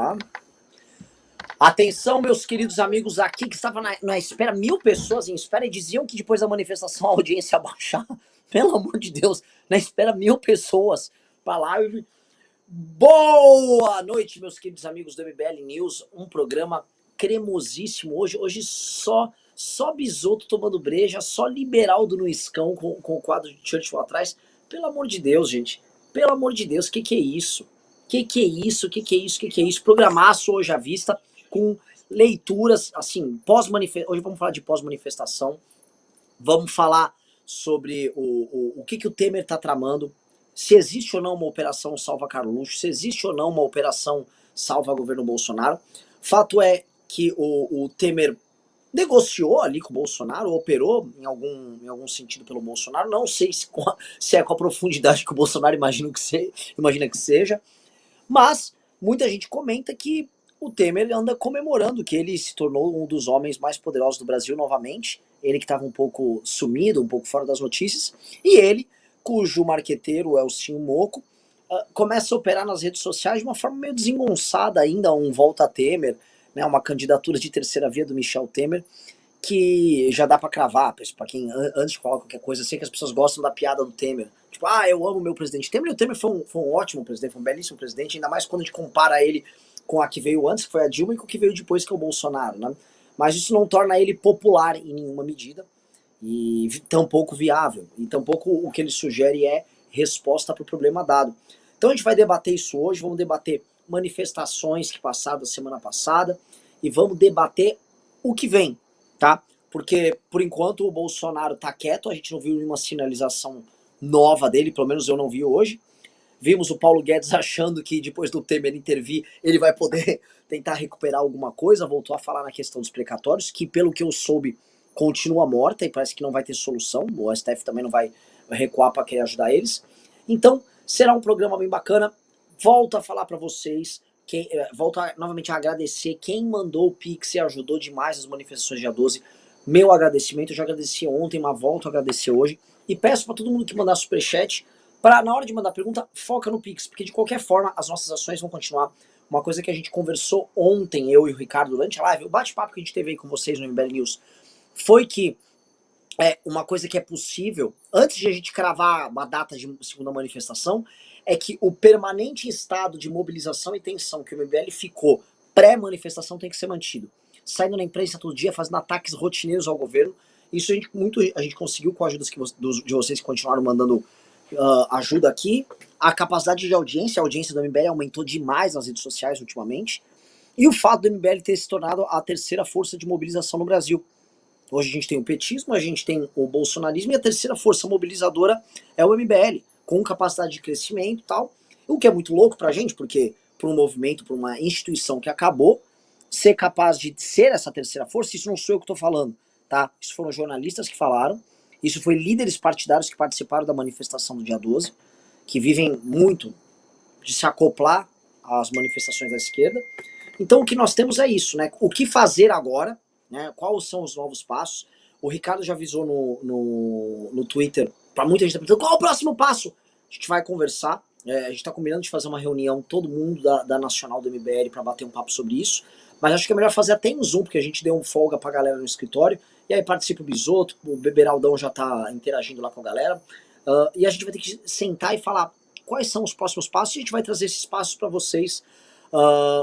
lá. Atenção, meus queridos amigos aqui que estavam na espera, 1000 pessoas em espera e diziam que depois da manifestação a audiência ia baixar. Pelo amor de Deus, na espera 1000 pessoas para live. Boa noite, meus queridos amigos do MBL News, um programa cremosíssimo hoje só Bisotto tomando breja, só Liberaldo no iscão com o quadro de Churchill atrás. Pelo amor de Deus, gente, pelo amor de Deus, que é isso? Que é isso? Que é isso? Programaço hoje à vista, com leituras, assim, pós-manifestação. Hoje vamos falar de pós-manifestação, vamos falar sobre o que o Temer está tramando, se existe ou não uma operação salva Carluxo, se existe ou não uma operação salva governo Bolsonaro. Fato é que o Temer negociou ali com o Bolsonaro, operou em algum sentido pelo Bolsonaro, não sei se é com a profundidade que o Bolsonaro imagina que seja, mas muita gente comenta que o Temer anda comemorando que ele se tornou um dos homens mais poderosos do Brasil novamente, ele que estava um pouco sumido, um pouco fora das notícias, e ele, cujo marqueteiro é o Elcinho Moco, começa a operar nas redes sociais de uma forma meio desengonçada ainda, um volta a Temer, né, uma candidatura de terceira via do Michel Temer, que já dá pra cravar, pra quem, antes de falar qualquer coisa, eu sei que as pessoas gostam da piada do Temer, tipo, eu amo meu presidente Temer, e o Temer foi um ótimo presidente, foi um belíssimo presidente, ainda mais quando a gente compara ele com a que veio antes, que foi a Dilma, e com o que veio depois, que é o Bolsonaro, né? Mas isso não torna ele popular em nenhuma medida, e tampouco viável, e tampouco o que ele sugere é resposta para o problema dado. Então a gente vai debater isso hoje, vamos debater manifestações que passaram da semana passada, e vamos debater o que vem, tá? Porque, por enquanto, o Bolsonaro tá quieto, a gente não viu nenhuma sinalização nova dele, pelo menos eu não vi hoje. Vimos o Paulo Guedes achando que depois do Temer intervir, ele vai poder tentar recuperar alguma coisa, voltou a falar na questão dos precatórios, que pelo que eu soube, continua morta e parece que não vai ter solução, o STF também não vai recuar para querer ajudar eles. Então, será um programa bem bacana. Volto a falar para vocês, volto novamente a agradecer quem mandou o Pix e ajudou demais as manifestações dia 12. Meu agradecimento, eu já agradeci ontem, mas volto a agradecer hoje. E peço para todo mundo que mandar superchat, para na hora de mandar pergunta, foca no Pix, porque de qualquer forma as nossas ações vão continuar. Uma coisa que a gente conversou ontem, eu e o Ricardo, durante a live, o bate-papo que a gente teve aí com vocês no MBL News, foi que uma coisa que é possível, antes de a gente cravar uma data de segunda manifestação, é que o permanente estado de mobilização e tensão que o MBL ficou pré-manifestação tem que ser mantido. Saindo na imprensa todo dia, fazendo ataques rotineiros ao governo. Isso a gente conseguiu com a ajuda de vocês que continuaram mandando ajuda aqui. A capacidade de audiência, a audiência do MBL aumentou demais nas redes sociais ultimamente. E o fato do MBL ter se tornado a terceira força de mobilização no Brasil. Hoje a gente tem o petismo, a gente tem o bolsonarismo, e a terceira força mobilizadora é o MBL, com capacidade de crescimento e tal. O que é muito louco pra gente, porque para um movimento, para uma instituição que acabou, ser capaz de ser essa terceira força, isso não sou eu que estou falando, tá? Isso foram jornalistas que falaram, isso foi líderes partidários que participaram da manifestação do dia 12, que vivem muito de se acoplar às manifestações da esquerda. Então o que nós temos é isso, né? O que fazer agora, né? Quais são os novos passos? O Ricardo já avisou no Twitter, para muita gente tá perguntando, qual é o próximo passo? A gente vai conversar, a gente tá combinando de fazer uma reunião, todo mundo da Nacional do MBL, para bater um papo sobre isso, mas acho que é melhor fazer até em Zoom, porque a gente deu um folga pra galera no escritório, e aí participa o Bisotto, o Beberaldão já tá interagindo lá com a galera, e a gente vai ter que sentar e falar quais são os próximos passos, e a gente vai trazer esses passos para vocês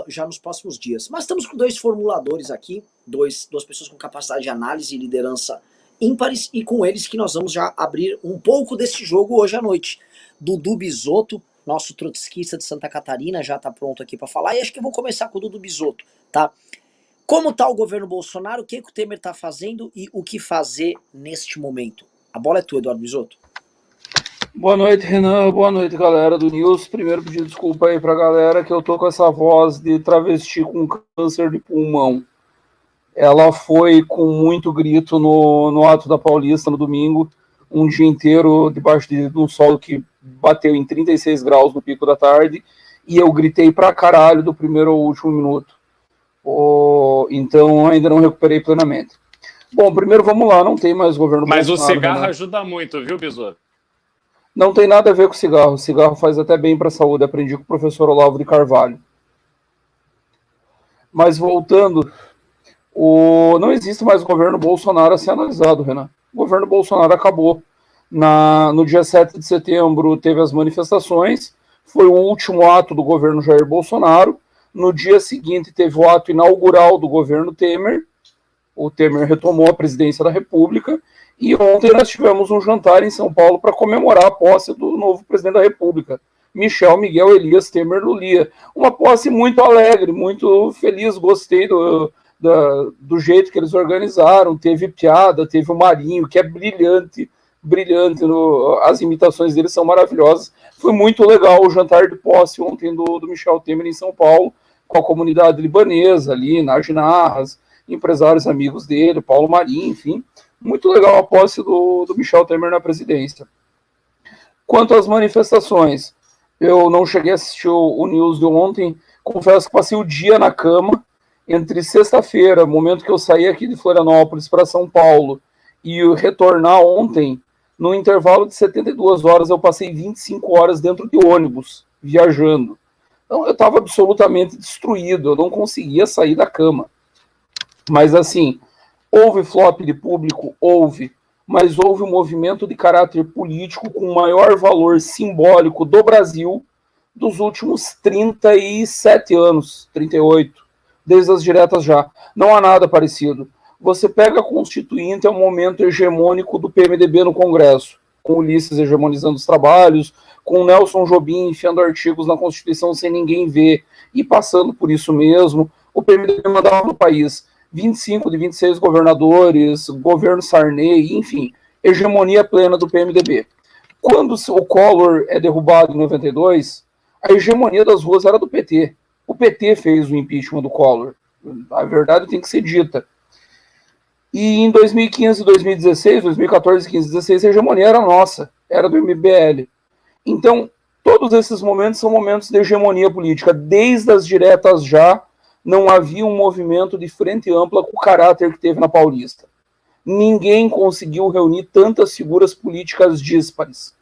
já nos próximos dias. Mas estamos com dois formuladores aqui, duas pessoas com capacidade de análise e liderança ímpares, e com eles que nós vamos já abrir um pouco desse jogo hoje à noite. Dudu Bisotto, nosso trotskista de Santa Catarina, já está pronto aqui para falar, e acho que eu vou começar com o Dudu Bisotto, tá? Como está o governo Bolsonaro, o que o Temer está fazendo e o que fazer neste momento? A bola é tua, Eduardo Bisotto. Boa noite, Renan. Boa noite, galera do News. Primeiro, pedir desculpa aí pra galera que eu tô com essa voz de travesti com câncer de pulmão. Ela foi com muito grito no ato da Paulista no domingo, um dia inteiro debaixo de um sol que bateu em 36 graus no pico da tarde, e eu gritei pra caralho do primeiro ao último minuto. Então ainda não recuperei plenamente. Bom, primeiro vamos lá, não tem mais governo Mas Bolsonaro. Mas o cigarro, né? Ajuda muito, viu, Bisotto? Não tem nada a ver com cigarro. Cigarro faz até bem para a saúde. Aprendi com o professor Olavo de Carvalho. Mas voltando, não existe mais o governo Bolsonaro a ser analisado, Renan. O governo Bolsonaro acabou. No dia 7 de setembro teve as manifestações, foi o último ato do governo Jair Bolsonaro. No dia seguinte teve o ato inaugural do governo Temer. O Temer retomou a presidência da República. E ontem nós tivemos um jantar em São Paulo para comemorar a posse do novo presidente da República, Michel Miguel Elias Temer Lulia. Uma posse muito alegre, muito feliz, gostei do jeito que eles organizaram. Teve piada, teve o Marinho, que é brilhante, as imitações dele são maravilhosas. Foi muito legal o jantar de posse ontem do Michel Temer em São Paulo, com a comunidade libanesa ali, Nagy Narras, empresários amigos dele, Paulo Marinho, enfim. Muito legal a posse do Michel Temer na presidência. Quanto às manifestações, eu não cheguei a assistir o news de ontem, confesso que passei o dia na cama, entre sexta-feira, momento que eu saí aqui de Florianópolis para São Paulo, e retornar ontem, no intervalo de 72 horas, eu passei 25 horas dentro de ônibus, viajando. Então, eu estava absolutamente destruído, eu não conseguia sair da cama. Mas, assim, houve flop de público? Houve. Mas houve um movimento de caráter político com o maior valor simbólico do Brasil dos últimos 37 anos, 38, desde as diretas já. Não há nada parecido. Você pega a Constituinte, é um momento hegemônico do PMDB no Congresso, com Ulisses hegemonizando os trabalhos, com o Nelson Jobim enfiando artigos na Constituição sem ninguém ver, e passando por isso mesmo. O PMDB mandava no país 25 de 26 governadores, governo Sarney, enfim, hegemonia plena do PMDB. Quando o Collor é derrubado em 92, a hegemonia das ruas era do PT. O PT fez o impeachment do Collor. A verdade tem que ser dita. E em 2015, 2016, 2014, 15, 16, a hegemonia era nossa, era do MBL. Então, todos esses momentos são momentos de hegemonia política. Desde as diretas já, não havia um movimento de frente ampla com o caráter que teve na Paulista. Ninguém conseguiu reunir tantas figuras políticas díspares.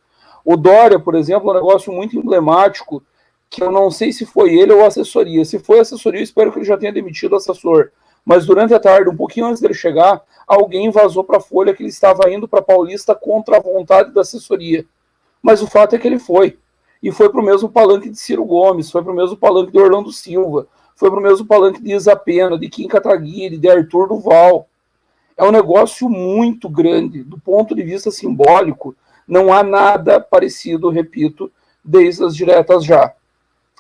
O Dória, por exemplo, é um negócio muito emblemático, que eu não sei se foi ele ou a assessoria. Se foi a assessoria, eu espero que ele já tenha demitido o assessor. Mas durante a tarde, um pouquinho antes dele chegar, alguém vazou para a Folha que ele estava indo para a Paulista contra a vontade da assessoria. Mas o fato é que ele foi. E foi para o mesmo palanque de Ciro Gomes, foi para o mesmo palanque de Orlando Silva, foi para o mesmo palanque de Isa Pena, de Kim Kataguiri, de Arthur Duval. É um negócio muito grande. Do ponto de vista simbólico, não há nada parecido, repito, desde as diretas já.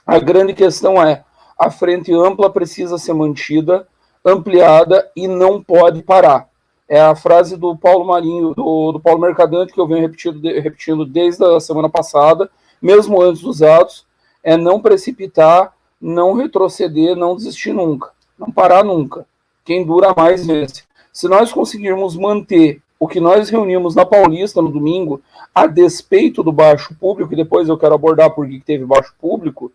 A grande questão é, a frente ampla precisa ser mantida, ampliada e não pode parar. É a frase do Paulo Marinho, do Paulo Mercadante, que eu venho repetindo desde a semana passada, mesmo antes dos atos, é não precipitar, não retroceder, não desistir nunca, não parar nunca. Quem dura mais vence. Se nós conseguirmos manter o que nós reunimos na Paulista no domingo, a despeito do baixo público, e depois eu quero abordar por que teve baixo público,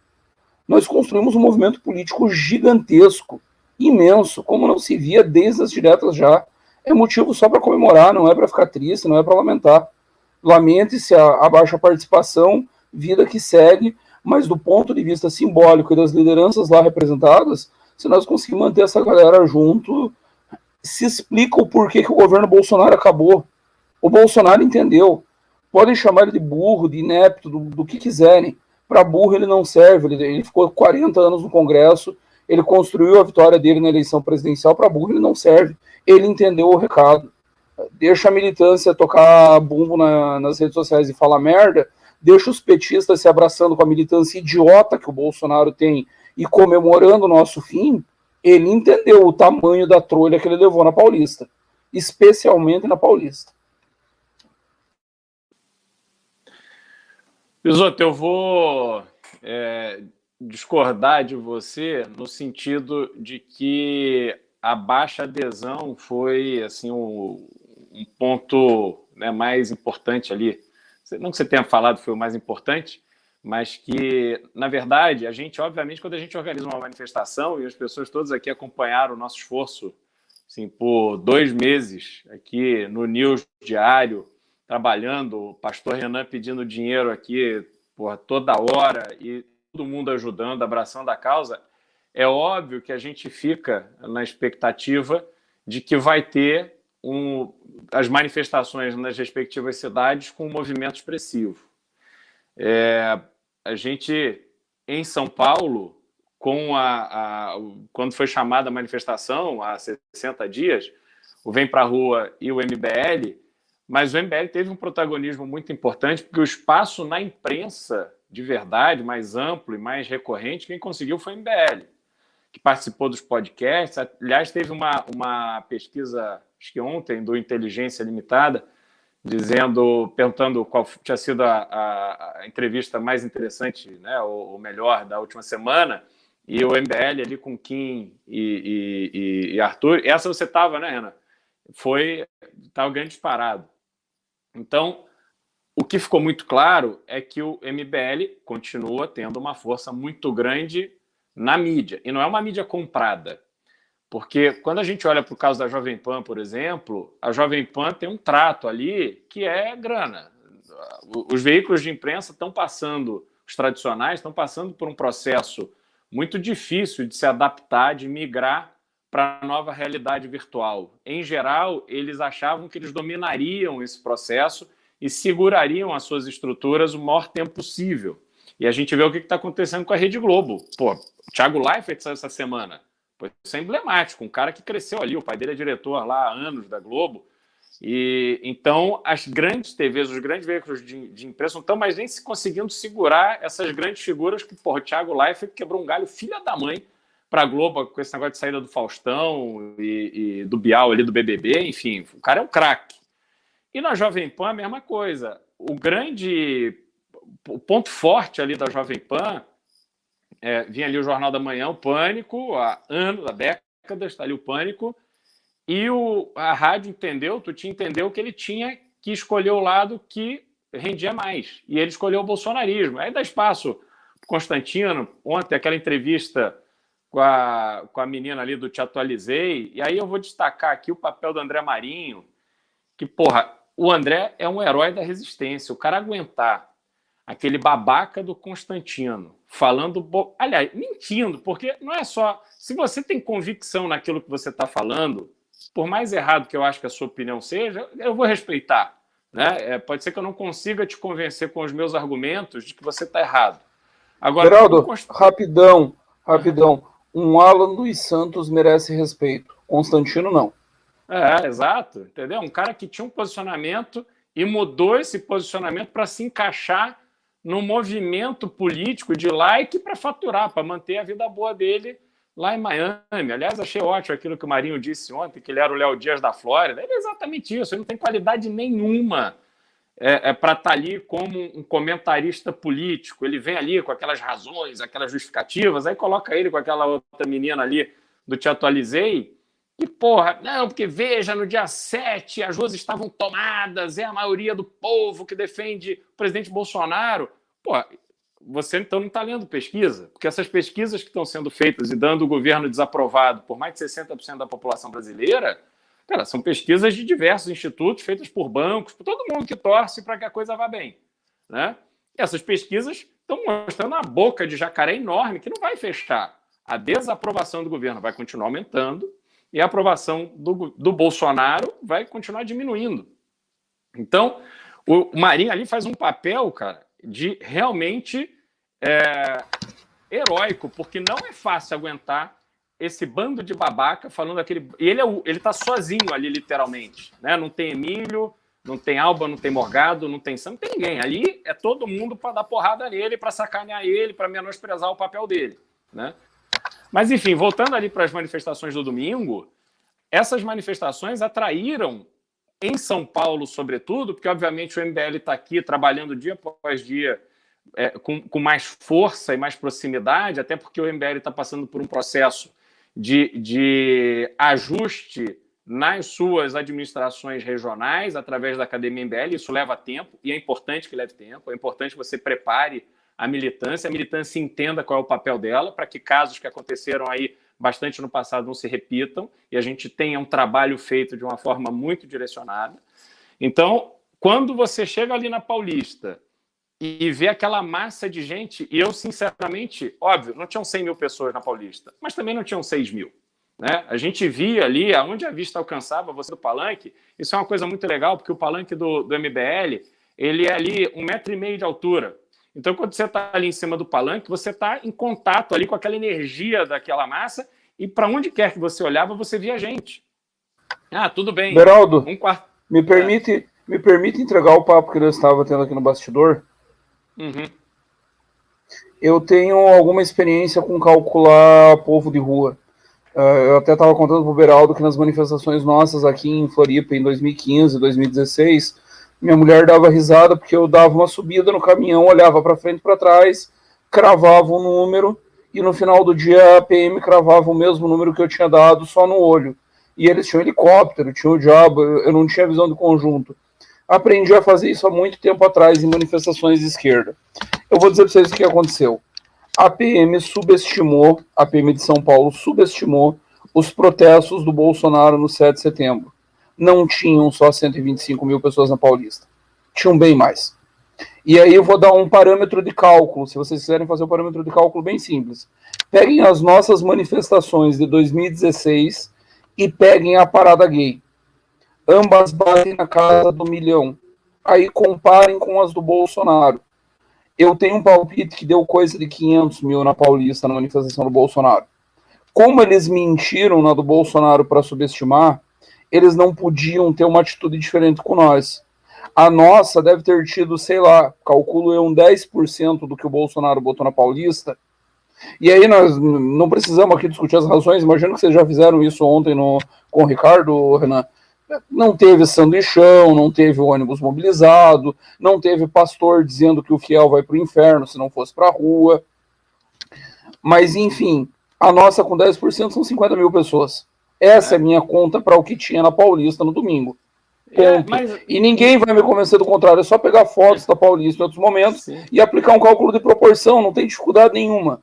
nós construímos um movimento político gigantesco, imenso, como não se via desde as diretas já. É motivo só para comemorar, não é para ficar triste, não é para lamentar. Lamente-se a baixa participação, vida que segue, mas do ponto de vista simbólico e das lideranças lá representadas, se nós conseguirmos manter essa galera junto, se explica o porquê que o governo Bolsonaro acabou. O Bolsonaro entendeu. Podem chamar ele de burro, de inepto, do que quiserem. Para burro ele não serve. Ele ficou 40 anos no Congresso, ele construiu a vitória dele na eleição presidencial. Para burro ele não serve. Ele entendeu o recado. Deixa a militância tocar bumbo nas redes sociais e falar merda, deixa os petistas se abraçando com a militância idiota que o Bolsonaro tem e comemorando o nosso fim. Ele entendeu o tamanho da trolha que ele levou na Paulista, especialmente na Paulista. Pisoto, eu vou discordar de você no sentido de que a baixa adesão foi assim, um ponto, né, mais importante ali. Não que você tenha falado foi o mais importante, mas que, na verdade, a gente, obviamente, quando a gente organiza uma manifestação, e as pessoas todas aqui acompanharam o nosso esforço assim, por 2 meses aqui no News Diário, trabalhando, o pastor Renan pedindo dinheiro aqui por toda hora e todo mundo ajudando, abraçando a causa, é óbvio que a gente fica na expectativa de que vai ter as manifestações nas respectivas cidades com um movimento expressivo. A gente, em São Paulo, quando foi chamada a manifestação, há 60 dias, o Vem Pra Rua e o MBL, mas o MBL teve um protagonismo muito importante, porque o espaço na imprensa, de verdade, mais amplo e mais recorrente, quem conseguiu foi o MBL, que participou dos podcasts. Aliás, teve uma pesquisa, acho que ontem, do Inteligência Limitada, perguntando qual tinha sido a entrevista mais interessante, né, ou melhor, da última semana, e o MBL ali com Kim e Arthur. Essa você estava, né, Renan? Estava ganhando disparado. Então, o que ficou muito claro é que o MBL continua tendo uma força muito grande na mídia, e não é uma mídia comprada. Porque quando a gente olha para o caso da Jovem Pan, por exemplo, a Jovem Pan tem um trato ali que é grana. Os veículos de imprensa estão passando, os tradicionais estão passando por um processo muito difícil de se adaptar, de migrar para a nova realidade virtual. Em geral, eles achavam que eles dominariam esse processo e segurariam as suas estruturas o maior tempo possível. E a gente vê o que está acontecendo com a Rede Globo. Pô, o Thiago Leifert saiu essa semana. Isso é emblemático, um cara que cresceu ali, o pai dele é diretor lá há anos da Globo. E então as grandes TVs, os grandes veículos de imprensa não estão mais nem se conseguindo segurar essas grandes figuras que, porra, o Thiago Leifert quebrou um galho filha da mãe para a Globo com esse negócio de saída do Faustão e do Bial ali do BBB, enfim, o cara é um craque. E na Jovem Pan a mesma coisa. O ponto forte ali da Jovem Pan vinha ali o Jornal da Manhã, o Pânico, há anos, há décadas, está ali o Pânico, e a rádio entendeu que ele tinha que escolher o lado que rendia mais, e ele escolheu o bolsonarismo. Aí dá espaço para Constantino, ontem aquela entrevista com a menina ali do Te Atualizei, e aí eu vou destacar aqui o papel do André Marinho, que, porra, o André é um herói da resistência, o cara aguentar aquele babaca do Constantino falando, aliás, mentindo, porque não é só... Se você tem convicção naquilo que você está falando, por mais errado que eu acho que a sua opinião seja, eu vou respeitar. Né? Pode ser que eu não consiga te convencer com os meus argumentos de que você está errado. Agora, Geraldo, rapidão. Um Alan dos Santos merece respeito. Constantino, não. Exato. Entendeu? Um cara que tinha um posicionamento e mudou esse posicionamento para se encaixar no movimento político de like para faturar, para manter a vida boa dele lá em Miami. Aliás, achei ótimo aquilo que o Marinho disse ontem, que ele era o Léo Dias da Flórida. Ele é exatamente isso, ele não tem qualidade nenhuma para estar ali como um comentarista político. Ele vem ali com aquelas razões, aquelas justificativas, aí coloca ele com aquela outra menina ali do Te Atualizei, e, porra, não, porque veja, no dia 7 as ruas estavam tomadas, é a maioria do povo que defende o presidente Bolsonaro. Porra, você então não está lendo pesquisa, porque essas pesquisas que estão sendo feitas e dando o governo desaprovado por mais de 60% da população brasileira, cara, são pesquisas de diversos institutos, feitas por bancos, por todo mundo que torce para que a coisa vá bem. Né? E essas pesquisas estão mostrando a boca de jacaré enorme que não vai fechar. A desaprovação do governo vai continuar aumentando e a aprovação do Bolsonaro vai continuar diminuindo. Então, o Marinho ali faz um papel, cara, de realmente heróico, porque não é fácil aguentar esse bando de babaca falando aquele... E ele tá sozinho ali, literalmente. Né? Não tem Emílio, não tem Alba, não tem Morgado, não tem Sam, não tem ninguém. Ali é todo mundo para dar porrada nele, para sacanear ele, para menosprezar o papel dele. Né? Mas, enfim, voltando ali para as manifestações do domingo, essas manifestações atraíram, em São Paulo, sobretudo, porque, obviamente, o MBL está aqui trabalhando dia após dia com mais força e mais proximidade, até porque o MBL está passando por um processo de ajuste nas suas administrações regionais, através da Academia MBL. Isso leva tempo, e é importante que leve tempo, é importante que você prepare a militância entenda qual é o papel dela, para que casos que aconteceram aí bastante no passado não se repitam, e a gente tenha um trabalho feito de uma forma muito direcionada. Então, quando você chega ali na Paulista e ver aquela massa de gente. E eu, sinceramente, óbvio, não tinham 100 mil pessoas na Paulista, mas também não tinham 6 mil. Né? A gente via ali, aonde a vista alcançava você do palanque, isso é uma coisa muito legal, porque o palanque do MBL, ele é ali 1,5 metro de altura. Então, quando você está ali em cima do palanque, você está em contato ali com aquela energia daquela massa, e para onde quer que você olhava, você via gente. Ah, tudo bem. Beraldo, me permite entregar o papo que eu estava tendo aqui no bastidor? Uhum. Eu tenho alguma experiência com calcular povo de rua. Eu até estava contando para o Beraldo que nas manifestações nossas aqui em Floripa, em 2015, 2016, minha mulher dava risada porque eu dava uma subida no caminhão, olhava para frente e para trás, cravava um número e no final do dia a PM cravava o mesmo número que eu tinha dado só no olho. E eles tinham helicóptero, tinham o diabo, eu não tinha visão de conjunto. Aprendi a fazer isso há muito tempo atrás em manifestações de esquerda. Eu vou dizer para vocês o que aconteceu. A PM de São Paulo subestimou os protestos do Bolsonaro no 7 de setembro. Não tinham só 125 mil pessoas na Paulista. Tinham bem mais. E aí eu vou dar um parâmetro de cálculo, se vocês quiserem fazer um parâmetro de cálculo bem simples. Peguem as nossas manifestações de 2016 e peguem a parada gay. Ambas batem na casa do 1 milhão. Aí comparem com as do Bolsonaro. Eu tenho um palpite que deu coisa de 500 mil na Paulista, na manifestação do Bolsonaro. Como eles mentiram na do Bolsonaro para subestimar, eles não podiam ter uma atitude diferente com nós. A nossa deve ter tido, sei lá, calculo eu, 10% do que o Bolsonaro botou na Paulista. E aí nós não precisamos aqui discutir as razões, imagino que vocês já fizeram isso ontem com o Ricardo, Renan. Não teve sanduichão, não teve ônibus mobilizado, não teve pastor dizendo que o fiel vai para o inferno se não fosse para a rua. Mas, enfim, a nossa com 10% são 50 mil pessoas. Essa é a minha conta para o que tinha na Paulista no domingo. E ninguém vai me convencer do contrário, é só pegar fotos da Paulista em outros momentos e aplicar um cálculo de proporção, não tem dificuldade nenhuma.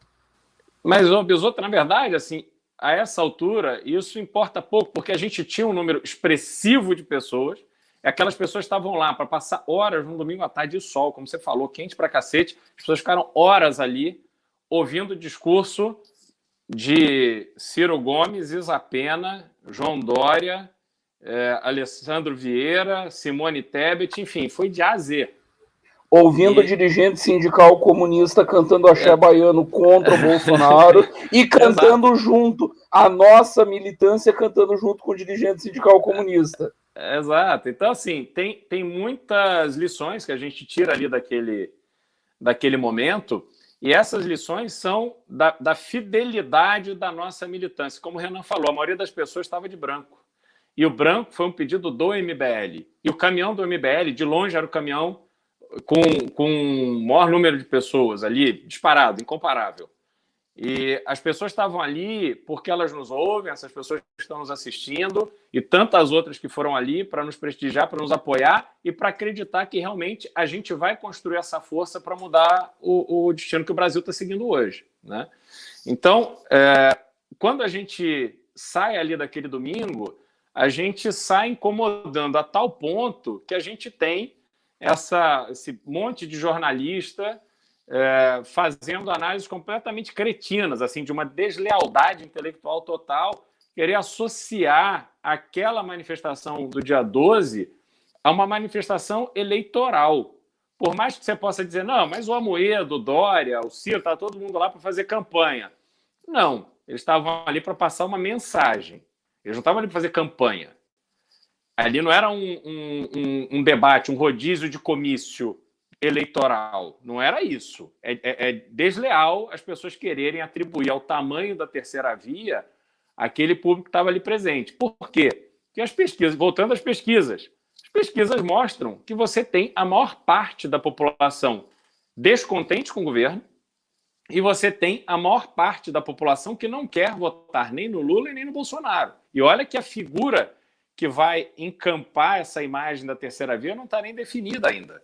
Mas, Bisotto, na verdade, assim, a essa altura, isso importa pouco, porque a gente tinha um número expressivo de pessoas, e aquelas pessoas estavam lá para passar horas no domingo à tarde de sol, como você falou, quente pra cacete, as pessoas ficaram horas ali ouvindo o discurso de Ciro Gomes, Isa Pena, João Dória, Alessandro Vieira, Simone Tebet, enfim, foi de A a Z. Ouvindo dirigente sindical comunista cantando axé baiano contra o Bolsonaro e cantando junto, a nossa militância cantando junto com o dirigente sindical comunista. Exato. Então, assim, tem muitas lições que a gente tira ali daquele momento, e essas lições são da fidelidade da nossa militância. Como o Renan falou, a maioria das pessoas estava de branco. E o branco foi um pedido do MBL. E o caminhão do MBL, de longe, era o caminhão com o maior número de pessoas ali, disparado, incomparável. E as pessoas estavam ali porque elas nos ouvem, essas pessoas que estão nos assistindo, e tantas outras que foram ali para nos prestigiar, para nos apoiar e para acreditar que realmente a gente vai construir essa força para mudar o destino que o Brasil está seguindo hoje. Né? Então, quando a gente sai ali daquele domingo, a gente sai incomodando a tal ponto que a gente tem esse monte de jornalista fazendo análises completamente cretinas, assim, de uma deslealdade intelectual total, querer associar aquela manifestação do dia 12 a uma manifestação eleitoral. Por mais que você possa dizer, não, mas o Amoedo, o Dória, o Ciro, está todo mundo lá para fazer campanha. Não, eles estavam ali para passar uma mensagem. Eles não estavam ali para fazer campanha. Ali não era um debate, um rodízio de comício eleitoral. Não era isso. É desleal as pessoas quererem atribuir ao tamanho da terceira via aquele público que estava ali presente. Por quê? Porque as pesquisas, voltando às pesquisas mostram que você tem a maior parte da população descontente com o governo e você tem a maior parte da população que não quer votar nem no Lula e nem no Bolsonaro. E olha que a figura que vai encampar essa imagem da terceira via não está nem definida ainda.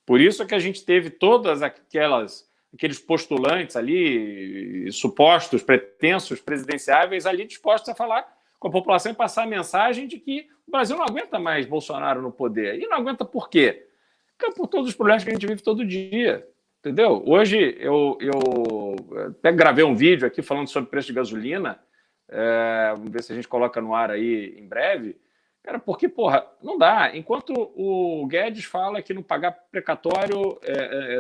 Por isso que a gente teve todas aqueles postulantes ali, supostos, pretensos, presidenciáveis, ali dispostos a falar com a população e passar a mensagem de que o Brasil não aguenta mais Bolsonaro no poder. E não aguenta por quê? por todos os problemas que a gente vive todo dia. Entendeu? Hoje eu até gravei um vídeo aqui falando sobre preço de gasolina. Vamos ver se a gente coloca no ar aí em breve. Cara, porque, porra, não dá. Enquanto o Guedes fala que não pagar precatório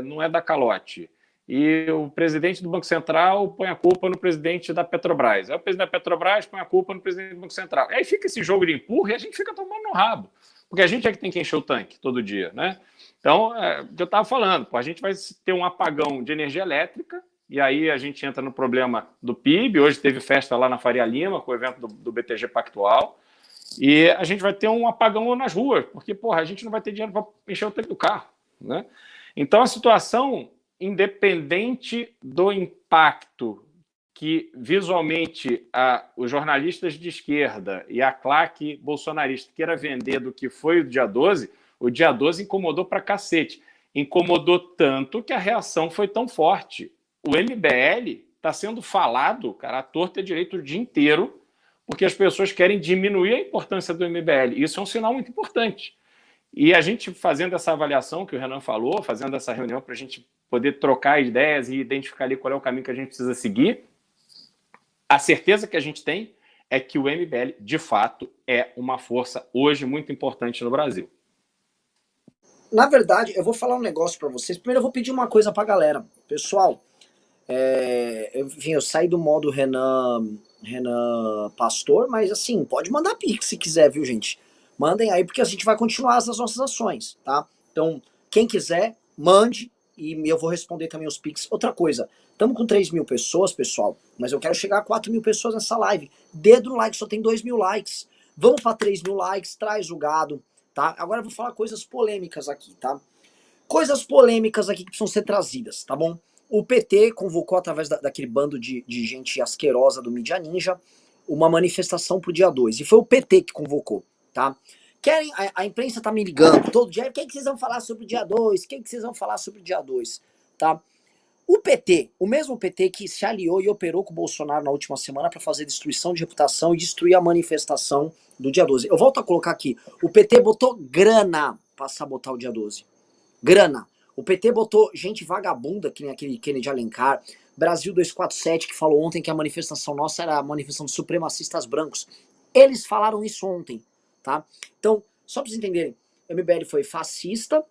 não é dar calote, e o presidente do Banco Central põe a culpa no presidente da Petrobras. Aí o presidente da Petrobras põe a culpa no presidente do Banco Central. Aí fica esse jogo de empurra e a gente fica tomando no rabo. Porque a gente é que tem que encher o tanque todo dia, né? Então, o que eu estava falando, a gente vai ter um apagão de energia elétrica, e aí a gente entra no problema do PIB. Hoje teve festa lá na Faria Lima, com o evento do BTG Pactual, e a gente vai ter um apagão nas ruas, porque, porra, a gente não vai ter dinheiro para encher o tanque do carro, né? Então, a situação, independente do impacto que visualmente os jornalistas de esquerda e a claque bolsonarista queira vender do que foi o dia 12 incomodou pra cacete. Incomodou tanto que a reação foi tão forte. O MBL está sendo falado, cara, à torta e direito o dia inteiro, porque as pessoas querem diminuir a importância do MBL. Isso é um sinal muito importante. E a gente fazendo essa avaliação que o Renan falou, fazendo essa reunião para a gente poder trocar ideias e identificar ali qual é o caminho que a gente precisa seguir, a certeza que a gente tem é que o MBL, de fato, é uma força hoje muito importante no Brasil. Na verdade, eu vou falar um negócio para vocês. Primeiro eu vou pedir uma coisa pra galera. Pessoal, enfim, eu saí do modo Renan Pastor, mas assim, pode mandar pix se quiser, viu, gente? Mandem aí, porque a gente vai continuar as nossas ações, tá? Então, quem quiser, mande, e eu vou responder também os pix. Outra coisa, estamos com 3 mil pessoas, pessoal, mas eu quero chegar a 4 mil pessoas nessa live. Dedo no like, só tem 2 mil likes. Vamos para 3 mil likes, traz o gado, tá? Agora eu vou falar coisas polêmicas aqui, tá? Coisas polêmicas aqui que precisam ser trazidas, tá bom? O PT convocou, através daquele bando de gente asquerosa do Mídia Ninja, uma manifestação pro dia 2. E foi o PT que convocou, tá? A imprensa tá me ligando todo dia. O que vocês vão falar sobre o dia 2? O que vocês vão falar sobre o dia 2? Tá? O PT, o mesmo PT que se aliou e operou com o Bolsonaro na última semana para fazer destruição de reputação e destruir a manifestação do dia 12. Eu volto a colocar aqui. O PT botou grana pra sabotar o dia 12. Grana. O PT botou gente vagabunda, que nem aquele Kennedy Alencar, Brasil 247, que falou ontem que a manifestação nossa era a manifestação de supremacistas brancos. Eles falaram isso ontem, tá? Então, só pra vocês entenderem, o MBL foi fascista,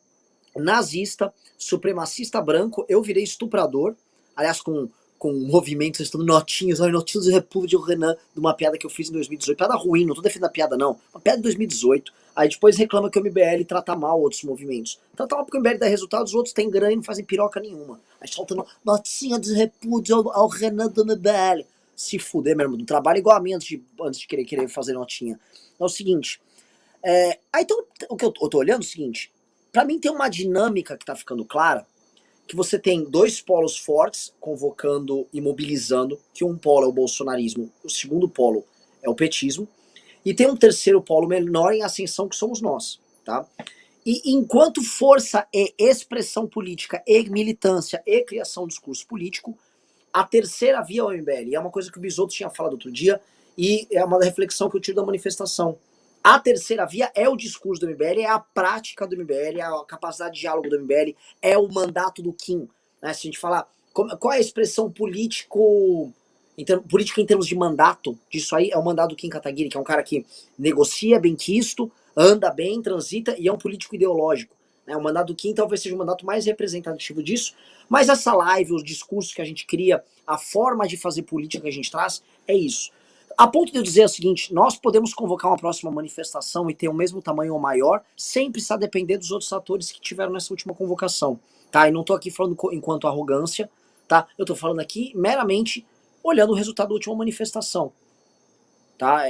nazista, supremacista branco, eu virei estuprador, aliás, com movimentos, estando notinhas de República de Renan, de uma piada que eu fiz em 2018, piada ruim, não tô defendendo a piada não, uma piada de 2018, aí depois reclama que o MBL trata mal outros movimentos, trata mal porque o MBL dá resultado, os outros têm grana e não fazem piroca nenhuma, aí soltando notinha de repúdio ao Renan do MBL, se fuder mesmo, não trabalha igual a mim antes de querer fazer notinha. É o seguinte, aí então, o que eu tô olhando é o seguinte, pra mim tem uma dinâmica que tá ficando clara, que você tem 2 polos fortes convocando e mobilizando, que um polo é o bolsonarismo, o segundo polo é o petismo, e tem um terceiro polo menor em ascensão que somos nós, tá? E enquanto força e expressão política e militância e criação de discurso político, a terceira via é o MBL, e é uma coisa que o Bisotto tinha falado outro dia, e é uma reflexão que eu tiro da manifestação. A terceira via é o discurso do MBL, é a prática do MBL, é a capacidade de diálogo do MBL, é o mandato do Kim. Né? Se a gente falar, qual é a expressão política em termos de mandato disso aí, é o mandato do Kim Kataguiri, que é um cara que negocia, bem quisto, anda bem, transita e é um político ideológico. Né? O mandato do Kim talvez seja o mandato mais representativo disso, mas essa live, os discursos que a gente cria, a forma de fazer política que a gente traz, é isso. A ponto de eu dizer o seguinte, nós podemos convocar uma próxima manifestação e ter o mesmo tamanho ou maior, sem precisar depender dos outros atores que tiveram nessa última convocação, tá? E não tô aqui falando enquanto arrogância, tá? Eu tô falando aqui meramente olhando o resultado da última manifestação, tá?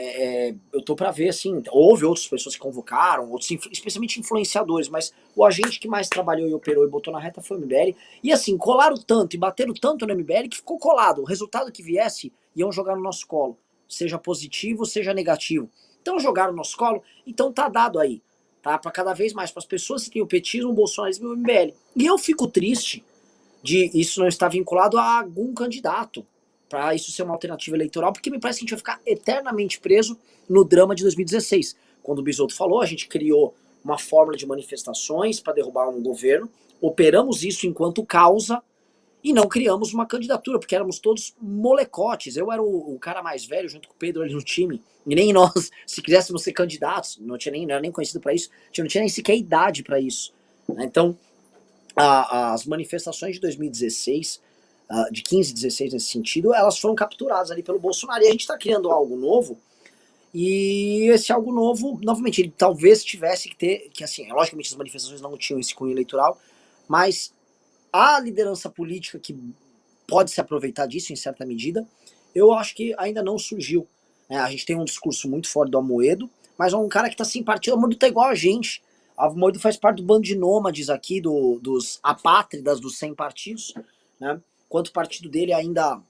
Eu tô pra ver, assim, houve outras pessoas que convocaram, outros, especialmente influenciadores, mas o agente que mais trabalhou e operou e botou na reta foi o MBL, e assim, colaram tanto e bateram tanto no MBL que ficou colado, o resultado que viesse iam jogar no nosso colo. Seja positivo, seja negativo. Então jogaram no nosso colo, então tá dado aí, tá? Para cada vez mais, para as pessoas que têm o petismo, o bolsonarismo e o MBL. E eu fico triste de isso não estar vinculado a algum candidato, para isso ser uma alternativa eleitoral, porque me parece que a gente vai ficar eternamente preso no drama de 2016. Quando o Bisotto falou, a gente criou uma fórmula de manifestações para derrubar um governo, operamos isso enquanto causa e não criamos uma candidatura, porque éramos todos molecotes. Eu era o cara mais velho junto com o Pedro ali no time, e nem nós, se quiséssemos ser candidatos, não era nem conhecido para isso, não tinha nem sequer idade para isso. Então, as manifestações de 2016, de 15 e 16 nesse sentido, elas foram capturadas ali pelo Bolsonaro, e a gente está criando algo novo, e esse algo novo, novamente, ele talvez tivesse que ter, que assim, logicamente as manifestações não tinham esse cunho eleitoral, mas a liderança política que pode se aproveitar disso em certa medida, eu acho que ainda não surgiu. A gente tem um discurso muito forte do Amoedo, mas é um cara que tá sem partido. O Amoedo tá igual a gente. O Amoedo faz parte do bando de nômades aqui, dos apátridas dos 100 partidos, né? Enquanto o partido dele ainda,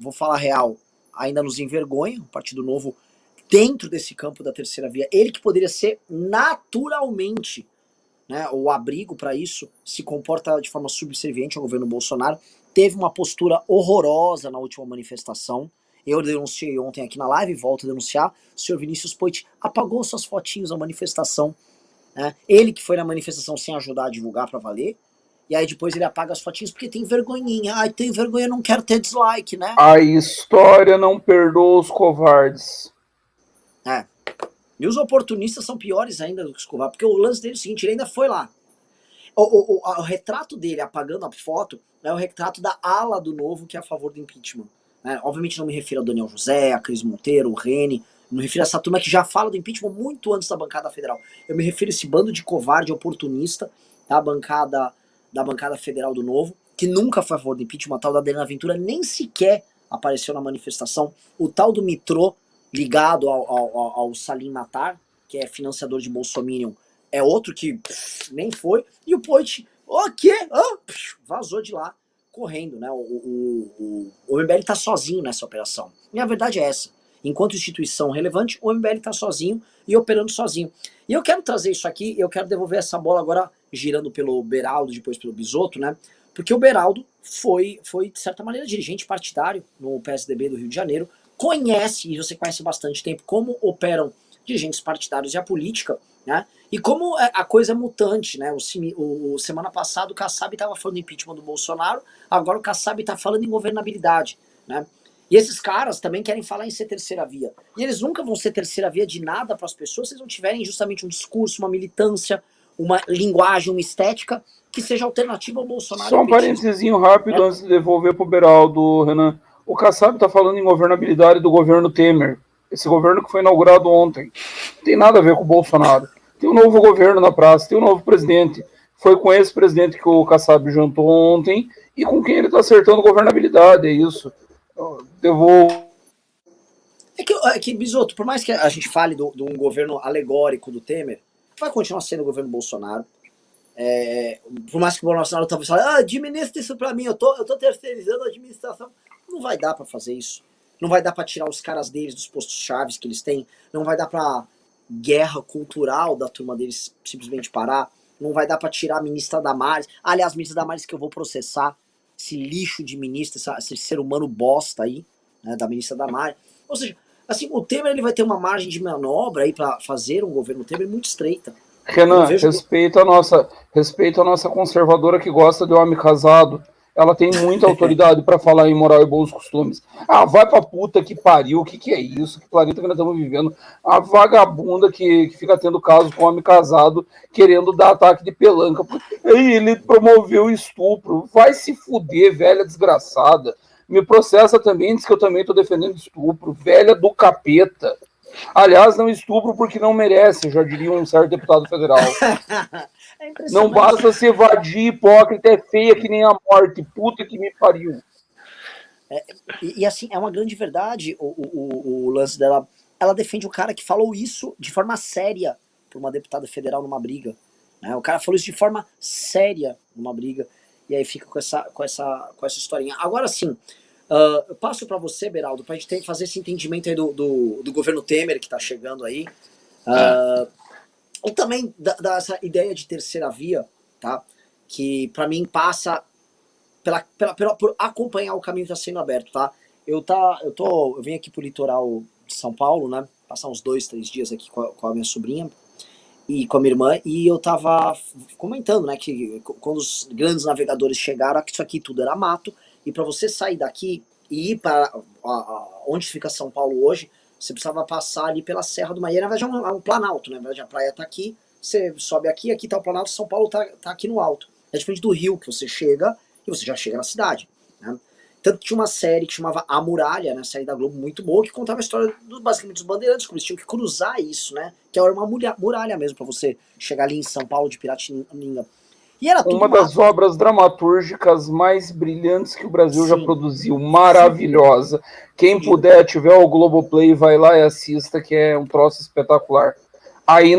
vou falar real, ainda nos envergonha, o Partido Novo dentro desse campo da terceira via, ele que poderia ser naturalmente, né, o abrigo para isso, se comporta de forma subserviente ao governo Bolsonaro, teve uma postura horrorosa na última manifestação. Eu denunciei ontem aqui na live, volto a denunciar. O senhor Vinícius Poit apagou suas fotinhos na manifestação, né? Ele que foi na manifestação sem ajudar a divulgar para valer, e aí depois ele apaga as fotinhas porque tem vergonhinha. Ai, tem vergonha, não quero ter dislike, né? A história não perdoa os covardes. E os oportunistas são piores ainda do que os covardes, porque o lance dele é o seguinte, ele ainda foi lá. O retrato dele, apagando a foto, é o retrato da ala do Novo que é a favor do impeachment. Obviamente não me refiro ao Daniel José, a Cris Monteiro, o Reni, não me refiro a essa turma que já fala do impeachment muito antes da bancada federal. Eu me refiro a esse bando de covarde oportunista da bancada federal do Novo, que nunca foi a favor do impeachment. A tal da Adriana Ventura nem sequer apareceu na manifestação. O tal do Mitrô, ligado ao Salim Matar, que é financiador de Bolsominion, é outro que nem foi. E o Poit, o quê? Vazou de lá, correndo, né? O MBL tá sozinho nessa operação. E a verdade é essa. Enquanto instituição relevante, o MBL tá sozinho e operando sozinho. E eu quero trazer isso aqui, eu quero devolver essa bola agora girando pelo Beraldo, depois pelo Bisotto, né? Porque o Beraldo foi de certa maneira, dirigente partidário no PSDB do Rio de Janeiro, conhece, e você conhece bastante tempo, como operam dirigentes partidários e a política, né? E como a coisa é mutante, né? Semana passada o Kassab estava falando do impeachment do Bolsonaro, agora o Kassab está falando em governabilidade, né? E esses caras também querem falar em ser terceira via. E eles nunca vão ser terceira via de nada para as pessoas se eles não tiverem justamente um discurso, uma militância, uma linguagem, uma estética que seja alternativa ao Bolsonaro. Só um parentezinho rápido antes de devolver pro Beraldo, Renan. O Kassab está falando em governabilidade do governo Temer. Esse governo que foi inaugurado ontem. Não tem nada a ver com o Bolsonaro. Tem um novo governo na praça, tem um novo presidente. Foi com esse presidente que o Kassab jantou ontem e com quem ele está acertando governabilidade, é isso. Eu devolvo. É que, Bisotto, por mais que a gente fale de um governo alegórico do Temer, vai continuar sendo o governo Bolsonaro. Por mais que o Bolsonaro talvez fale, administra isso pra mim, eu tô terceirizando a administração. Não vai dar pra fazer isso. Não vai dar pra tirar os caras deles dos postos chaves que eles têm. Não vai dar pra guerra cultural da turma deles simplesmente parar. Não vai dar pra tirar a ministra Damares. Aliás, a ministra Damares que eu vou processar. Esse lixo de ministra, esse ser humano bosta aí, né, da ministra Damares. Ou seja, assim, o Temer ele vai ter uma margem de manobra aí pra fazer um governo Temer muito estreita. Renan, respeita a nossa conservadora que gosta de homem casado. Ela tem muita autoridade para falar em moral e bons costumes. Vai pra puta que pariu, o que é isso? Que planeta que nós estamos vivendo? A vagabunda que fica tendo caso com homem casado, querendo dar ataque de pelanca. Ele promoveu o estupro. Vai se fuder, velha desgraçada. Me processa também, diz que eu também tô defendendo estupro. Velha do capeta. Aliás, não estupro porque não merece, já diria um certo deputado federal. Não basta se evadir, hipócrita, é feia que nem a morte, puta que me pariu. E assim, é uma grande verdade o lance dela. Ela defende o cara que falou isso de forma séria para uma deputada federal numa briga. Né? O cara falou isso de forma séria numa briga, e aí fica com essa historinha. Agora sim, eu passo para você, Beraldo, para a gente fazer esse entendimento aí do governo Temer que está chegando aí. E também dessa ideia de terceira via, tá? Que para mim passa por acompanhar o caminho que está sendo aberto, tá? Eu vim aqui pro litoral de São Paulo, né? Passar uns 2, 3 dias aqui com a minha sobrinha. e com a minha irmã, e eu tava comentando, né, que quando os grandes navegadores chegaram, isso aqui tudo era mato, e para você sair daqui e ir para onde fica São Paulo hoje, você precisava passar ali pela Serra do Maieira, na verdade é um planalto, né, na verdade a praia tá aqui, você sobe aqui, aqui tá o planalto, São Paulo tá aqui no alto. É diferente do Rio, que você chega e você já chega na cidade, né. Tanto que tinha uma série que chamava A Muralha, né, série da Globo muito boa, que contava a história basicamente dos bandeirantes, como eles tinham que cruzar isso, né, que era uma muralha mesmo para você chegar ali em São Paulo de Piratininga. E era tudo Uma das mato. obras dramatúrgicas mais brilhantes que o Brasil já Sim, produziu, maravilhosa. Quem sim. puder, tiver o Globoplay, vai lá e assista, que é um troço espetacular. Aí,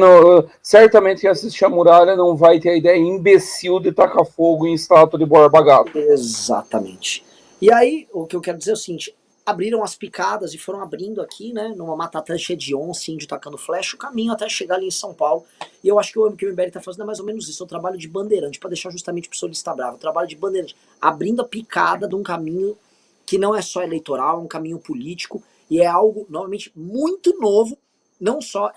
certamente, quem assistir a Muralha não vai ter a ideia imbecil de tacar fogo em estátua de Borba Gato. Exatamente. E aí, o que eu quero dizer é o seguinte, abriram as picadas e foram abrindo aqui, né, numa mata até cheia de onça, índio tacando flecha, o caminho até chegar ali em São Paulo. E eu acho que o MBL tá fazendo é mais ou menos isso, é o trabalho de bandeirante, para deixar justamente o pessoalista bravo, o trabalho de bandeirante, abrindo a picada de um caminho que não é só eleitoral, é um caminho político, e é algo, novamente, muito novo, não só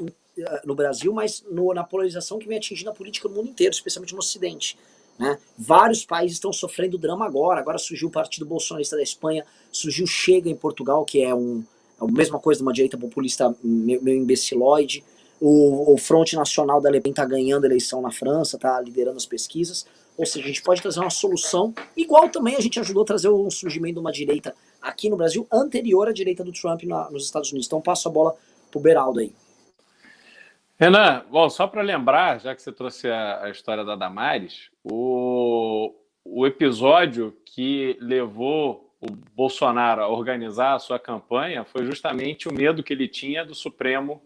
no Brasil, mas na polarização que vem atingindo a política no mundo inteiro, especialmente no Ocidente. Né? Vários países estão sofrendo drama agora surgiu o Partido Bolsonarista da Espanha, surgiu o Chega em Portugal, que é a mesma coisa de uma direita populista meio imbecilóide, o Fronte Nacional da Le Pen está ganhando a eleição na França, está liderando as pesquisas, ou seja, a gente pode trazer uma solução, igual também a gente ajudou a trazer o surgimento de uma direita aqui no Brasil, anterior à direita do Trump nos Estados Unidos. Então passo a bola pro Beraldo aí. Renan, bom, só para lembrar, já que você trouxe a história da Damares, o episódio que levou o Bolsonaro a organizar a sua campanha foi justamente o medo que ele tinha do Supremo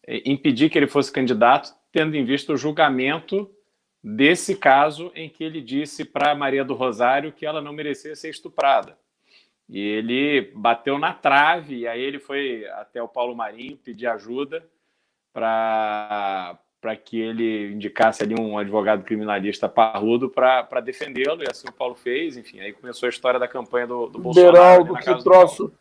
impedir que ele fosse candidato, tendo em vista o julgamento desse caso em que ele disse para Maria do Rosário que ela não merecia ser estuprada. E ele bateu na trave, e aí ele foi até o Paulo Marinho pedir ajuda para que ele indicasse ali um advogado criminalista parrudo para defendê-lo, e assim o Paulo fez. Enfim, aí começou a história da campanha do Bolsonaro Beraldo, ali na casa do Paulo.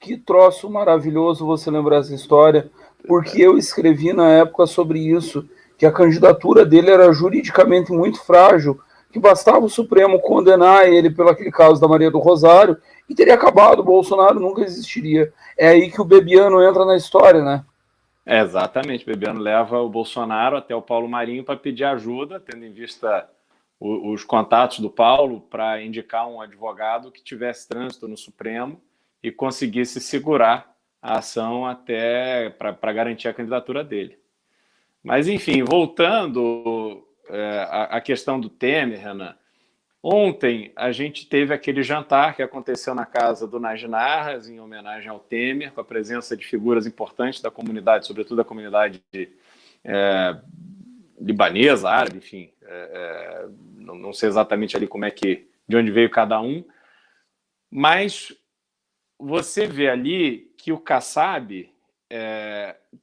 que troço maravilhoso você lembrar essa história, porque eu escrevi na época sobre isso, que a candidatura dele era juridicamente muito frágil, que bastava o Supremo condenar ele pelo aquele caso da Maria do Rosário e teria acabado, o Bolsonaro nunca existiria. É aí que o Bebiano entra na história, né? Exatamente, Bebiano leva o Bolsonaro até o Paulo Marinho para pedir ajuda, tendo em vista os contatos do Paulo, para indicar um advogado que tivesse trânsito no Supremo e conseguisse segurar a ação até para garantir a candidatura dele. Mas, enfim, voltando à questão do Temer, Renan, ontem a gente teve aquele jantar que aconteceu na casa do Nagy Narras, em homenagem ao Temer, com a presença de figuras importantes da comunidade, sobretudo da comunidade libanesa, árabe, enfim. Não sei exatamente ali de onde veio cada um, mas você vê ali que o Kassab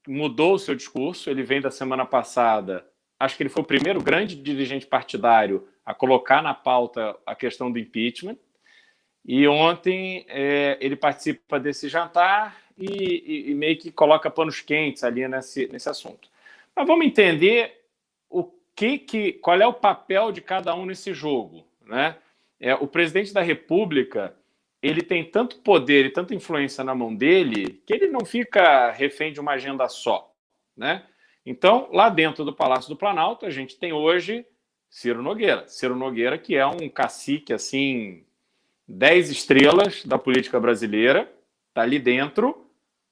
mudou o seu discurso. Ele vem da semana passada, acho que ele foi o primeiro grande dirigente partidário a colocar na pauta a questão do impeachment, e ontem ele participa desse jantar e meio que coloca panos quentes ali nesse assunto. Mas vamos entender qual é o papel de cada um nesse jogo, né? O presidente da República, ele tem tanto poder e tanta influência na mão dele que ele não fica refém de uma agenda só, né? Então, lá dentro do Palácio do Planalto, a gente tem hoje Ciro Nogueira. Ciro Nogueira, que é um cacique, assim, 10 estrelas da política brasileira, está ali dentro,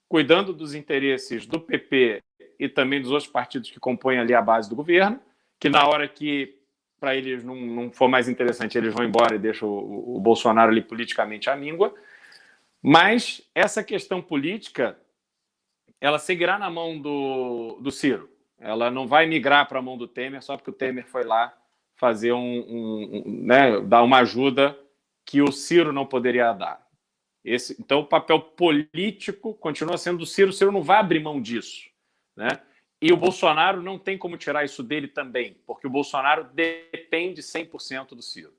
cuidando dos interesses do PP e também dos outros partidos que compõem ali a base do governo, que na hora que para eles não for mais interessante, eles vão embora e deixam o Bolsonaro ali politicamente à míngua. Mas essa questão política, ela seguirá na mão do Ciro. Ela não vai migrar para a mão do Temer só porque o Temer foi lá fazer dar uma ajuda que o Ciro não poderia dar. Então, o papel político continua sendo do Ciro. O Ciro não vai abrir mão disso, né? E o Bolsonaro não tem como tirar isso dele também, porque o Bolsonaro depende 100% do Ciro.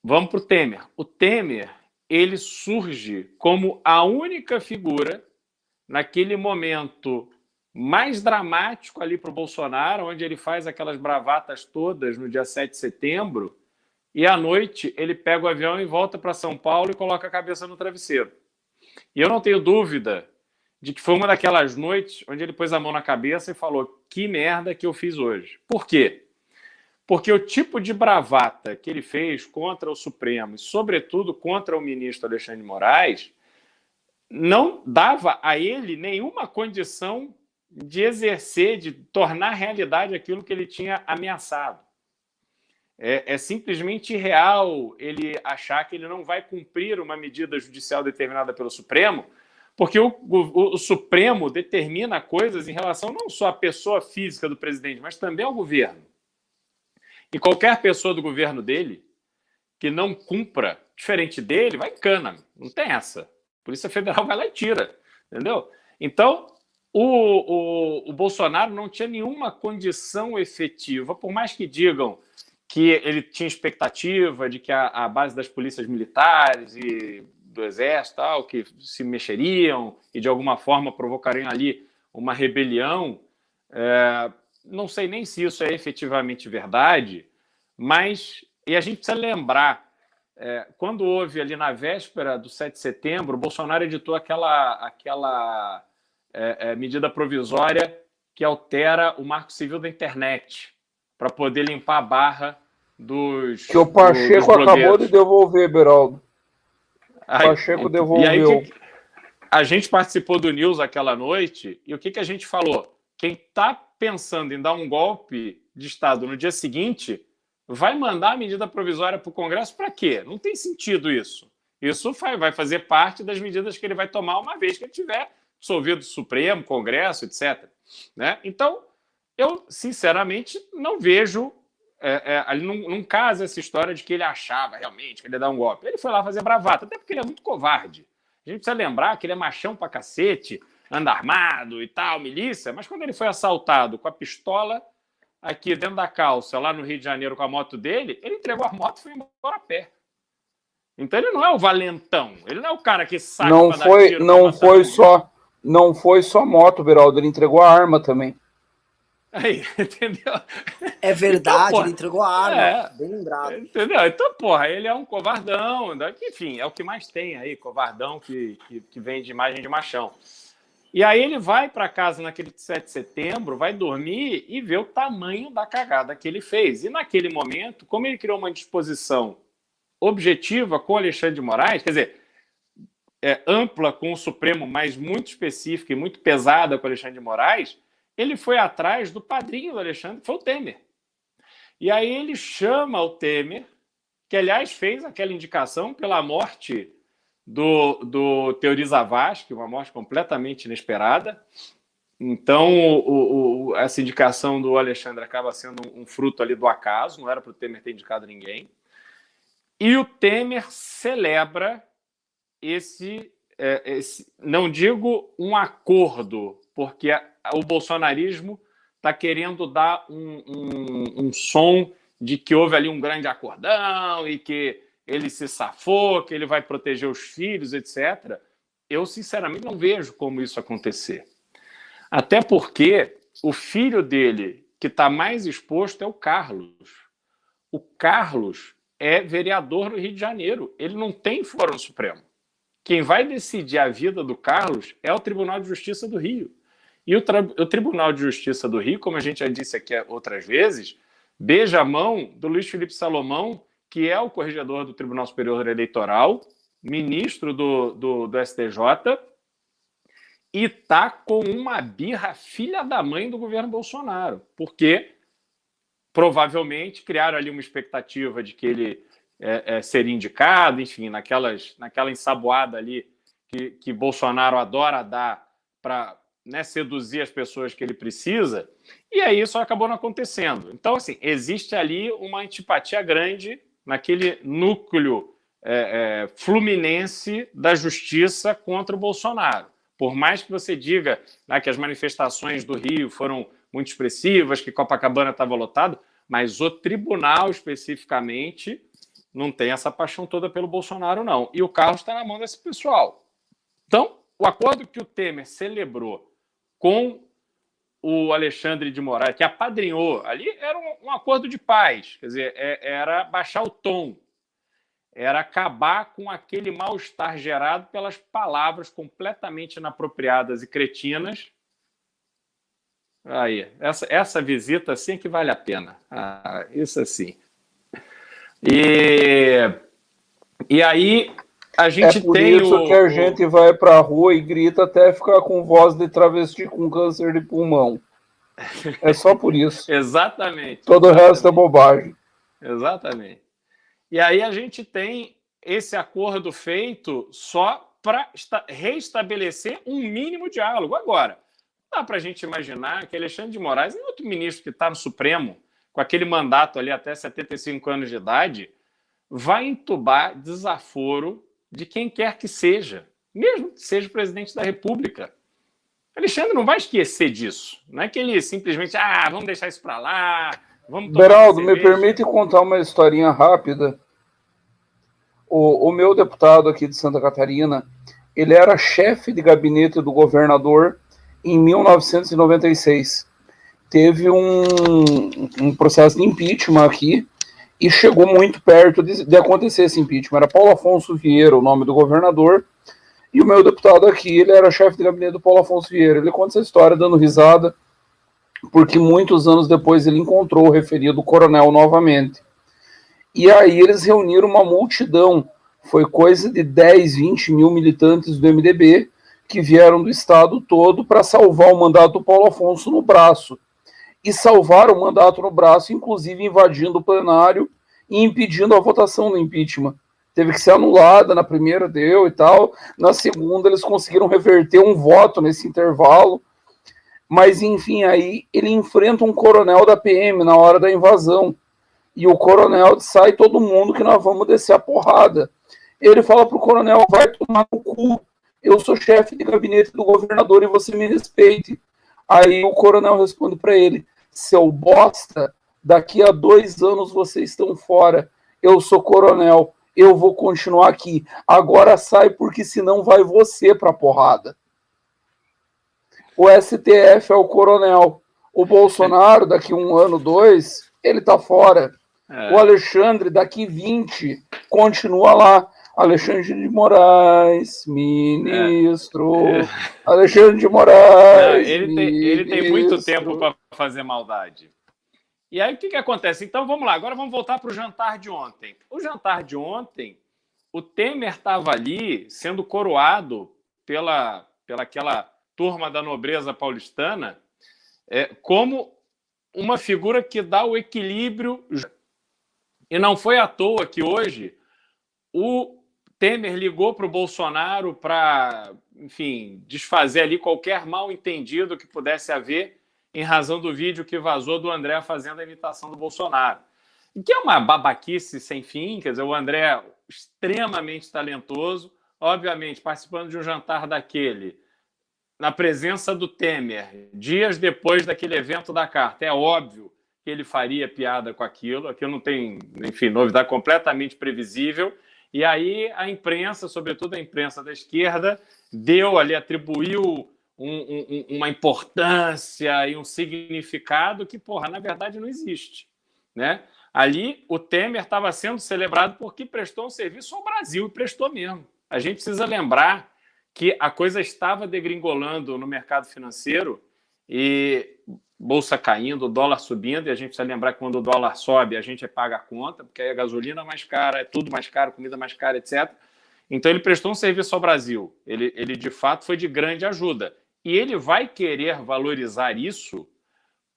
Vamos para o Temer. O Temer, ele surge como a única figura naquele momento mais dramático ali para o Bolsonaro, onde ele faz aquelas bravatas todas no dia 7 de setembro, e à noite ele pega o avião e volta para São Paulo e coloca a cabeça no travesseiro. E eu não tenho dúvida de que foi uma daquelas noites onde ele pôs a mão na cabeça e falou: que merda que eu fiz hoje. Por quê? Porque o tipo de bravata que ele fez contra o Supremo e, sobretudo, contra o ministro Alexandre de Moraes, não dava a ele nenhuma condição de exercer, de tornar realidade aquilo que ele tinha ameaçado. É simplesmente irreal ele achar que ele não vai cumprir uma medida judicial determinada pelo Supremo, porque o Supremo determina coisas em relação não só à pessoa física do presidente, mas também ao governo. E qualquer pessoa do governo dele que não cumpra, diferente dele, vai em cana. Não tem essa. A Polícia Federal vai lá e tira. Entendeu? Então, o Bolsonaro não tinha nenhuma condição efetiva, por mais que digam que ele tinha expectativa de que a base das polícias militares e do Exército, tal, que se mexeriam e, de alguma forma, provocariam ali uma rebelião. Não sei nem se isso é efetivamente verdade, mas e a gente precisa lembrar, quando houve ali na véspera do 7 de setembro, o Bolsonaro editou aquela medida provisória que altera o Marco Civil da internet para poder limpar a barra dos que o Pacheco dos acabou de devolver, Beraldo. O Pacheco devolveu. E aí, a gente participou do News aquela noite e o que a gente falou? Quem está pensando em dar um golpe de Estado no dia seguinte vai mandar a medida provisória para o Congresso para quê? Não tem sentido isso. Isso vai fazer parte das medidas que ele vai tomar uma vez que ele tiver dissolvido o Supremo, Congresso, etc. Né? Então, eu, sinceramente, não vejo... ali não casa essa história de que ele achava realmente que ele ia dar um golpe. Ele foi lá fazer bravata, até porque ele é muito covarde. A gente precisa lembrar que ele é machão pra cacete, anda armado e tal, milícia, mas quando ele foi assaltado com a pistola aqui dentro da calça, lá no Rio de Janeiro, com a moto dele, ele entregou a moto e foi embora a pé. Então ele não é o valentão, ele não é o cara que saca pra dar tiro. Não foi só moto, Beraldo, ele entregou a arma também. Aí, entendeu? É verdade, então, ele entregou a arma, bem lembrado. Entendeu? Então, porra, ele é um covardão, enfim, é o que mais tem aí, covardão que vem de imagem de machão. E aí ele vai para casa naquele 7 de setembro, vai dormir e vê o tamanho da cagada que ele fez. E naquele momento, como ele criou uma disposição objetiva com Alexandre de Moraes, quer dizer, ampla com o Supremo, mas muito específica e muito pesada com Alexandre de Moraes, ele foi atrás do padrinho do Alexandre, que foi o Temer. E aí ele chama o Temer, que, aliás, fez aquela indicação pela morte do Teori Zavascki, uma morte completamente inesperada. Então, essa indicação do Alexandre acaba sendo um fruto ali do acaso, não era para o Temer ter indicado ninguém. E o Temer celebra esse não digo um acordo, porque o bolsonarismo está querendo dar um som de que houve ali um grande acordão e que ele se safou, que ele vai proteger os filhos, etc. Eu, sinceramente, não vejo como isso acontecer. Até porque o filho dele, que está mais exposto, é o Carlos. O Carlos é vereador no Rio de Janeiro. Ele não tem fórum Supremo. Quem vai decidir a vida do Carlos é o Tribunal de Justiça do Rio. E o Tribunal de Justiça do Rio, como a gente já disse aqui outras vezes, beija a mão do Luiz Felipe Salomão, que é o corregedor do Tribunal Superior Eleitoral, ministro do STJ, e está com uma birra filha da mãe do governo Bolsonaro, porque provavelmente criaram ali uma expectativa de que ele seria indicado, enfim, naquela ensaboada ali que Bolsonaro adora dar para seduzir as pessoas que ele precisa, e aí isso acabou não acontecendo. Então, assim, existe ali uma antipatia grande naquele núcleo fluminense da justiça contra o Bolsonaro. Por mais que você diga que as manifestações do Rio foram muito expressivas, que Copacabana estava lotado, mas o tribunal, especificamente, não tem essa paixão toda pelo Bolsonaro, não. E o Carlos está na mão desse pessoal. Então, o acordo que o Temer celebrou com o Alexandre de Moraes, que apadrinhou, ali era um acordo de paz, quer dizer, era baixar o tom, era acabar com aquele mal-estar gerado pelas palavras completamente inapropriadas e cretinas. Aí, essa visita sim que vale a pena. Isso assim. E aí a gente por tem isso que a gente vai para a rua e grita até ficar com voz de travesti com câncer de pulmão. É só por isso. Exatamente. Todo o resto é bobagem. Exatamente. E aí a gente tem esse acordo feito só para reestabelecer um mínimo diálogo. Agora, não dá para a gente imaginar que Alexandre de Moraes, outro ministro que está no Supremo, com aquele mandato ali até 75 anos de idade, vai entubar desaforo de quem quer que seja, mesmo que seja o presidente da República. Alexandre não vai esquecer disso. Não é que ele simplesmente, vamos deixar isso para lá, vamos tomar Beraldo, me permite contar uma historinha rápida. O meu deputado aqui de Santa Catarina, ele era chefe de gabinete do governador em 1996. Teve um processo de impeachment aqui e chegou muito perto de acontecer esse impeachment. Era Paulo Afonso Vieira, o nome do governador, e o meu deputado aqui, ele era chefe de gabinete do Paulo Afonso Vieira. Ele conta essa história dando risada, porque muitos anos depois ele encontrou o referido coronel novamente. E aí eles reuniram uma multidão, foi coisa de 10, 20 mil militantes do MDB, que vieram do estado todo para salvar o mandato do Paulo Afonso no braço. E salvaram o mandato no braço, inclusive invadindo o plenário e impedindo a votação do impeachment. Teve que ser anulada, na primeira deu e tal, na segunda eles conseguiram reverter um voto nesse intervalo, mas enfim, aí ele enfrenta um coronel da PM na hora da invasão, e o coronel sai todo mundo que nós vamos descer a porrada. Ele fala pro coronel, vai tomar no cu, eu sou chefe de gabinete do governador e você me respeite. Aí o coronel responde para ele, seu bosta, daqui a 2 anos vocês estão fora, eu sou coronel, eu vou continuar aqui, agora sai porque senão vai você pra porrada. O STF é o coronel, o Bolsonaro daqui 1 ano, 2, ele tá fora. O Alexandre daqui 20 continua lá. Alexandre de Moraes, ministro. Alexandre de Moraes. Ele tem muito tempo para fazer maldade. E aí o que acontece? Então vamos lá, agora vamos voltar para o jantar de ontem. O jantar de ontem, o Temer estava ali sendo coroado pela aquela turma da nobreza paulistana como uma figura que dá o equilíbrio. E não foi à toa que hoje o Temer ligou para o Bolsonaro para, enfim, desfazer ali qualquer mal-entendido que pudesse haver em razão do vídeo que vazou do André fazendo a imitação do Bolsonaro. Que é uma babaquice sem fim, quer dizer, o André extremamente talentoso, obviamente participando de um jantar daquele, na presença do Temer, dias depois daquele evento da carta. É óbvio que ele faria piada com aquilo não tem, enfim, novidade, completamente previsível. E aí a imprensa, sobretudo a imprensa da esquerda, atribuiu uma importância e um significado que, na verdade não existe, né? Ali o Temer estava sendo celebrado porque prestou um serviço ao Brasil, e prestou mesmo. A gente precisa lembrar que a coisa estava degringolando no mercado financeiro e bolsa caindo, o dólar subindo, e a gente precisa lembrar que quando o dólar sobe, a gente paga a conta, porque aí a gasolina é mais cara, é tudo mais caro, comida mais cara, etc. Então ele prestou um serviço ao Brasil. Ele de fato foi de grande ajuda. E ele vai querer valorizar isso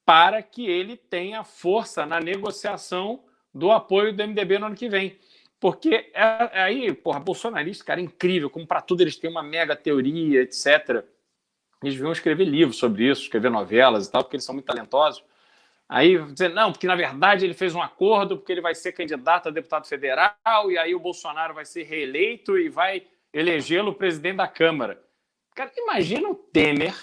para que ele tenha força na negociação do apoio do MDB no ano que vem. Porque aí, bolsonarista, cara, é incrível, como para tudo eles têm uma mega teoria, etc. Eles deviam escrever livros sobre isso, escrever novelas e tal, porque eles são muito talentosos. Aí, dizer, não, porque na verdade ele fez um acordo, porque ele vai ser candidato a deputado federal, e aí o Bolsonaro vai ser reeleito e vai elegê-lo presidente da Câmara. Cara, imagina o Temer,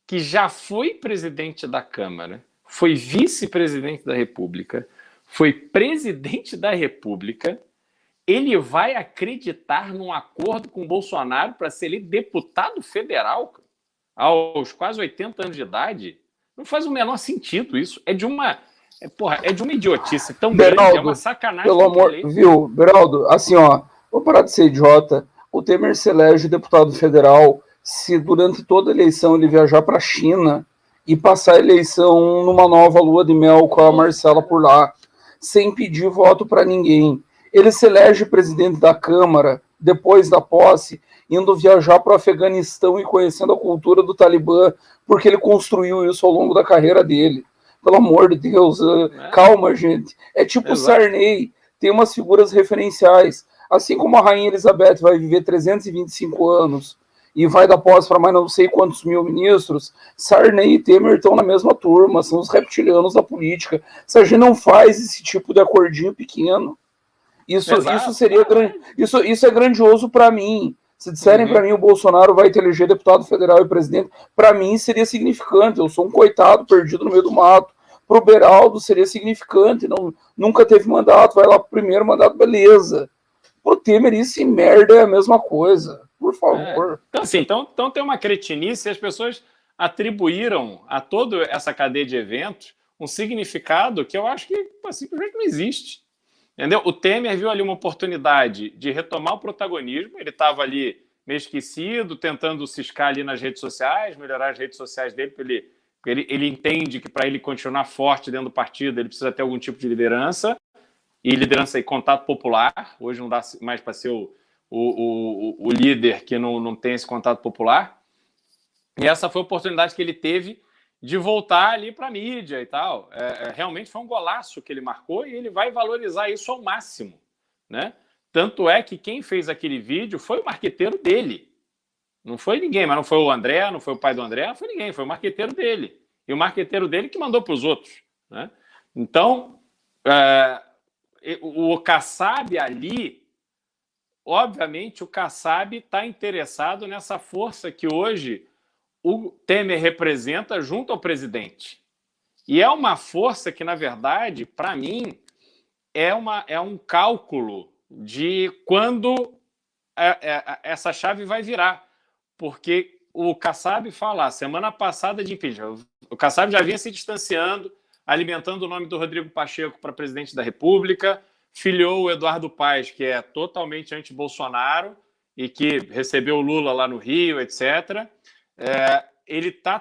que já foi presidente da Câmara, foi vice-presidente da República, foi presidente da República, ele vai acreditar num acordo com o Bolsonaro para ser ele deputado federal, aos quase 80 anos de idade. Não faz o menor sentido isso. É de uma idiotice tão Beraldo, grande, é uma sacanagem. Pelo amor, viu, Beraldo, assim, ó, vou parar de ser idiota. O Temer se elege deputado federal se durante toda a eleição ele viajar para a China e passar a eleição numa nova lua de mel com a Marcela por lá, sem pedir voto para ninguém. Ele se elege presidente da Câmara, depois da posse, indo viajar para o Afeganistão e conhecendo a cultura do Talibã, porque ele construiu isso ao longo da carreira dele. Pelo amor de Deus, calma, gente. É tipo o Sarney, tem umas figuras referenciais. Assim como a Rainha Elizabeth vai viver 325 anos e vai dar posse para mais não sei quantos mil ministros, Sarney e Temer estão na mesma turma, são os reptilianos da política. Se a gente não faz esse tipo de acordinho pequeno, isso seria isso é grandioso para mim. Se disserem para mim o Bolsonaro vai te eleger deputado federal e presidente, para mim seria significante. Eu sou um coitado perdido no meio do mato. Para o Beraldo seria significante. Nunca teve mandato, vai lá pro primeiro mandato, beleza. Pro Temer isso e merda é a mesma coisa. Por favor. Então, assim, então tem uma cretinice e as pessoas atribuíram a toda essa cadeia de eventos um significado que eu acho que simplesmente não existe. Entendeu? O Temer viu ali uma oportunidade de retomar o protagonismo, ele estava ali meio esquecido, tentando ciscar ali nas redes sociais, melhorar as redes sociais dele, porque ele entende que para ele continuar forte dentro do partido, ele precisa ter algum tipo de liderança, e liderança e contato popular. Hoje não dá mais para ser o líder que não tem esse contato popular. E essa foi a oportunidade que ele teve de voltar ali para a mídia e tal. Realmente foi um golaço que ele marcou e ele vai valorizar isso ao máximo, né? Tanto é que quem fez aquele vídeo foi o marqueteiro dele. Não foi ninguém, mas não foi o André, não foi o pai do André, não foi ninguém, foi o marqueteiro dele. E o marqueteiro dele que mandou para os outros, né? Então, o Kassab ali, obviamente o Kassab está interessado nessa força que hoje o Temer representa junto ao presidente. E é uma força que, na verdade, para mim, é um cálculo de quando essa chave vai virar. Porque o Kassab fala, semana passada de impeachment, o Kassab já vinha se distanciando, alimentando o nome do Rodrigo Pacheco para presidente da República, filiou o Eduardo Paes, que é totalmente anti-Bolsonaro e que recebeu o Lula lá no Rio, etc., ele está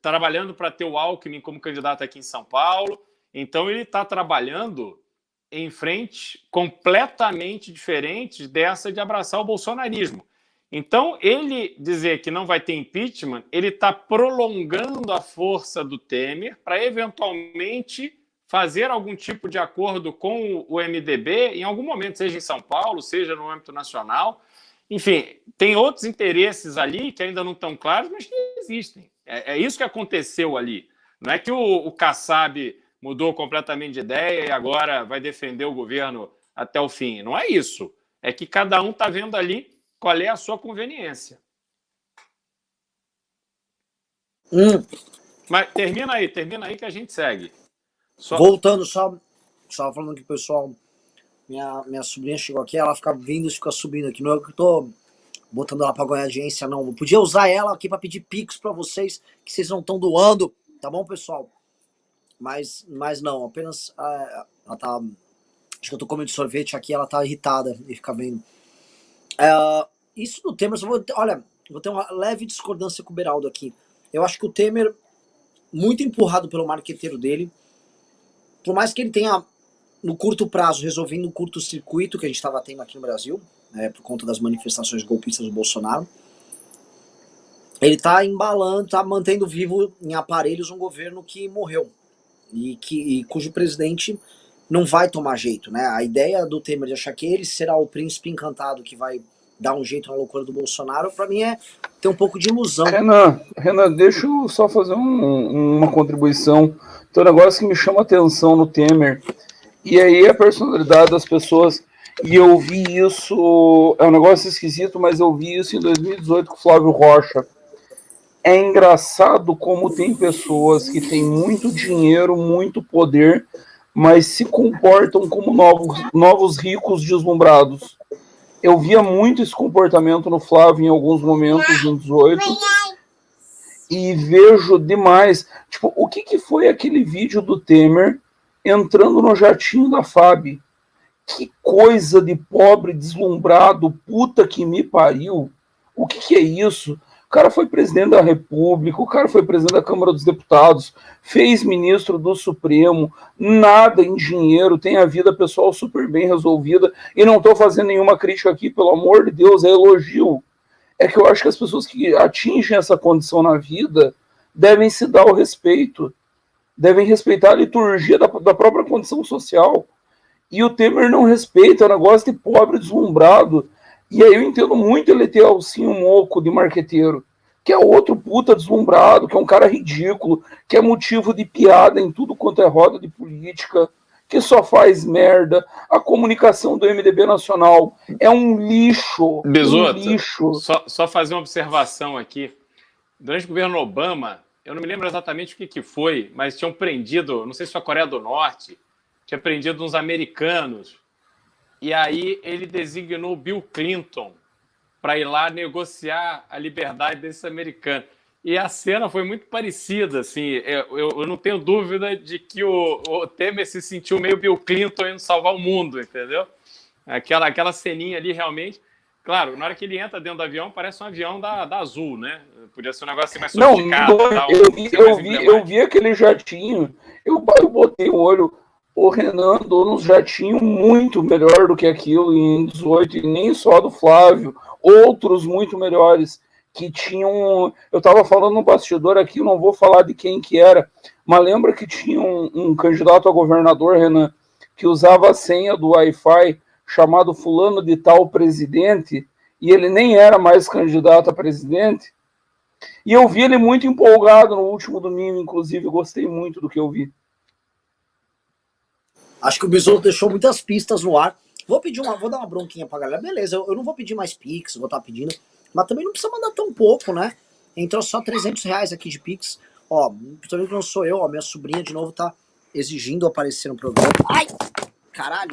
trabalhando para ter o Alckmin como candidato aqui em São Paulo. Então, ele está trabalhando em frente completamente diferente dessa de abraçar o bolsonarismo. Então, ele dizer que não vai ter impeachment, ele está prolongando a força do Temer para, eventualmente, fazer algum tipo de acordo com o MDB em algum momento, seja em São Paulo, seja no âmbito nacional. Enfim, tem outros interesses ali que ainda não estão claros, mas que existem. É isso que aconteceu ali. Não é que o Kassab mudou completamente de ideia e agora vai defender o governo até o fim. Não é isso. É que cada um está vendo ali qual é a sua conveniência. Mas termina aí que a gente segue. Voltando, só falando que o pessoal... Minha sobrinha chegou aqui, ela fica vindo e fica subindo aqui. Não é que eu tô botando ela pra ganhar audiência, não. Eu podia usar ela aqui pra pedir pix pra vocês, que vocês não estão doando, tá bom, pessoal? Mas não, apenas ela tá... Acho que eu tô comendo sorvete aqui, ela tá irritada e fica vendo. Isso do Temer, vou ter uma leve discordância com o Beraldo aqui. Eu acho que o Temer, muito empurrado pelo marqueteiro dele, por mais que ele tenha, no curto prazo, resolvendo o curto-circuito que a gente estava tendo aqui no Brasil, por conta das manifestações golpistas do Bolsonaro, ele está embalando, está mantendo vivo em aparelhos um governo que morreu e cujo presidente não vai tomar jeito, né? A ideia do Temer de achar que ele será o príncipe encantado que vai dar um jeito na loucura do Bolsonaro, para mim é ter um pouco de ilusão. Renan, deixa eu só fazer uma contribuição. Tem um negócio que me chama a atenção no Temer, e aí a personalidade das pessoas, e eu vi isso, é um negócio esquisito, mas eu vi isso em 2018 com o Flávio Rocha. É engraçado como tem pessoas que têm muito dinheiro, muito poder, mas se comportam como novos ricos deslumbrados. Eu via muito esse comportamento no Flávio em alguns momentos, em 18. e vejo demais. Tipo, o que foi aquele vídeo do Temer entrando no jatinho da FAB? Que coisa de pobre, deslumbrado, puta que me pariu. O que é isso? O cara foi presidente da República, o cara foi presidente da Câmara dos Deputados, fez ministro do Supremo, nada em dinheiro, tem a vida pessoal super bem resolvida, e não estou fazendo nenhuma crítica aqui, pelo amor de Deus, é elogio. É que eu acho que as pessoas que atingem essa condição na vida devem se dar o respeito, devem respeitar a liturgia da própria condição social. E o Temer não respeita, é um negócio de pobre deslumbrado. E aí eu entendo muito ele ter Alcinho Moco de marqueteiro, que é outro puta deslumbrado, que é um cara ridículo, que é motivo de piada em tudo quanto é roda de política, que só faz merda. A comunicação do MDB Nacional é um lixo. Besoto, um lixo. Só fazer uma observação aqui. Durante o governo Obama, eu não me lembro exatamente o que foi, mas tinham prendido, não sei se foi a Coreia do Norte, tinha prendido uns americanos, e aí ele designou Bill Clinton para ir lá negociar a liberdade desses americanos. E a cena foi muito parecida, assim, eu não tenho dúvida de que o Temer se sentiu meio Bill Clinton indo salvar o mundo, entendeu? Aquela ceninha ali, realmente. Claro, na hora que ele entra dentro do avião, parece um avião da Azul, né? Podia ser um negócio assim mais sofisticado. Eu vi aquele jatinho, eu botei o olho. O Renan andou nos jatinhos muito melhor do que aquilo em 18, e nem só do Flávio, outros muito melhores, que tinham... Eu estava falando no bastidor aqui, não vou falar de quem que era, mas lembra que tinha um candidato a governador, Renan, que usava a senha do Wi-Fi chamado fulano de tal presidente, e ele nem era mais candidato a presidente? E eu vi ele muito empolgado no último domingo, inclusive, gostei muito do que eu vi. Acho que o Besouro deixou muitas pistas no ar. Vou dar uma bronquinha pra galera. Beleza, eu não vou pedir mais Pix, vou estar pedindo. Mas também não precisa mandar tão pouco, né? Entrou só R$300 aqui de Pix. Ó, também não sou eu, ó. Minha sobrinha de novo tá exigindo aparecer no programa. Ai! Caralho!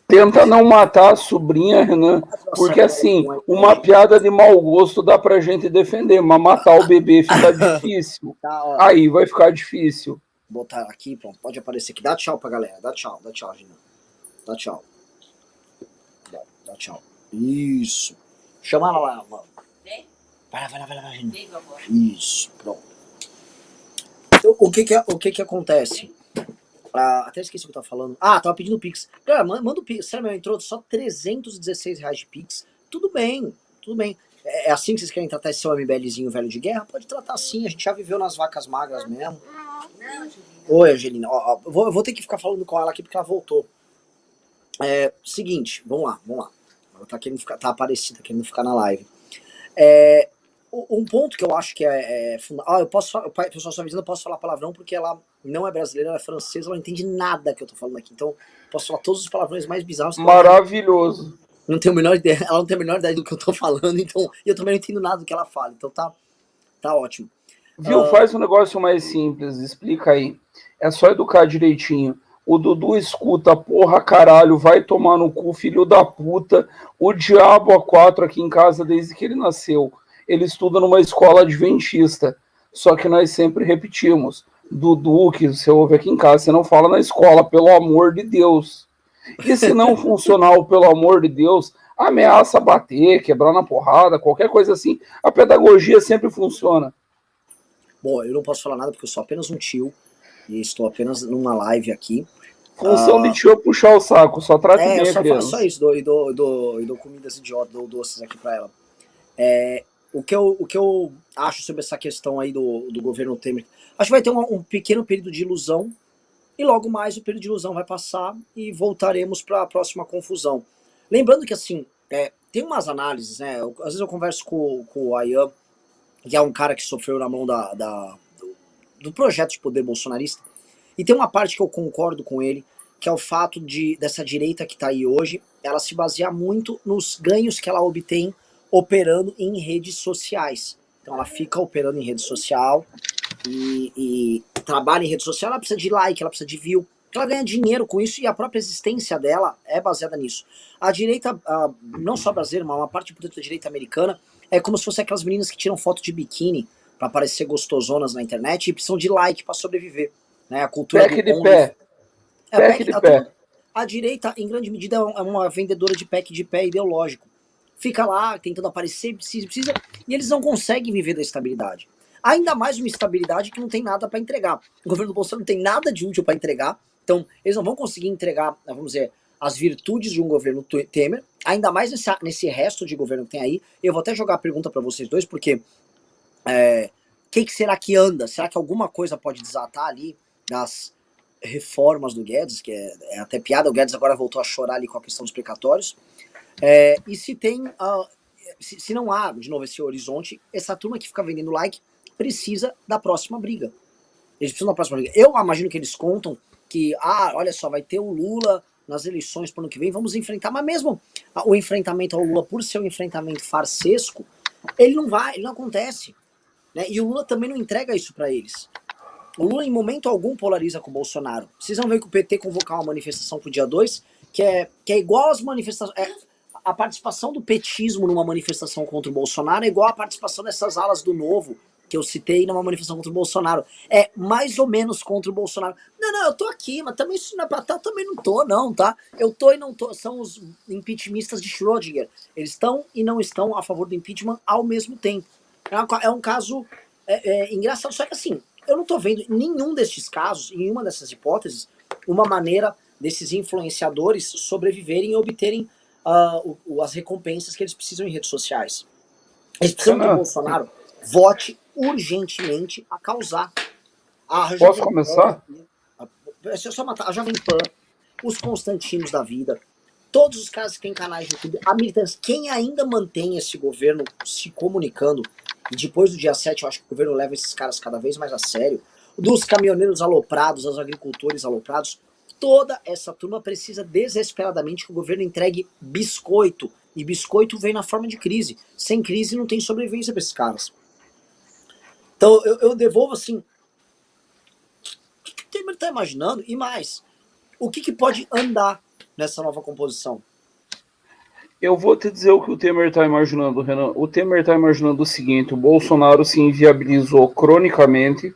Tenta não matar a sobrinha, Renan. Porque assim, uma piada de mau gosto dá pra gente defender, mas matar o bebê fica difícil. Aí vai ficar difícil. Botar aqui, pronto, pode aparecer aqui. Dá tchau pra galera, dá tchau, Gina. Dá tchau. Dá tchau. Isso. Chama ela lá, mano. Vai lá, Gina. Isso, pronto. Então, o que acontece? Até esqueci o que eu tava falando. Tava pedindo Pix. Galera, manda o Pix. Sério, entrou só R$316 de Pix. Tudo bem. É assim que vocês querem tratar esse seu MBLzinho velho de guerra? Pode tratar assim, a gente já viveu nas vacas magras mesmo. Oi, Angelina. Eu vou ter que ficar falando com ela aqui porque ela voltou. Seguinte, vamos lá. Ela tá querendo ficar, tá aparecida, tá querendo ficar na live. Um ponto que eu acho que é fundamental. O pessoal só avisando, eu posso falar palavrão porque ela não é brasileira, ela é francesa, ela não entende nada que eu tô falando aqui. Então, posso falar todos os palavrões mais bizarros. Maravilhoso. Não tenho a menor ideia, ela não tem a menor ideia do que eu tô falando, então, e eu também não entendo nada do que ela fala, então tá ótimo. Viu, faz um negócio mais simples, explica aí. É só educar direitinho. O Dudu escuta, porra, caralho, vai tomar no cu, filho da puta. O diabo a quatro aqui em casa desde que ele nasceu. Ele estuda numa escola adventista. Só que nós sempre repetimos. Dudu, que você ouve aqui em casa, você não fala na escola, pelo amor de Deus. E se não funcionar o pelo amor de Deus, ameaça bater, quebrar na porrada, qualquer coisa assim. A pedagogia sempre funciona. Bom, eu não posso falar nada porque eu sou apenas um tio e estou apenas numa live aqui. Função de tio é puxar o saco, só trata bem a criança. Só isso, dou comidas idiotas, dou doces aqui pra ela. O que eu acho sobre essa questão aí do governo Temer, acho que vai ter um pequeno período de ilusão e logo mais o período de ilusão vai passar e voltaremos para a próxima confusão. Lembrando que assim, tem umas análises, né? Às vezes eu converso com o Ayan, que é um cara que sofreu na mão do projeto de poder bolsonarista, e tem uma parte que eu concordo com ele, que é o fato dessa direita que está aí hoje, ela se basear muito nos ganhos que ela obtém operando em redes sociais. Então ela fica operando em rede social e trabalha em rede social, ela precisa de like, ela precisa de view, ela ganha dinheiro com isso e a própria existência dela é baseada nisso. A direita, não só brasileira, mas uma parte importante da direita americana, é como se fosse aquelas meninas que tiram foto de biquíni para parecer gostosonas na internet e precisam de like para sobreviver. Né? A cultura Pack do de pé. Pack de pé. A direita, em grande medida, é uma vendedora de pack de pé ideológico. Fica lá tentando aparecer, precisa, e eles não conseguem viver da estabilidade. Ainda mais uma estabilidade que não tem nada para entregar. O governo do Bolsonaro não tem nada de útil para entregar, então eles não vão conseguir entregar, vamos dizer, as virtudes de um governo Temer, ainda mais nesse resto de governo que tem aí. Eu vou até jogar a pergunta para vocês dois, porque que será que anda? Será que alguma coisa pode desatar ali das reformas do Guedes, que é até piada, o Guedes agora voltou a chorar ali com a questão dos precatórios, e se tem, se não há, de novo, esse horizonte, essa turma que fica vendendo like precisa da próxima briga. Eles precisam da próxima briga. Eu imagino que eles contam que, olha só, vai ter o Lula nas eleições para o ano que vem, vamos enfrentar, mas mesmo o enfrentamento ao Lula, por ser um enfrentamento farsesco, ele não acontece. Né? E o Lula também não entrega isso para eles. O Lula, em momento algum, polariza com o Bolsonaro. Vocês vão ver que o PT convocar uma manifestação pro dia 2, que é igual às manifestações. A participação do petismo numa manifestação contra o Bolsonaro é igual à participação dessas alas do Novo, que eu citei numa manifestação contra o Bolsonaro. É mais ou menos contra o Bolsonaro. Não, eu tô aqui, mas também isso não é pra tá, eu também não tô, não, tá? Eu tô e não tô. São os impeachmentistas de Schrödinger. Eles estão e não estão a favor do impeachment ao mesmo tempo. É um caso engraçado, só que assim, eu não tô vendo em nenhum destes casos, em nenhuma dessas hipóteses, uma maneira desses influenciadores sobreviverem e obterem as recompensas que eles precisam em redes sociais. Eles precisam que o Bolsonaro vote urgentemente a causar. Posso começar? Deixa eu só matar. A Jovem Pan, os Constantinos da vida, todos os caras que têm canais de YouTube, a militância, quem ainda mantém esse governo se comunicando, e depois do dia 7 eu acho que o governo leva esses caras cada vez mais a sério, dos caminhoneiros aloprados, dos agricultores aloprados, toda essa turma precisa desesperadamente que o governo entregue biscoito, e biscoito vem na forma de crise. Sem crise não tem sobrevivência para esses caras. Então eu devolvo assim, o que o Temer está imaginando? E mais, o que pode andar nessa nova composição? Eu vou te dizer o que o Temer está imaginando, Renan. O Temer está imaginando o seguinte: o Bolsonaro se inviabilizou cronicamente,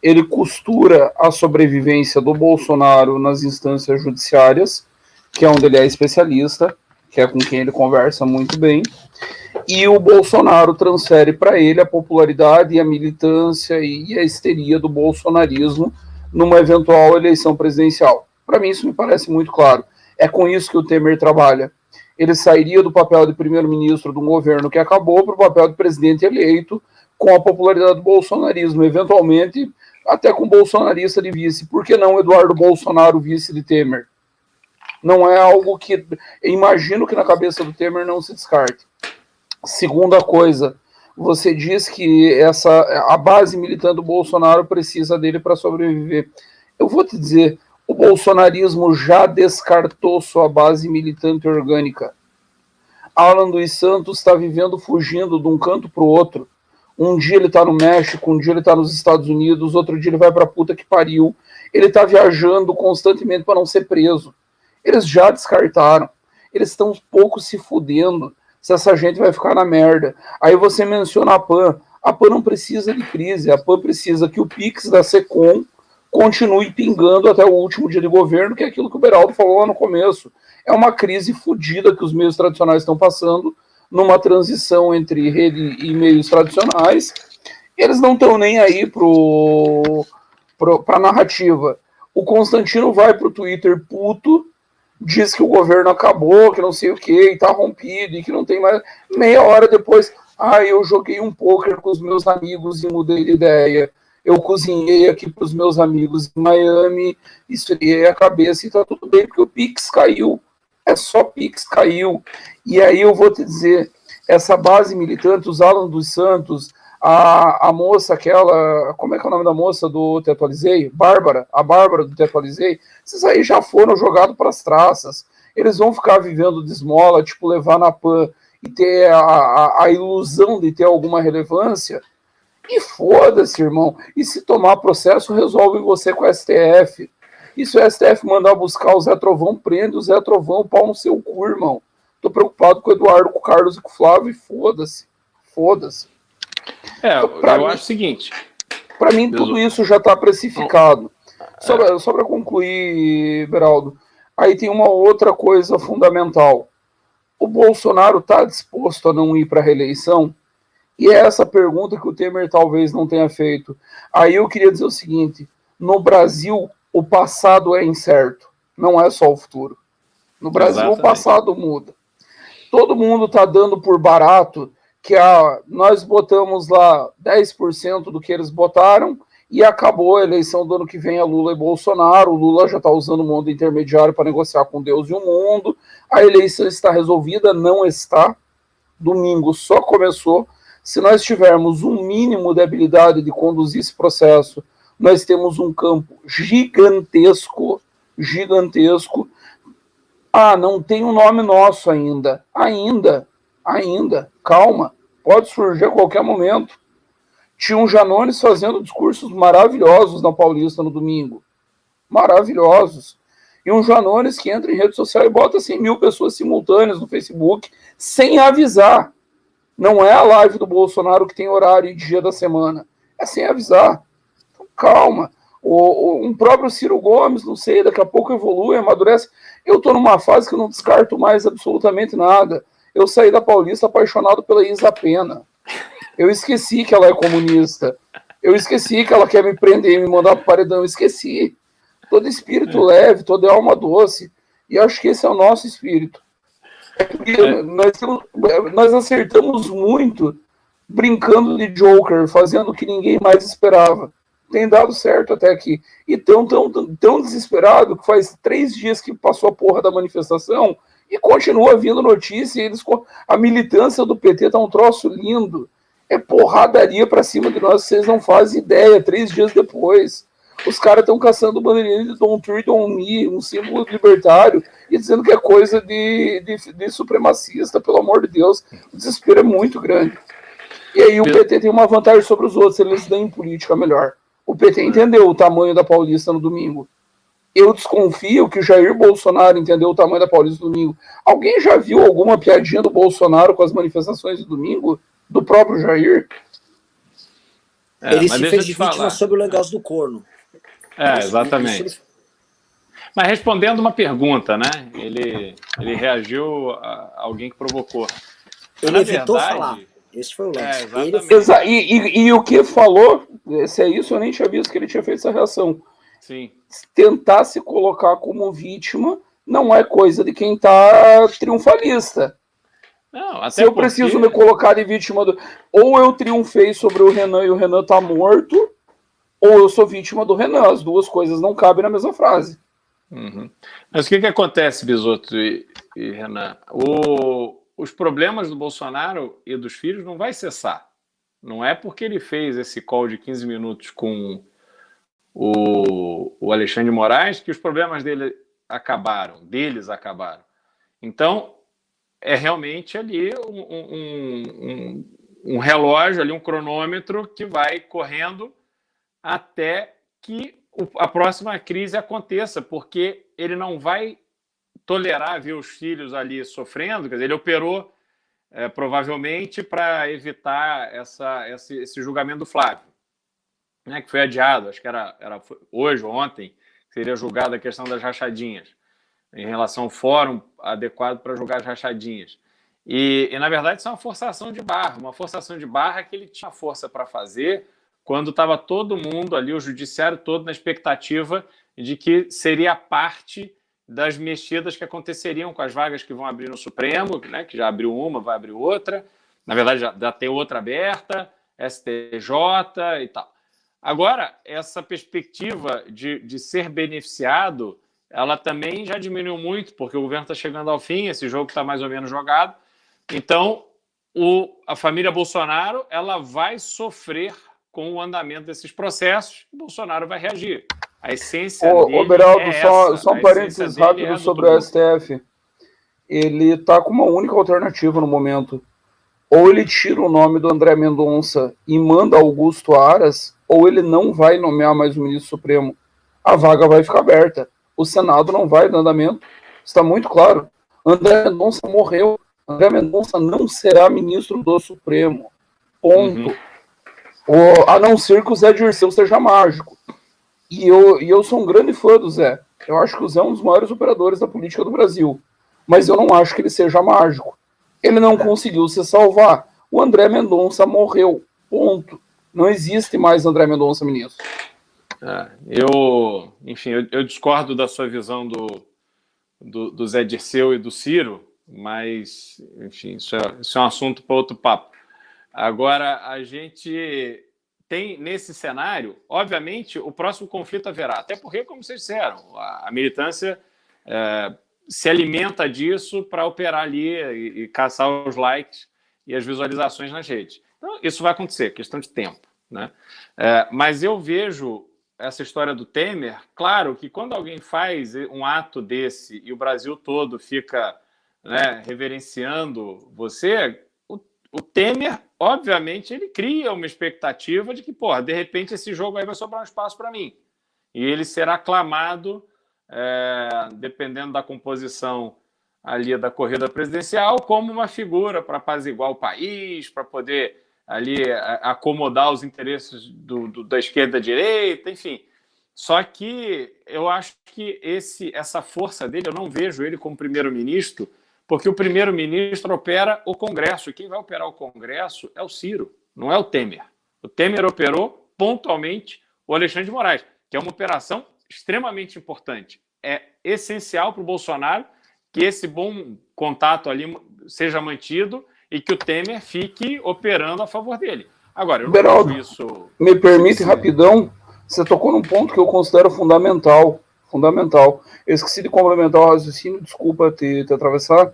ele costura a sobrevivência do Bolsonaro nas instâncias judiciárias, que é onde ele é especialista, que é com quem ele conversa muito bem, e o Bolsonaro transfere para ele a popularidade, a militância e a histeria do bolsonarismo numa eventual eleição presidencial. Para mim isso me parece muito claro. É com isso que o Temer trabalha. Ele sairia do papel de primeiro-ministro de um governo que acabou para o papel de presidente eleito com a popularidade do bolsonarismo, eventualmente até com bolsonarista de vice. Por que não Eduardo Bolsonaro vice de Temer? Não é algo que... imagino que na cabeça do Temer não se descarte. Segunda coisa, você diz que a base militante do Bolsonaro precisa dele para sobreviver. Eu vou te dizer, o bolsonarismo já descartou sua base militante orgânica. Alan dos Santos está vivendo fugindo de um canto para o outro. Um dia ele está no México, um dia ele está nos Estados Unidos, outro dia ele vai para a puta que pariu. Ele está viajando constantemente para não ser preso. Eles já descartaram. Eles estão um pouco se fudendo se essa gente vai ficar na merda. Aí você menciona a PAN. A PAN não precisa de crise. A PAN precisa que o Pix da Secom continue pingando até o último dia de governo, que é aquilo que o Beraldo falou lá no começo. É uma crise fodida que os meios tradicionais estão passando, numa transição entre rede e meios tradicionais. Eles não estão nem aí para a narrativa. O Constantino vai para o Twitter puto, diz que o governo acabou, que não sei o que, e tá rompido, e que não tem mais... Meia hora depois, eu joguei um pôquer com os meus amigos e mudei de ideia. Eu cozinhei aqui para os meus amigos em Miami, esfriei a cabeça e tá tudo bem, porque o Pix caiu. É só Pix caiu. E aí eu vou te dizer, essa base militante, os Alan dos Santos, a moça aquela, como é que é o nome da moça do Te Atualizei? A Bárbara do Te Atualizei, esses aí já foram jogados para as traças. Eles vão ficar vivendo de esmola, tipo levar na PAN e ter a ilusão de ter alguma relevância. E foda-se, irmão. E se tomar processo, resolve você com o STF. E se o STF mandar buscar o Zé Trovão, prende o Zé Trovão, pau no seu cu, irmão. Tô preocupado com o Eduardo, com o Carlos e com o Flávio, e foda-se. Foda-se. Eu acho o seguinte. Para mim, tudo isso já está precificado. Só para concluir, Beraldo, aí tem uma outra coisa fundamental. O Bolsonaro está disposto a não ir para a reeleição? E é essa pergunta que o Temer talvez não tenha feito. Aí eu queria dizer o seguinte: no Brasil, o passado é incerto, não é só o futuro. No Brasil, exatamente, o passado muda. Todo mundo está dando por barato que nós botamos lá 10% do que eles botaram e acabou a eleição do ano que vem a Lula e Bolsonaro. O Lula já está usando o mundo intermediário para negociar com Deus e o mundo. A eleição está resolvida, não está. Domingo só começou. Se nós tivermos um mínimo de habilidade de conduzir esse processo, nós temos um campo gigantesco. Não tem um nome nosso ainda. Ainda. Calma. Pode surgir a qualquer momento. Tinha um Janones fazendo discursos maravilhosos na Paulista no domingo. Maravilhosos. E um Janones que entra em rede social e bota 100 mil pessoas simultâneas no Facebook sem avisar. Não é a live do Bolsonaro que tem horário e dia da semana. É sem avisar. Então, calma. Um próprio Ciro Gomes, não sei, daqui a pouco evolui, amadurece. Eu estou numa fase que eu não descarto mais absolutamente nada. Eu saí da Paulista apaixonado pela Isa Pena. Eu esqueci que ela é comunista. Eu esqueci que ela quer me prender e me mandar para o paredão. Eu esqueci. Todo espírito leve, toda alma doce. E acho que esse é o nosso espírito. Nós acertamos muito brincando de Joker, fazendo o que ninguém mais esperava. Tem dado certo até aqui. E tão desesperado que faz 3 dias que passou a porra da manifestação e continua vindo notícia. A militância do PT tá um troço lindo. É porradaria pra cima de nós, vocês não fazem ideia. 3 dias depois, os caras estão caçando bandeirinha de Don't Treat on Me, um símbolo libertário, e dizendo que é coisa de supremacista, pelo amor de Deus. O desespero é muito grande. E aí o PT tem uma vantagem sobre os outros, eles dão em política melhor. O PT entendeu o tamanho da Paulista no domingo. Eu desconfio que o Jair Bolsonaro entendeu o tamanho da Paulista no domingo. Alguém já viu alguma piadinha do Bolsonaro com as manifestações de domingo? Do próprio Jair? Ele se fez de vítima sobre o negócio do corno. Exatamente. Mas respondendo uma pergunta, né? Ele reagiu a alguém que provocou. Ele evitou falar. Esse foi o lance. E o que falou, se é isso, eu nem tinha visto que ele tinha feito essa reação. Sim. Tentar se colocar como vítima não é coisa de quem está triunfalista. Não, até se eu preciso me colocar de vítima ou eu triunfei sobre o Renan e o Renan tá morto, ou eu sou vítima do Renan. As duas coisas não cabem na mesma frase. Uhum. Mas o que acontece, Bisotto e Renan? Os problemas do Bolsonaro e dos filhos não vai cessar. Não é porque ele fez esse call de 15 minutos com o Alexandre de Moraes que os problemas deles acabaram. Então, é realmente ali um relógio, ali um cronômetro que vai correndo até que a próxima crise aconteça, porque ele não vai tolerar ver os filhos ali sofrendo. Quer dizer, ele operou provavelmente para evitar esse julgamento do Flávio, né, que foi adiado, acho que era hoje ou ontem, que seria julgada a questão das rachadinhas, em relação ao fórum adequado para julgar as rachadinhas. E, na verdade, isso é uma forçação de barra que ele tinha força para fazer quando estava todo mundo ali, o judiciário todo, na expectativa de que seria parte das mexidas que aconteceriam com as vagas que vão abrir no Supremo, né, que já abriu uma, vai abrir outra, na verdade já tem outra aberta, STJ e tal. Agora, essa perspectiva de ser beneficiado, ela também já diminuiu muito, porque o governo está chegando ao fim, esse jogo está mais ou menos jogado. Então, a família Bolsonaro ela vai sofrer com o andamento desses processos, e o Bolsonaro vai reagir. A essência dele Beraldo, só um parênteses rápido sobre o STF. Ele está com uma única alternativa no momento. Ou ele tira o nome do André Mendonça e manda Augusto Aras, ou ele não vai nomear mais o ministro Supremo. A vaga vai ficar aberta. O Senado não vai dar andamento. Está muito claro. André Mendonça morreu. André Mendonça não será ministro do Supremo. Ponto. A não ser que o Zé Dirceu seja mágico. E eu sou um grande fã do Zé. Eu acho que o Zé é um dos maiores operadores da política do Brasil. Mas eu não acho que ele seja mágico. Ele não conseguiu se salvar. O André Mendonça morreu. Ponto. Não existe mais André Mendonça ministro. Enfim, eu discordo da sua visão do Zé Dirceu e do Ciro, mas, enfim, isso é um assunto para outro papo. Agora, a gente tem, nesse cenário, obviamente, o próximo conflito haverá. Até porque, como vocês disseram, a militância se alimenta disso para operar ali e caçar os likes e as visualizações nas redes. Então, isso vai acontecer, questão de tempo, né? Mas eu vejo essa história do Temer, claro que quando alguém faz um ato desse e o Brasil todo fica, né, reverenciando você, o Temer, obviamente, ele cria uma expectativa de que, porra, de repente esse jogo aí vai sobrar um espaço para mim. E ele será aclamado, dependendo da composição ali da corrida presidencial, como uma figura para apaziguar o país, para poder ali acomodar os interesses da esquerda e da direita, enfim. Só que eu acho que essa força dele, eu não vejo ele como primeiro-ministro, porque o primeiro-ministro opera o Congresso, e quem vai operar o Congresso é o Ciro, não é o Temer. O Temer operou pontualmente o Alexandre de Moraes, que é uma operação extremamente importante. É essencial para o Bolsonaro que esse bom contato ali seja mantido e que o Temer fique operando a favor dele. Agora, eu não Beraldo, vejo isso... me permite rapidão, você tocou num ponto que eu considero fundamental. Eu esqueci de complementar o raciocínio, desculpa te atravessar.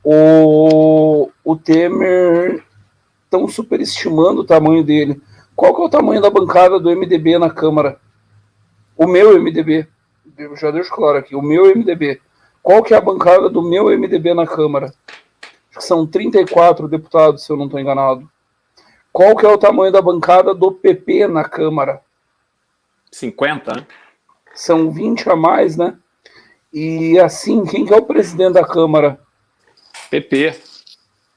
O Temer, estão superestimando o tamanho dele. Qual que é o tamanho da bancada do MDB na Câmara? O meu MDB, eu já deixo claro aqui, o meu MDB. Qual que é a bancada do meu MDB na Câmara? Acho que são 34 deputados, se eu não estou enganado. Qual que é o tamanho da bancada do PP na Câmara? 50, né? São 20 a mais, né? E assim, quem que é o presidente da Câmara? PP.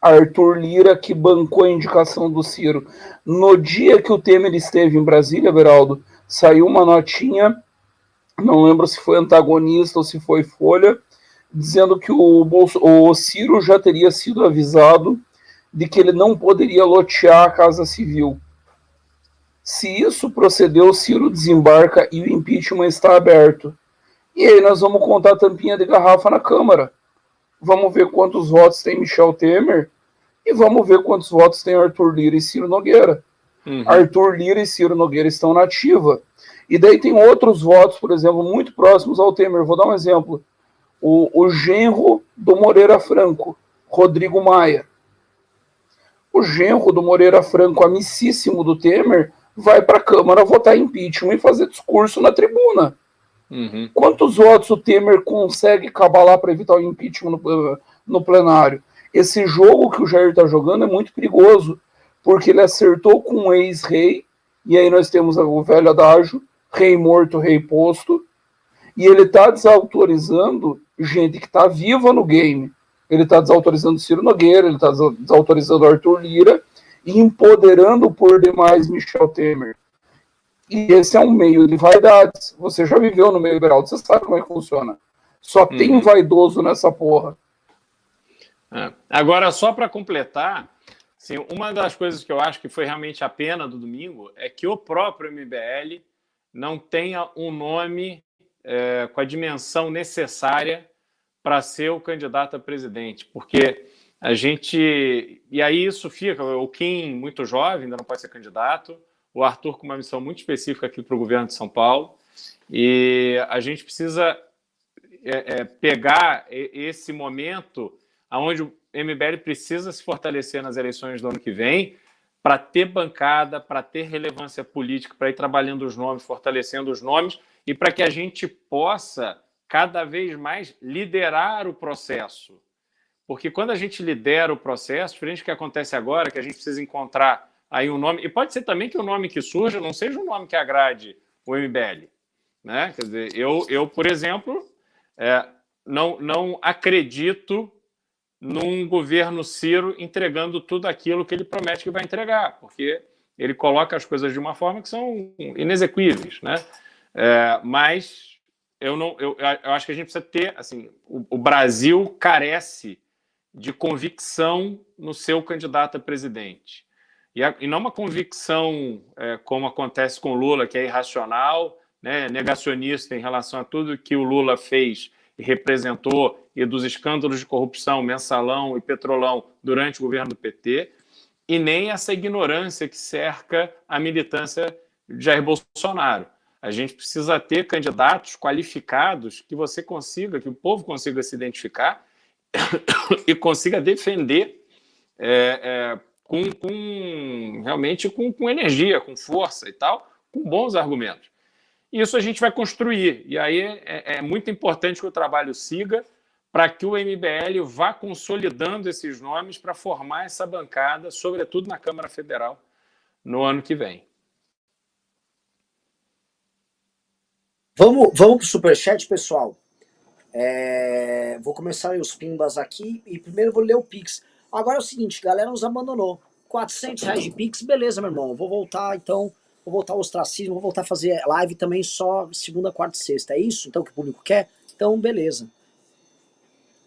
Arthur Lira, que bancou a indicação do Ciro. No dia que o Temer esteve em Brasília, Beraldo, saiu uma notinha, não lembro se foi antagonista ou se foi Folha, dizendo que o Ciro já teria sido avisado de que ele não poderia lotear a Casa Civil. Se isso procedeu, o Ciro desembarca e o impeachment está aberto. E aí nós vamos contar a tampinha de garrafa na Câmara. Vamos ver quantos votos tem Michel Temer e vamos ver quantos votos tem Arthur Lira e Ciro Nogueira. Arthur Lira e Ciro Nogueira estão na ativa. E daí tem outros votos, por exemplo, muito próximos ao Temer. Vou dar um exemplo. O genro do Moreira Franco, Rodrigo Maia. O genro do Moreira Franco, amicíssimo do Temer, vai para a Câmara votar impeachment e fazer discurso na tribuna. Quantos votos o Temer consegue cabalar para evitar o impeachment no plenário? Esse jogo que o Jair está jogando é muito perigoso, porque ele acertou com um ex-rei, e aí nós temos o velho adágio, rei morto, rei posto, e ele está desautorizando gente que está viva no game. Ele está desautorizando Ciro Nogueira, ele está desautorizando Arthur Lira, e empoderando por demais Michel Temer. E esse é um meio de vaidades. Você já viveu no meio liberal, você sabe como é que funciona. Só tem vaidoso nessa porra. Agora, só para completar, assim, uma das coisas que eu acho que foi realmente a pena do domingo é que o próprio MBL não tenha um nome com a dimensão necessária para ser o candidato a presidente, porque a gente... E aí isso fica... O Kim, muito jovem, ainda não pode ser candidato, o Arthur com uma missão muito específica aqui para o governo de São Paulo, e a gente precisa pegar esse momento onde o MBL precisa se fortalecer nas eleições do ano que vem para ter bancada, para ter relevância política, para ir trabalhando os nomes, fortalecendo os nomes, e para que a gente possa cada vez mais liderar o processo. Porque quando a gente lidera o processo, diferente do que acontece agora, que a gente precisa encontrar aí um nome, e pode ser também que o nome que surja não seja um nome que agrade o MBL. Né? Quer dizer, eu por exemplo, não acredito num governo Ciro entregando tudo aquilo que ele promete que vai entregar, porque ele coloca as coisas de uma forma que são inexequíveis, né? Mas eu acho que a gente precisa ter, assim, o Brasil carece de convicção no seu candidato a presidente. E não uma convicção como acontece com o Lula, que é irracional, né, negacionista em relação a tudo que o Lula fez e representou, e dos escândalos de corrupção, Mensalão e Petrolão durante o governo do PT, e nem essa ignorância que cerca a militância de Jair Bolsonaro. A gente precisa ter candidatos qualificados que você consiga, que o povo consiga se identificar e consiga defender realmente com energia, com força e tal, com bons argumentos. Isso a gente vai construir. E aí é muito importante que o trabalho siga para que o MBL vá consolidando esses nomes para formar essa bancada, sobretudo na Câmara Federal, no ano que vem. Vamos para o Superchat, pessoal. Vou começar os pimbas aqui e primeiro vou ler o Pix. Agora é o seguinte, galera nos abandonou. R$400 de Pix, beleza, meu irmão. Vou voltar, então, vou voltar ao ostracismo, vou voltar a fazer live também só segunda, quarta e sexta. É isso, então, que o público quer? Então, beleza.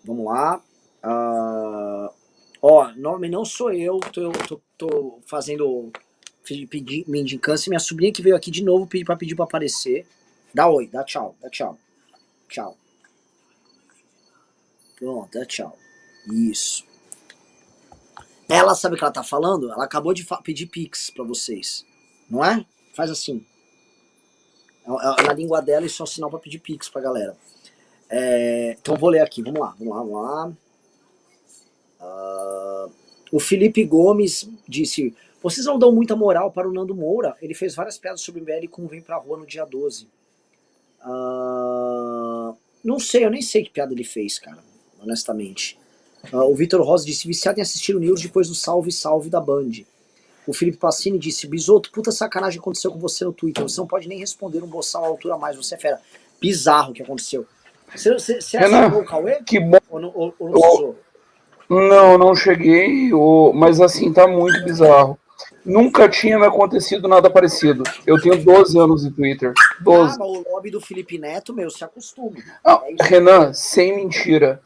Vamos lá. Nome não sou eu, tô fazendo mendicância. Minha sobrinha que veio aqui de novo pedir pra aparecer. Dá oi, dá tchau, dá tchau. Tchau. Pronto, dá tchau. Isso. Ela sabe o que ela tá falando? Ela acabou de pedir Pix pra vocês. Não é? Faz assim. Na língua dela, isso é um sinal pra pedir Pix pra galera. Então vou ler aqui, vamos lá. O Felipe Gomes disse: vocês não dão muita moral para o Nando Moura? Ele fez várias piadas sobre o MBL com Vem Pra Rua no dia 12. Não sei, eu nem sei que piada ele fez, cara, honestamente. O Vitor Rosa disse: viciado em assistir o News depois do Salve Salve da Band. O Felipe Passini disse: Bisoto, puta sacanagem aconteceu com você no Twitter, você não pode nem responder um boçal à altura a mais, você é fera. Bizarro o que aconteceu. Você assinou o Cauê? Que bom. Ou não precisou? Não cheguei, mas assim, tá muito bizarro. Nunca tinha me acontecido nada parecido. Eu tenho 12 anos de Twitter. 12. Mas o lobby do Felipe Neto, se acostuma. Renan, sem mentira.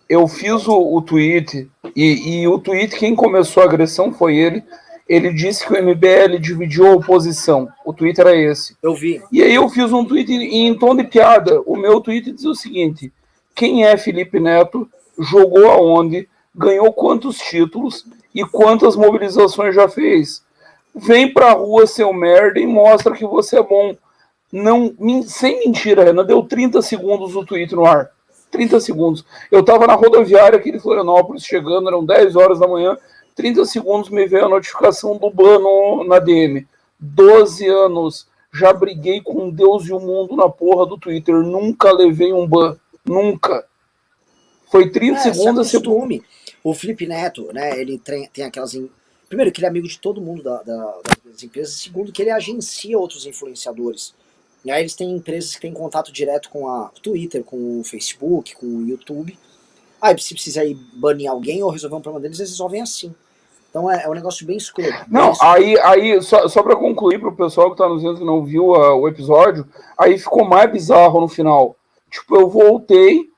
Eu fiz o tweet, e o tweet, quem começou a agressão foi ele. Ele disse que o MBL dividiu a oposição. O tweet era esse. Eu vi. E aí eu fiz um tweet em tom de piada. O meu tweet diz o seguinte: quem é Felipe Neto? Jogou aonde? Ganhou quantos títulos? E quantas mobilizações já fez? Vem pra rua, seu merda, e mostra que você é bom. Não, sem mentira, Renan, deu 30 segundos o tweet no ar. 30 segundos. Eu tava na rodoviária aqui de Florianópolis, chegando, eram 10 horas da manhã, 30 segundos me veio a notificação do ban na DM. 12 anos, já briguei com Deus e o mundo na porra do Twitter, nunca levei um ban, nunca. Foi 30 segundos. O Felipe Neto, né, ele tem aquelas... Primeiro, que ele é amigo de todo mundo das empresas. Segundo, que ele agencia outros influenciadores. E aí eles têm empresas que têm contato direto com a Twitter, com o Facebook, com o YouTube. Aí se precisa ir banir alguém ou resolver um problema deles, eles resolvem assim. Então é um negócio bem escuro. Não, aí só para concluir para o pessoal que tá nos vendo que não viu o episódio, aí ficou mais bizarro no final. Tipo, eu voltei,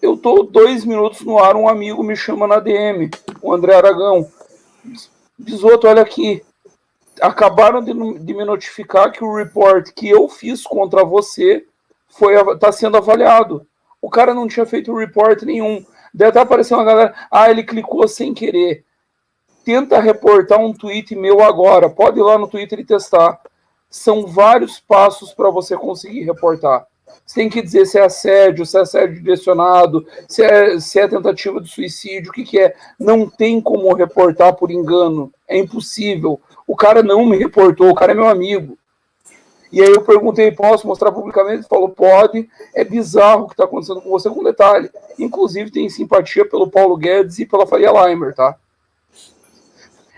eu tô 2 minutos no ar, um amigo me chama na DM, o André Aragão. Bisoto, olha aqui. Acabaram de me notificar que o report que eu fiz contra você tá sendo avaliado. O cara não tinha feito report nenhum. Deve estar aparecendo uma galera, ele clicou sem querer. Tenta reportar um tweet meu agora. Pode ir lá no Twitter e testar. São vários passos para você conseguir reportar. Você tem que dizer se é assédio direcionado, se é tentativa de suicídio, o que é. Não tem como reportar por engano. É impossível. O cara não me reportou, o cara é meu amigo. E aí eu perguntei, posso mostrar publicamente? Ele falou, pode. É bizarro o que está acontecendo com você, com detalhe. Inclusive tem simpatia pelo Paulo Guedes e pela Faria Limer, tá?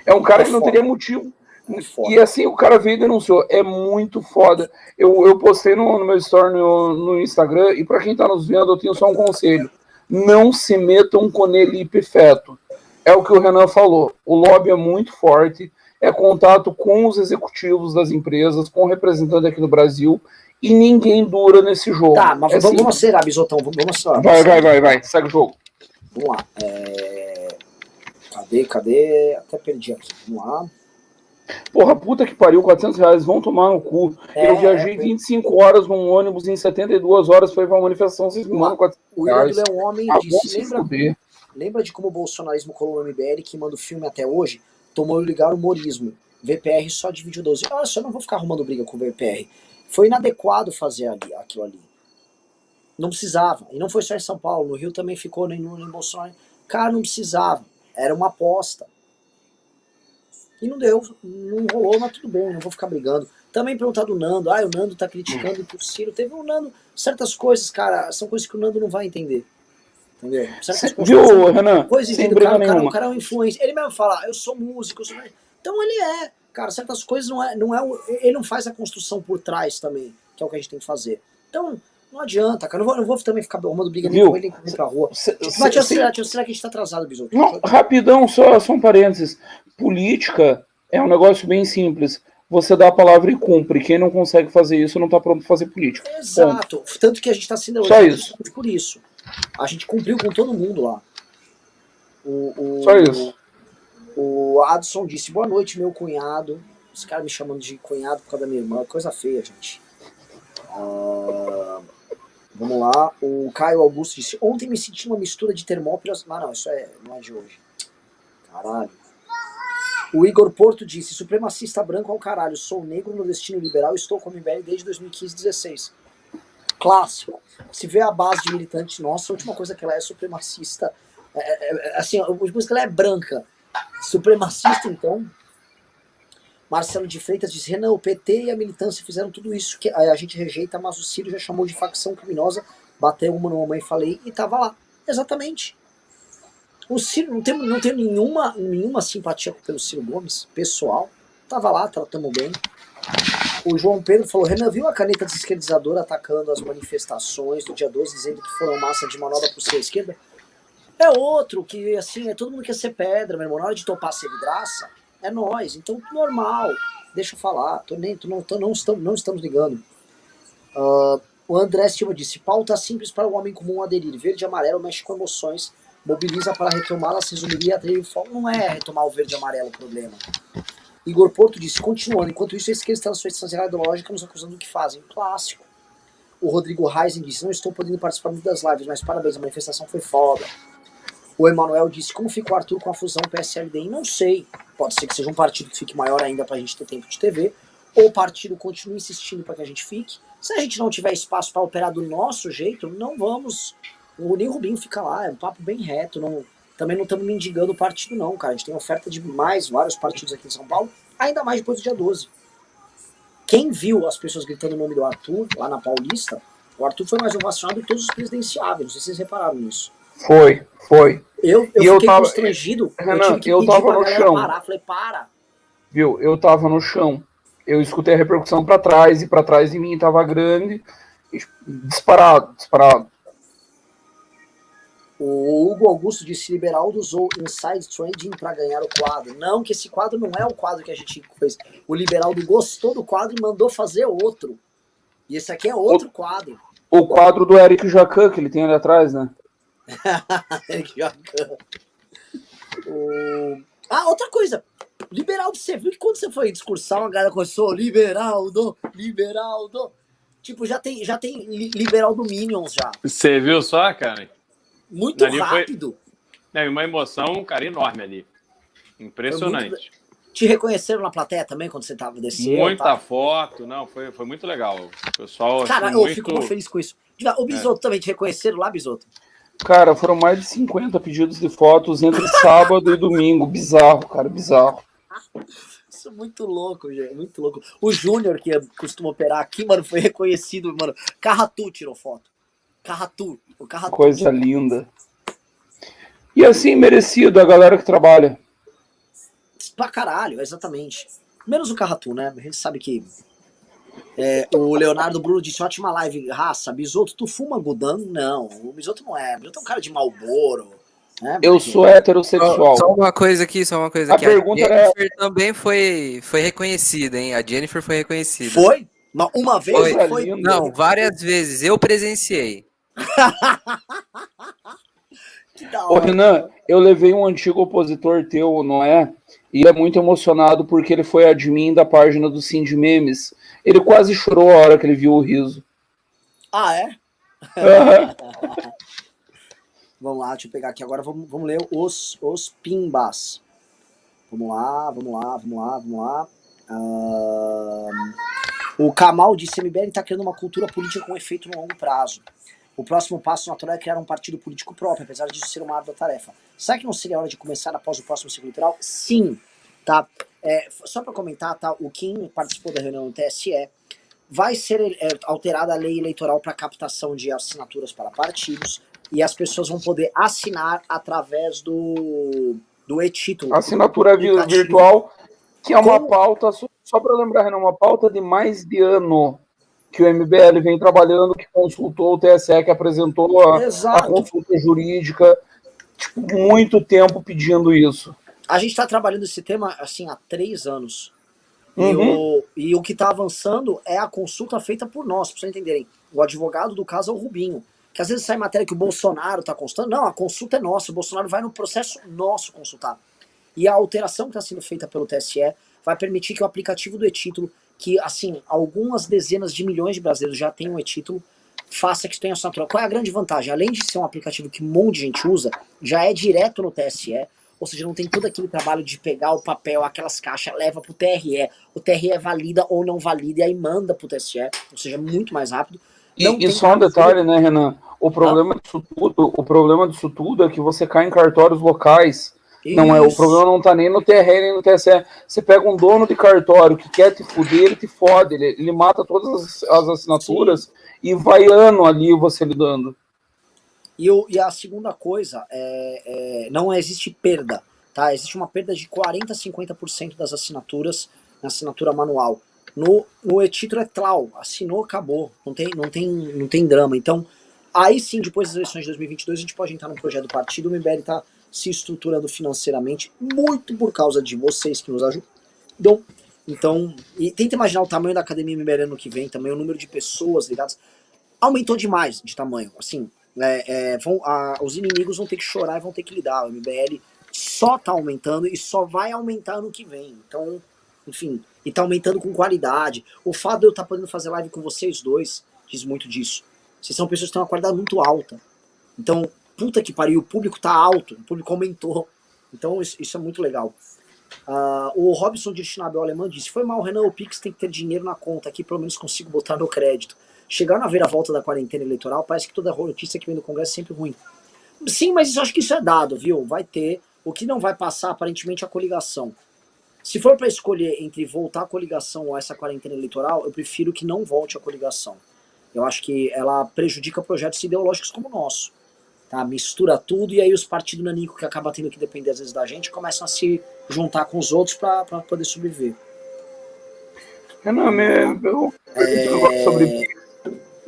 É um cara que não teria motivo. E assim, o cara veio e denunciou. É muito foda. Eu postei no meu story no Instagram, e para quem tá nos vendo, eu tenho só um conselho. Não se metam com Nelipe Feto. É o que o Renan falou. O lobby é muito forte. é contato com os executivos das empresas, com o representante aqui no Brasil, e ninguém dura nesse jogo. Tá, mas vamos acelerar, Bisotão. Vamos acelerar. Vai. Segue o jogo. Vamos lá. Cadê? Até perdi aqui. Vamos lá. Porra, puta que pariu, R$400, vão tomar no cu. Eu viajei 25 horas num ônibus, em 72 horas foi pra manifestação, vocês me mandam R$400. O Irã é um homem disse, lembra de como o bolsonarismo colou no MBL, que manda o filme até hoje, tomou ligar o humorismo. VPR só dividiu 12. Olha só, eu não vou ficar arrumando briga com o VPR. Foi inadequado fazer aquilo ali. Não precisava. E não foi só em São Paulo, no Rio também ficou, nem Bolsonaro. Cara, não precisava. Era uma aposta. E não deu, não rolou, mas tudo bem, não vou ficar brigando. Também perguntar do Nando, o Nando tá criticando o Ciro. Teve um Nando, certas coisas, cara, são coisas que o Nando não vai entender. Entendeu? Certas coisas. Viu, Renan? Sem briga nenhuma. O cara é um influencer. Ele mesmo fala, eu sou músico, Então ele é. Cara, certas coisas ele não faz a construção por trás também, que é o que a gente tem que fazer. Então, não adianta, cara. Eu não vou também ficar arrumando briga nem com ele, nem pra rua. Mas deixa eu acelerar que a gente tá atrasado, Bisoto. Não, rapidão, só um parênteses. Política é um negócio bem simples. Você dá a palavra e cumpre. Quem não consegue fazer isso não tá pronto pra fazer política. Exato. Tanto que a gente tá sendo só isso. Por isso. A gente cumpriu com todo mundo lá. Só isso. O Adson disse, boa noite, meu cunhado. Os caras me chamando de cunhado por causa da minha irmã. Coisa feia, gente. Vamos lá. O Caio Augusto disse, ontem me senti uma mistura de Termópilas... Não, isso não é de hoje. Caralho. O Igor Porto disse, supremacista branco ao caralho, sou negro, nordestino liberal, estou com o MBL desde 2015-16. Clássico. Se vê a base de militante, nossa, a última coisa que ela é supremacista. Assim, a última coisa que ela é branca. Supremacista, então. Marcelo de Freitas diz, Renan, o PT e a militância fizeram tudo isso que a gente rejeita, mas o Ciro já chamou de facção criminosa, bateu uma no mamãe e falei, e tava lá. Exatamente. O Ciro, não tenho nenhuma simpatia pelo Ciro Gomes, pessoal. Tava lá, tratamos bem. O João Pedro falou, Renan, viu a caneta desesquerdizadora atacando as manifestações do dia 12, dizendo que foram massa de manobra por ser à esquerda? É outro que, assim, todo mundo quer ser pedra, meu irmão. Na hora de topar ser vidraça, é nós. Então, normal. Deixa eu falar. Não estamos ligando. O André Silva disse, pauta simples para o homem comum aderir. Verde e amarelo mexe com emoções, mobiliza para retomá-las, resumiria a trilha. Não é retomar o verde e amarelo o problema. Igor Porto disse, continuando, enquanto isso, a esquerda está na sua distância ideológica, nos acusando do que fazem. Clássico. O Rodrigo Reisen disse, não estou podendo participar muito das lives, mas parabéns, a manifestação foi foda. O Emanuel disse, como fica o Arthur com a fusão PSL-DEM? Não sei. Pode ser que seja um partido que fique maior ainda pra gente ter tempo de TV, ou o partido continue insistindo para que a gente fique. Se a gente não tiver espaço para operar do nosso jeito, não vamos. Nem o Rubinho fica lá, é um papo bem reto. Também não estamos mendigando o partido, não, cara. A gente tem oferta de vários partidos aqui em São Paulo, ainda mais depois do dia 12. Quem viu as pessoas gritando o nome do Arthur, lá na Paulista, o Arthur foi mais ovacionado que todos os presidenciáveis. Não sei se vocês repararam nisso. Foi. Eu fiquei constrangido. Renan, eu tava no chão. Parar. Falei, para. Viu? Eu tava no chão. Eu escutei a repercussão pra trás, e pra trás de mim tava grande. Disparado. O Hugo Augusto disse, Liberaldo usou Inside Trading pra ganhar o quadro. Não, que esse quadro não é o quadro que a gente fez. O Liberaldo gostou do quadro e mandou fazer outro. E esse aqui é outro quadro. O quadro do Eric Jacan, que ele tem ali atrás, né? Eric Jacan. Outra coisa. Liberaldo, você viu que quando você foi discursar, uma galera começou, Liberaldo. Tipo, já tem Liberaldo Minions já. Você viu só, cara? Muito rápido. Foi uma emoção, cara, enorme ali. Impressionante. Te reconheceram na plateia também quando você tava descendo? Muita foto, não, foi muito legal. O pessoal. Cara, eu fico muito feliz com isso. O Bisoto também te reconheceram lá, Bisoto? Cara, foram mais de 50 pedidos de fotos entre sábado e domingo. Bizarro, cara, bizarro. Isso é muito louco, gente, muito louco. O Júnior, que costuma operar aqui, mano, foi reconhecido, mano. Carratu tirou foto. Carratu. Coisa linda. E assim, merecido a galera que trabalha. Pra caralho, exatamente. Menos o Carratu, né? A gente sabe que... o Leonardo Bruno disse, ótima live, raça. Bisoto, tu fuma Gudan? Não, o Bisoto não é. O Bisoto é um cara de Marlboro. Né? Eu sou heterossexual. Só uma coisa aqui. A pergunta era... Jennifer também foi reconhecida, hein? A Jennifer foi reconhecida. Foi? Uma vez Coisa foi? linda. Não, várias vezes. Eu presenciei. Que da Ô, hora. Renan, eu levei um antigo opositor teu, não é? E é muito emocionado porque ele foi admin da página do Sim de Memes. Ele quase chorou a hora que ele viu o riso. Ah, é? Aham. Vamos lá, deixa eu pegar aqui agora. Vamos ler os pimbas. Vamos lá. O Kamal disse: MBL está criando uma cultura política com efeito no longo prazo. O próximo passo natural é criar um partido político próprio, apesar disso ser uma árdua tarefa. Será que não seria hora de começar após o próximo ciclo eleitoral? Sim, tá? Só para comentar, tá? O Kim participou da reunião do TSE. Vai ser alterada a lei eleitoral para captação de assinaturas para partidos e as pessoas vão poder assinar através do e-título. Assinatura virtual, que é uma pauta, só para lembrar, Renan, uma pauta de mais de ano que o MBL vem trabalhando, que consultou o TSE, que apresentou a consulta jurídica, tipo, muito tempo pedindo isso. A gente está trabalhando esse tema assim há 3 anos. Uhum. E o que está avançando é a consulta feita por nós, para vocês entenderem. O advogado do caso é o Rubinho. Que às vezes sai matéria que o Bolsonaro está consultando. Não, a consulta é nossa. O Bolsonaro vai no processo nosso consultar. E a alteração que está sendo feita pelo TSE vai permitir que o aplicativo do e-título, que assim, algumas dezenas de milhões de brasileiros já têm um e-título, faça que tenha assinatura. Qual é a grande vantagem? Além de ser um aplicativo que um monte de gente usa, já é direto no TSE. Ou seja, não tem todo aquele trabalho de pegar o papel, aquelas caixas, leva pro TRE. O TRE valida ou não valida e aí manda pro TSE. Ou seja, muito mais rápido. E só um detalhe, né, Renan? O problema disso tudo é que você cai em cartórios locais. Não é, o problema não tá nem no TRE nem no TSE. Você pega um dono de cartório que quer te fuder, ele te fode. Ele mata todas as assinaturas. Sim. E vai ano ali você lidando. E a segunda coisa, não existe perda, tá? Existe uma perda de 40% a 50% das assinaturas na assinatura manual. No e-título é clau, assinou, acabou, não tem drama. Então, aí sim, depois das eleições de 2022, a gente pode entrar no projeto do partido. O MBL está se estruturando financeiramente, muito por causa de vocês que nos ajudam. Então, e tenta imaginar o tamanho da academia MBL ano que vem, também o número de pessoas ligadas. Aumentou demais de tamanho, assim. Os inimigos vão ter que chorar e vão ter que lidar. O MBL só tá aumentando e só vai aumentar no que vem. Então, enfim, e tá aumentando com qualidade. O fato de eu estar podendo fazer live com vocês dois diz muito disso. Vocês são pessoas que têm uma qualidade muito alta. Então, puta que pariu, o público tá alto, o público aumentou. Então, isso é muito legal. O Robson de Schnabel alemão disse: foi mal, Renan, o Pix tem que ter dinheiro na conta aqui, pelo menos consigo botar no crédito. Chegar na volta da quarentena eleitoral, parece que toda notícia que vem do Congresso é sempre ruim. Sim, mas eu acho que isso é dado, viu? Vai ter. O que não vai passar, aparentemente, é a coligação. Se for para escolher entre voltar a coligação ou essa quarentena eleitoral, eu prefiro que não volte a coligação. Eu acho que ela prejudica projetos ideológicos como o nosso. Tá? Mistura tudo e aí os partidos nanicos que acabam tendo que depender às vezes da gente começam a se juntar com os outros para poder sobreviver. Renan, sobre...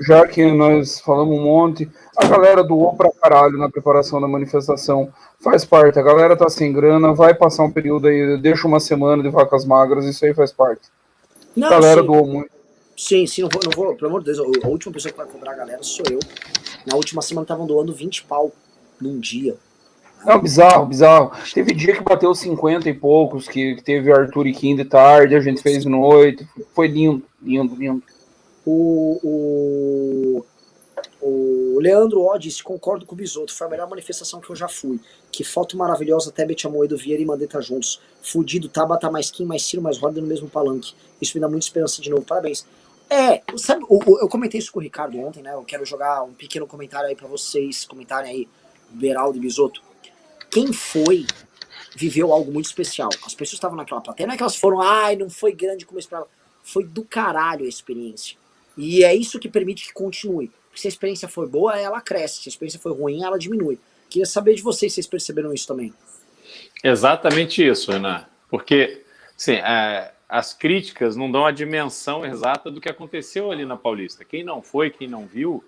Já que nós falamos um monte, a galera doou pra caralho na preparação da manifestação, faz parte, a galera tá sem grana, vai passar um período aí, deixa uma semana de vacas magras, isso aí faz parte. Não, a galera doou muito. Sim, não vou, pelo amor de Deus, a última pessoa que vai cobrar a galera sou eu. Na última semana estavam doando 20 pau num dia. Não, bizarro. Teve dia que bateu 50 e poucos, que teve Arthur e Kim de tarde, a gente fez de noite, foi lindo. O Leandro O disse: concordo com o Bisotto, foi a melhor manifestação que eu já fui. Que foto maravilhosa, Tebet, Amoedo, Vieira e Mandetta juntos. Fudido, Tabata, mais Kim, mais Ciro, mais Roda no mesmo palanque. Isso me dá muita esperança de novo, parabéns. Sabe, eu comentei isso com o Ricardo ontem, né? Eu quero jogar um pequeno comentário aí pra vocês, comentarem aí, Beraldo e Bisotto. Quem viveu algo muito especial. As pessoas estavam naquela plateia, não é que elas foram, não foi grande como eu esperava. Foi do caralho a experiência. E é isso que permite que continue. Porque se a experiência for boa, ela cresce. Se a experiência for ruim, ela diminui. Queria saber de vocês se vocês perceberam isso também. Exatamente isso, Renan. Porque, assim, as críticas não dão a dimensão exata do que aconteceu ali na Paulista. Quem não foi, quem não viu,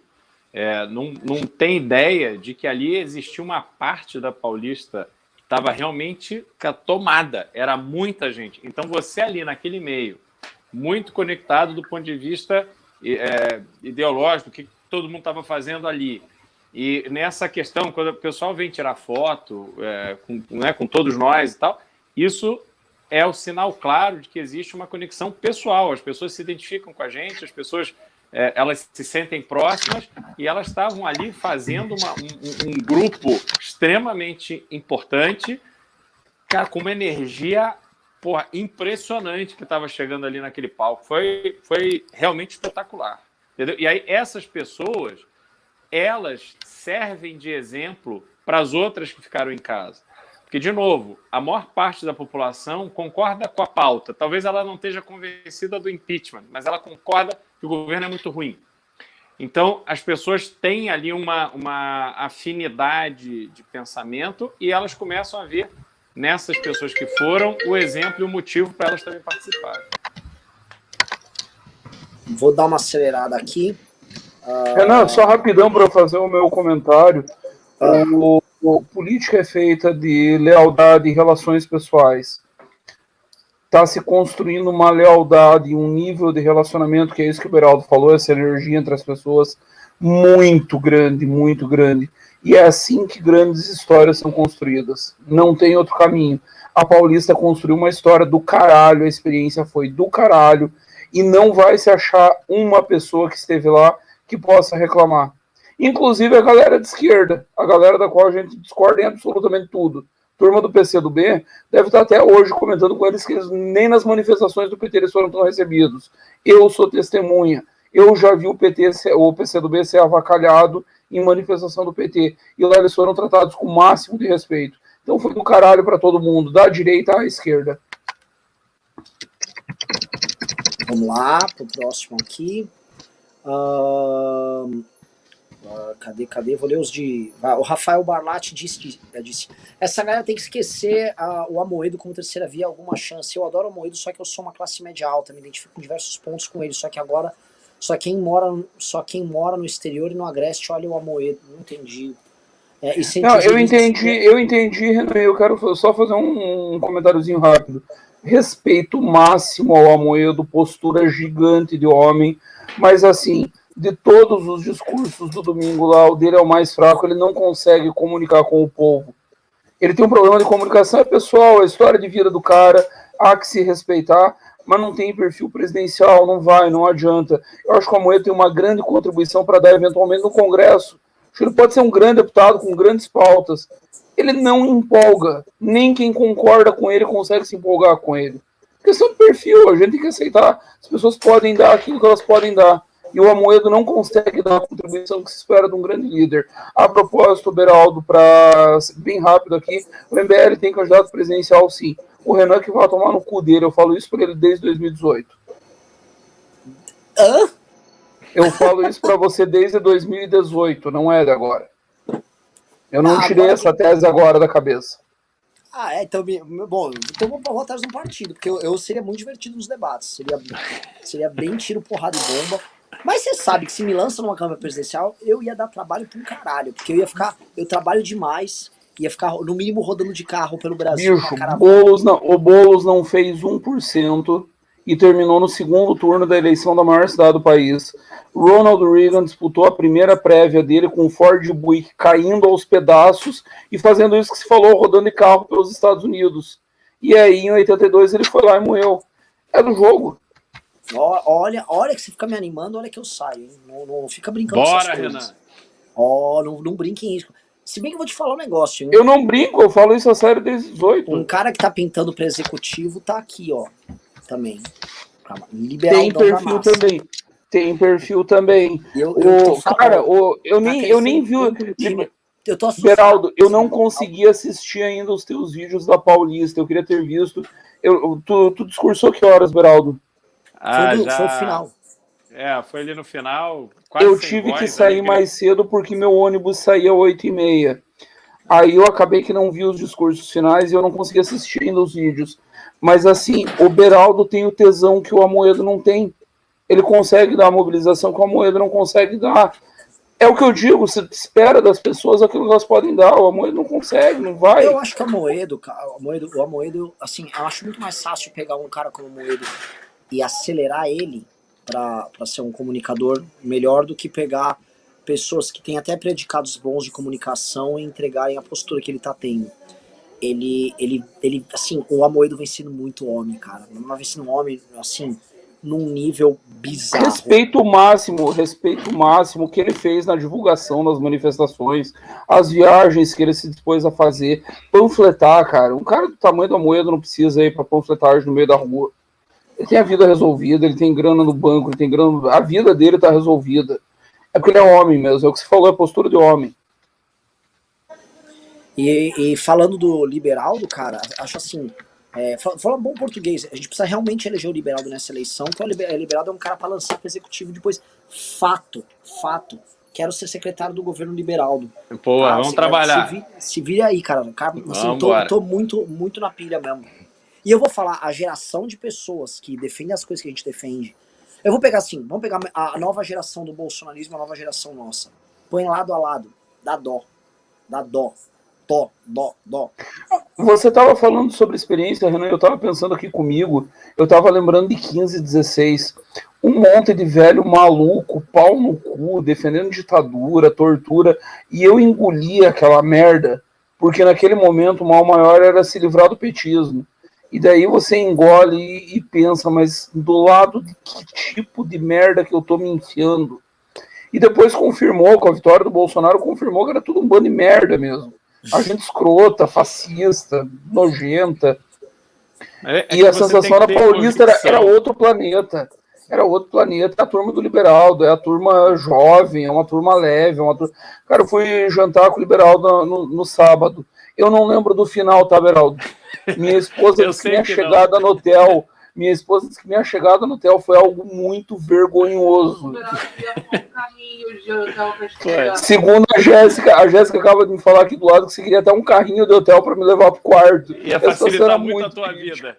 não tem ideia de que ali existia uma parte da Paulista que estava realmente tomada, era muita gente. Então você ali naquele meio, muito conectado do ponto de vista ideológico, o que todo mundo estava fazendo ali. E nessa questão, quando o pessoal vem tirar foto com todos nós e tal, isso é o sinal claro de que existe uma conexão pessoal. As pessoas se identificam com a gente, as pessoas elas se sentem próximas e elas estavam ali fazendo um grupo extremamente importante, cara, com uma energia impressionante que estava chegando ali naquele palco. Foi realmente espetacular. Entendeu? E aí essas pessoas, elas servem de exemplo para as outras que ficaram em casa. Porque, de novo, a maior parte da população concorda com a pauta. Talvez ela não esteja convencida do impeachment, mas ela concorda que o governo é muito ruim. Então, as pessoas têm ali uma afinidade de pensamento e elas começam a ver nessas pessoas que foram o exemplo e o motivo para elas também participarem. Vou dar uma acelerada aqui. Renan, só rapidão para eu fazer o meu comentário. Política é feita de lealdade e relações pessoais. Está se construindo uma lealdade, um nível de relacionamento, que é isso que o Beraldo falou, essa energia entre as pessoas, muito grande, muito grande. E é assim que grandes histórias são construídas. Não tem outro caminho. A Paulista construiu uma história do caralho, a experiência foi do caralho, e não vai se achar uma pessoa que esteve lá que possa reclamar. Inclusive a galera de esquerda, a galera da qual a gente discorda em absolutamente tudo. Turma do PCdoB deve estar até hoje comentando com eles que eles, nem nas manifestações do PT eles foram tão recebidos. Eu sou testemunha. Eu já vi o PCdoB ser avacalhado em manifestação do PT. E lá eles foram tratados com o máximo de respeito. Então foi do caralho para todo mundo, da direita à esquerda. Vamos lá, pro próximo aqui. Cadê? Vou ler os de... O Rafael Barlatti disse essa galera tem que esquecer o Amoedo como terceira via, alguma chance. Eu adoro o Amoedo, só que eu sou uma classe média alta, me identifico em diversos pontos com ele, só que agora só quem mora no exterior e no Agreste olha o Amoedo. Não entendi. Não, eu entendi, Renan. Eu quero só fazer um comentáriozinho rápido. Respeito máximo ao Amoedo, postura gigante de homem, mas assim, de todos os discursos do domingo lá, o dele é o mais fraco, ele não consegue comunicar com o povo. Ele tem um problema de comunicação pessoal, a história de vida do cara, há que se respeitar, mas não tem perfil presidencial, não adianta. Eu acho que o Amoedo tem uma grande contribuição para dar eventualmente no Congresso. Acho que ele pode ser um grande deputado com grandes pautas. Ele não empolga, nem quem concorda com ele consegue se empolgar com ele. Questão de perfil, a gente tem que aceitar. As pessoas podem dar aquilo que elas podem dar. E o Amoedo não consegue dar a contribuição que se espera de um grande líder. A propósito, Beraldo, para bem rápido aqui, o MBL tem candidato presidencial, sim. O Renan que vai tomar no cu dele, eu falo isso para ele desde 2018. Hã? Eu falo isso para você desde 2018, não é de agora. Eu não tirei essa tese agora da cabeça. Então eu vou votar no partido, porque eu seria muito divertido nos debates. Seria bem tiro, porrada e bomba. Mas você sabe que se me lança numa Câmara Presidencial, eu ia dar trabalho pra um caralho. Porque eu trabalho demais, ia ficar no mínimo rodando de carro pelo Brasil. Bicho, o Boulos não fez 1% e terminou no segundo turno da eleição da maior cidade do país. Ronald Reagan disputou a primeira prévia dele com o Ford Buick caindo aos pedaços e fazendo isso que se falou, rodando de carro pelos Estados Unidos. E aí, em 82, ele foi lá e morreu. É do jogo. Olha que você fica me animando, olha que eu saio, hein? Não fica brincando com essas coisas. Renan. Não brinque em isso. Se bem que eu vou te falar um negócio, hein? Eu não brinco, eu falo isso a sério desde 18. Um cara que tá pintando para executivo tá aqui, ó. Também. Liberal tem perfil também. Tem perfil também. Eu nem vi. Eu tô assustado. Beraldo, eu não consegui assistir ainda os teus vídeos da Paulista. Eu queria ter visto. Tu discursou que horas, Beraldo? Foi o final. Foi ali no final. Eu tive que sair mais cedo porque meu ônibus saía às 8h30. Aí eu acabei que não vi os discursos finais e eu não consegui assistir ainda os vídeos. Mas assim, o Beraldo tem o tesão que o Amoedo não tem. Ele consegue dar a mobilização que o Amoedo não consegue dar. É o que eu digo, você espera das pessoas aquilo que elas podem dar, o Amoedo não consegue, não vai. Eu acho que o Amoedo, assim, eu acho muito mais fácil pegar um cara como o Amoedo e acelerar ele para ser um comunicador melhor do que pegar pessoas que têm até predicados bons de comunicação e entregarem a postura que ele tá tendo. Ele assim, o Amoedo vem sendo muito homem, cara. Mas vem sendo um homem, assim, num nível bizarro. Respeito máximo que ele fez na divulgação das manifestações, as viagens que ele se dispôs a fazer, panfletar, cara. Um cara do tamanho do Amoedo não precisa ir pra panfletagem no meio da rua. Ele tem a vida resolvida, ele tem grana no banco, ele tem grana, a vida dele tá resolvida. É porque ele é homem mesmo, é o que você falou, é a postura de homem. E falando do Liberaldo, cara, acho assim, falando bom português, a gente precisa realmente eleger o Liberaldo nessa eleição, porque o Liberaldo é um cara para lançar para executivo depois. Fato, quero ser secretário do governo Liberaldo. Pô, cara, vamos trabalhar. Se vira aí, cara, assim, tô muito na pilha mesmo. E eu vou falar, a geração de pessoas que defendem as coisas que a gente defende, eu vou pegar assim, vamos pegar a nova geração do bolsonarismo, a nova geração nossa. Põe lado a lado, dá dó. Você estava falando sobre experiência, Renan, eu estava pensando aqui comigo, eu estava lembrando de 15, 16, um monte de velho maluco, pau no cu, defendendo ditadura, tortura, e eu engoli aquela merda, porque naquele momento o mal maior era se livrar do petismo. E daí você engole e pensa, mas do lado de que tipo de merda que eu tô me enfiando? E depois confirmou, com a vitória do Bolsonaro, confirmou que era tudo um bando de merda mesmo. A gente escrota, fascista, nojenta. E a sensação da Paulista era outro planeta. Era outro planeta. É a turma do Liberaldo, é a turma jovem, é uma turma leve. Cara, eu fui jantar com o Liberaldo no sábado. Eu não lembro do final, tá, Beraldo? Minha esposa disse que minha chegada no hotel. Minha esposa disse que minha chegada no hotel foi algo muito vergonhoso. Segundo a Jéssica acaba de me falar aqui do lado que você queria até um carrinho de hotel para me levar pro quarto. Ia facilitar muito a tua vida.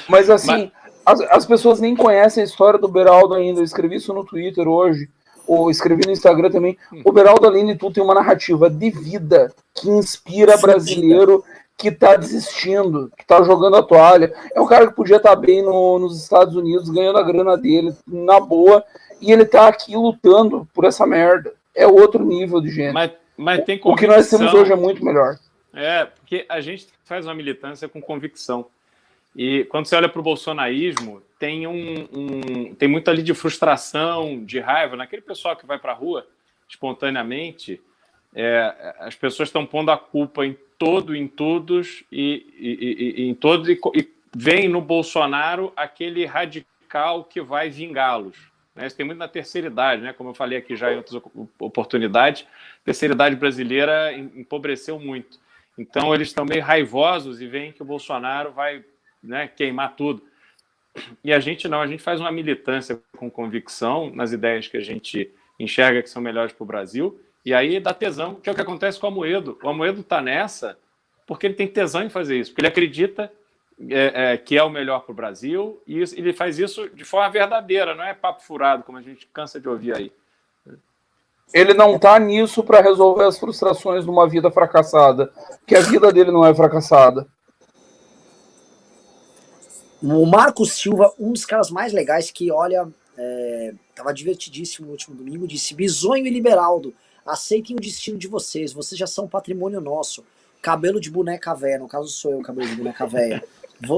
Mas assim, as pessoas nem conhecem a história do Beraldo ainda. Eu escrevi isso no Twitter hoje, ou escrevi no Instagram também. O Beraldo, além de tudo, tem uma narrativa de vida que inspira brasileiro que tá desistindo, que tá jogando a toalha. É um cara que podia estar bem nos Estados Unidos, ganhando a grana dele, na boa, e ele tá aqui lutando por essa merda. É outro nível de gente. Mas tem convicção. O que nós temos hoje é muito melhor. Porque a gente faz uma militância com convicção. E quando você olha para o bolsonarismo, tem tem muito ali de frustração, de raiva. Naquele pessoal que vai para a rua espontaneamente, as pessoas estão pondo a culpa em todos e vem no Bolsonaro aquele radical que vai vingá-los. Né? Isso tem muito na terceira idade, né? Como eu falei aqui já em outras oportunidades, a terceira idade brasileira empobreceu muito. Então eles estão meio raivosos e veem que o Bolsonaro vai, né, queimar tudo. E a gente não, a gente faz uma militância com convicção nas ideias que a gente enxerga que são melhores para o Brasil. E aí dá tesão, que é o que acontece com o Amoedo. O Amoedo está nessa porque ele tem tesão em fazer isso, porque ele acredita que é o melhor para o Brasil, e ele faz isso de forma verdadeira, não é papo furado, como a gente cansa de ouvir aí. Ele não está nisso para resolver as frustrações de uma vida fracassada, porque a vida dele não é fracassada. O Marco Silva, um dos caras mais legais que, olha, tava divertidíssimo no último domingo, disse: Bisonho e Liberaldo, aceitem o destino de vocês já são patrimônio nosso. Cabelo de boneca véia, no caso sou eu, cabelo de boneca véia.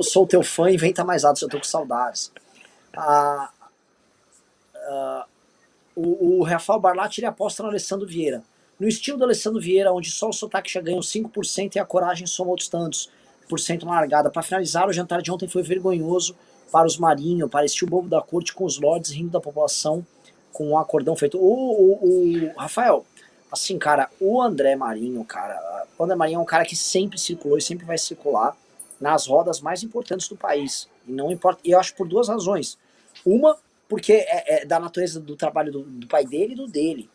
Sou teu fã e vem tá mais alto, eu tô com saudades. O Rafael Barlatti, ele aposta no Alessandro Vieira. No estilo do Alessandro Vieira, onde só o sotaque já ganha 5% e a coragem soma outros tantos por cento na largada. Para finalizar, o jantar de ontem foi vergonhoso para os marinhos, parecia o bobo da corte com os lords rindo da população com um acordão feito. O Rafael, assim, cara, o André Marinho, cara, o André Marinho é um cara que sempre circulou e sempre vai circular nas rodas mais importantes do país. E não importa, e eu acho por duas razões. Uma, porque é da natureza do trabalho do pai dele e do dele.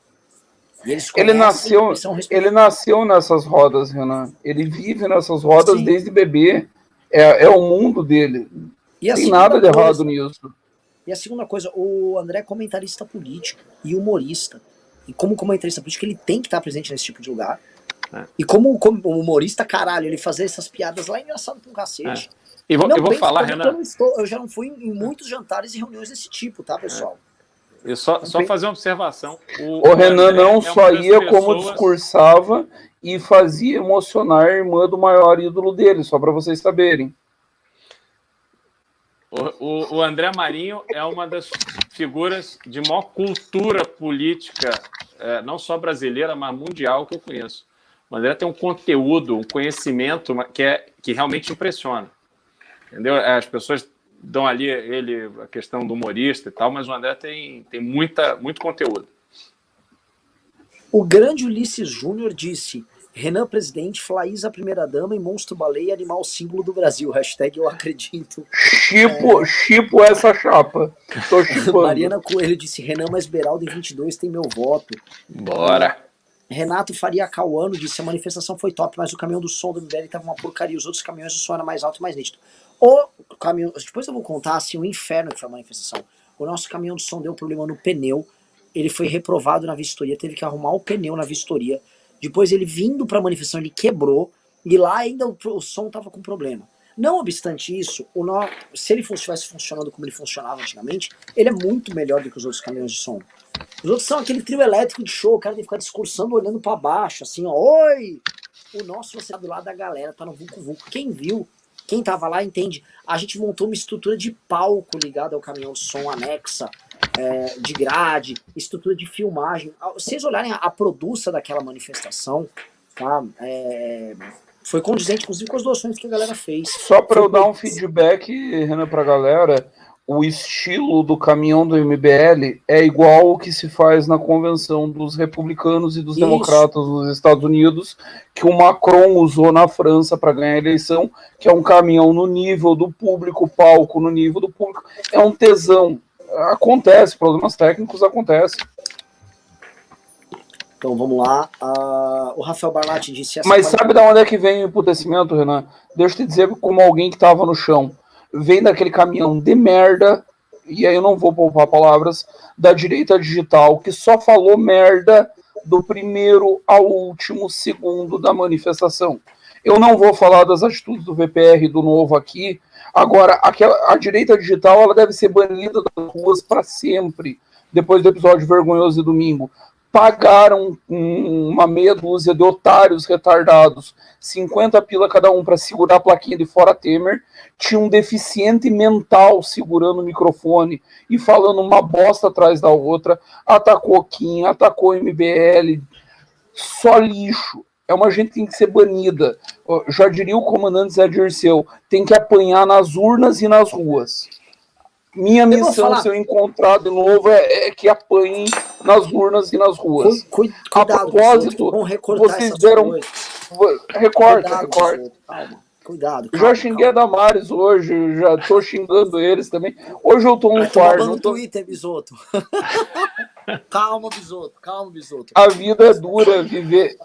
E ele nasceu nessas rodas, Renan. Ele vive nessas rodas. Sim. Desde bebê. É o mundo dele. E não tem nada de errado nisso. E a segunda coisa, o André é comentarista político e humorista. E como comentarista político, ele tem que estar presente nesse tipo de lugar. E como humorista, caralho, ele fazer essas piadas lá é engraçado pra um cacete. Eu vou falar, Renan. Eu já não fui em muitos jantares e reuniões desse tipo, tá, pessoal? Eu só fazer uma observação. O Renan não só ia como discursava e fazia emocionar a irmã do maior ídolo dele, só para vocês saberem. O André Marinho é uma das figuras de maior cultura política, não só brasileira, mas mundial, que eu conheço. O André tem um conteúdo, um conhecimento que realmente impressiona. Entendeu? As pessoas dão ali a questão do humorista e tal, mas o André tem muito conteúdo. O grande Ulisses Júnior disse: Renan presidente, Flaísa primeira-dama e Monstro Baleia animal símbolo do Brasil. Hashtag eu acredito. Chipo essa chapa. Tô chipando. Mariana Coelho disse: Renan mais Beraldo em 22 tem meu voto. Bora. Renato Faria Cauano disse: a manifestação foi top, mas o caminhão do som do MBL tava uma porcaria. Os outros caminhões o som era mais alto e mais nítido. O caminhão, depois eu vou contar assim, o inferno que foi a manifestação. O nosso caminhão de som deu problema no pneu. Ele foi reprovado na vistoria, teve que arrumar o pneu na vistoria. Depois ele vindo pra manifestação, ele quebrou. E lá ainda o som tava com problema. Não obstante isso, se ele estivesse funcionando como ele funcionava antigamente, ele é muito melhor do que os outros caminhões de som. Os outros são aquele trio elétrico de show, o cara tem que ficar discursando olhando pra baixo, assim, ó, oi! O nosso, você tá do lado da galera, tá no Vucu Vucu. Quem viu, quem tava lá entende. A gente montou uma estrutura de palco ligada ao caminhão de som anexa, de grade, estrutura de filmagem. Vocês olharem a produção daquela manifestação, tá? Foi condizente, inclusive, com as doações que a galera fez. Só para eu dar um feedback, Renan, pra galera, o estilo do caminhão do MBL é igual o que se faz na convenção dos republicanos e dos democratas nos Estados Unidos, que o Macron usou na França para ganhar a eleição, que é um caminhão no nível do público, palco no nível do público. É um tesão. Acontece, problemas técnicos acontecem. Então vamos lá. O Rafael Barlatti disse... Mas sabe de onde é que vem o emputecimento, Renan? Deixa eu te dizer como alguém que estava no chão. Vem daquele caminhão de merda, e aí eu não vou poupar palavras, da direita digital, que só falou merda do primeiro ao último segundo da manifestação. Eu não vou falar das atitudes do VPR do Novo aqui. Agora, a direita digital ela deve ser banida das ruas para sempre, depois do episódio vergonhoso de domingo. Pagaram uma meia dúzia de otários retardados, 50 pila cada um para segurar a plaquinha de Fora Temer, tinha um deficiente mental segurando o microfone e falando uma bosta atrás da outra, atacou Kim, atacou MBL, só lixo. É uma gente que tem que ser banida. Já diria o comandante Zé Dirceu, tem que apanhar nas urnas e nas ruas. Minha missão, se eu encontrar de novo, é que apanhem nas urnas e nas ruas. Cuidado, a propósito, vocês deram... Recorta. Calma. Cuidado. Já xinguei a Damares hoje, já tô xingando eles também. Hoje eu tô um fardo. No Twitter, Bisoto. Calma, Bisoto. A vida é dura, viver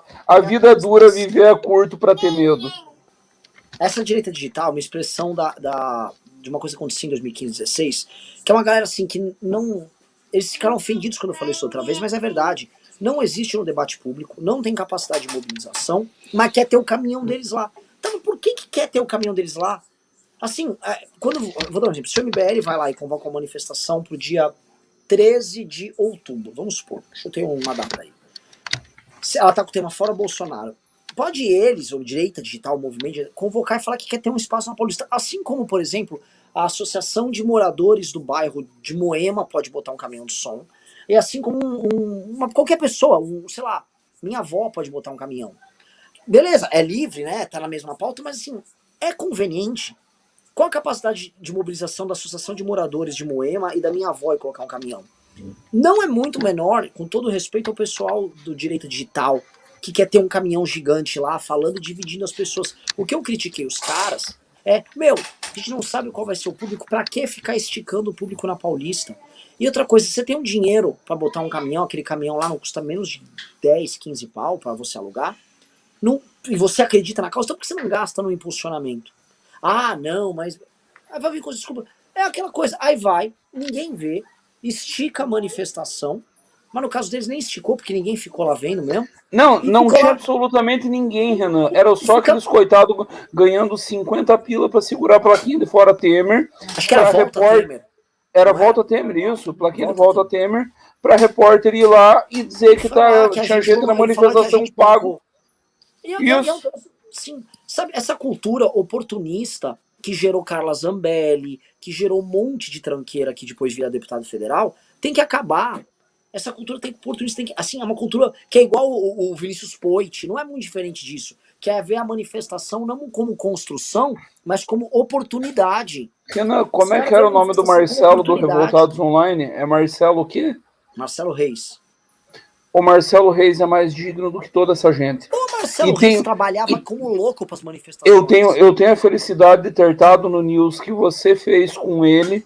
é curto para ter medo. Essa direita digital é uma expressão de uma coisa que aconteceu em 2015, 2016, que é uma galera assim que não... Eles ficaram ofendidos quando eu falei isso outra vez, mas é verdade. Não existe no debate público, não tem capacidade de mobilização, mas quer ter o caminhão deles lá. Então por que quer ter o caminhão deles lá? Assim, vou dar um exemplo. Se o MBL vai lá e convoca uma manifestação pro dia 13 de outubro, vamos supor, deixa eu ter uma data aí. Ela tá com o tema Fora Bolsonaro. Pode eles, ou direita digital, o movimento, convocar e falar que quer ter um espaço na Paulista. Assim como, por exemplo, a Associação de Moradores do Bairro de Moema pode botar um caminhão de som. E assim como qualquer pessoa, sei lá, minha avó pode botar um caminhão. Beleza, é livre, né? Tá na mesma pauta, mas assim, é conveniente. Qual a capacidade de mobilização da Associação de Moradores de Moema e da minha avó em colocar um caminhão? Não é muito menor, com todo respeito ao pessoal do direito digital, que quer ter um caminhão gigante lá, falando e dividindo as pessoas. O que eu critiquei os caras a gente não sabe qual vai ser o público, pra que ficar esticando o público na Paulista? E outra coisa, você tem um dinheiro pra botar um caminhão, aquele caminhão lá não custa menos de 10, 15 pau pra você alugar, e você acredita na causa, então por que você não gasta no impulsionamento? Ah, não, mas... Vai vir com desculpa. É aquela coisa, aí vai, ninguém vê, estica a manifestação, mas no caso deles nem esticou, porque ninguém ficou lá vendo mesmo. Não, E não ficou tinha lá, absolutamente ninguém, Renan. Era e só fica, aqueles coitados ganhando 50 pila para segurar a plaquinha de fora Temer, acho que era para volta repórter. Temer, Era não era? volta Temer, isso, plaquinha de Volta volta Temer. Temer, para repórter ir lá e dizer E que falar que a tinha gente gente na foi, e falar que a manifestação gente pago. bancou. E é um Isso. troço, sim, sabe, essa cultura oportunista que gerou Carla Zambelli, que gerou um monte de tranqueira que depois vira deputado federal, tem que acabar. Essa cultura tem oportunista, tem que, assim, é uma cultura que é igual o Vinícius Poit, não é muito diferente disso, que é ver a manifestação não como construção, mas como oportunidade. Renan, Os como é que caras veem era a o nome do manifestação como Marcelo do oportunidade. Revoltados Online? É Marcelo o quê? Marcelo Reis. O Marcelo Reis é mais digno do que toda essa gente. O Marcelo E Reis tem, trabalhava e como louco para as manifestações. eu tenho a felicidade de ter estado no news que você fez com ele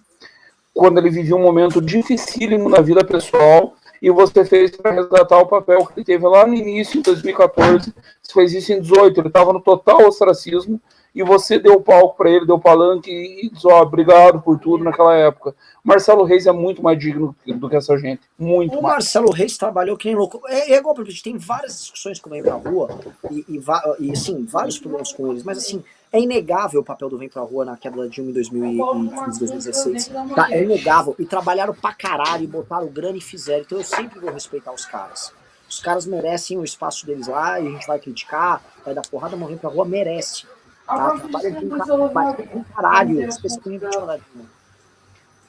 quando ele vivia um momento dificílimo na vida pessoal e você fez para resgatar o papel que ele teve lá no início, em 2014. Você fez isso em 2018, ele estava no total ostracismo e você deu palco para ele, deu palanque e disse: ó, obrigado por tudo naquela época. O Marcelo Reis é muito mais digno do que essa gente, muito O mais. Marcelo Reis trabalhou que nem louco. É igual, porque a gente tem várias discussões com o Vem Pra Rua e sim, vários problemas com eles, mas assim, é inegável o papel do Vem Pra Rua na queda da Dilma em 2015, 2016. Tá? É inegável. E trabalharam pra caralho, e botaram grana e fizeram. Então eu sempre vou respeitar os caras. Os caras merecem o espaço deles lá e a gente vai criticar, vai dar porrada, mas o Vem Pra Rua merece. Tá? Trabalham com caralho, especialmente vítima da Dilma.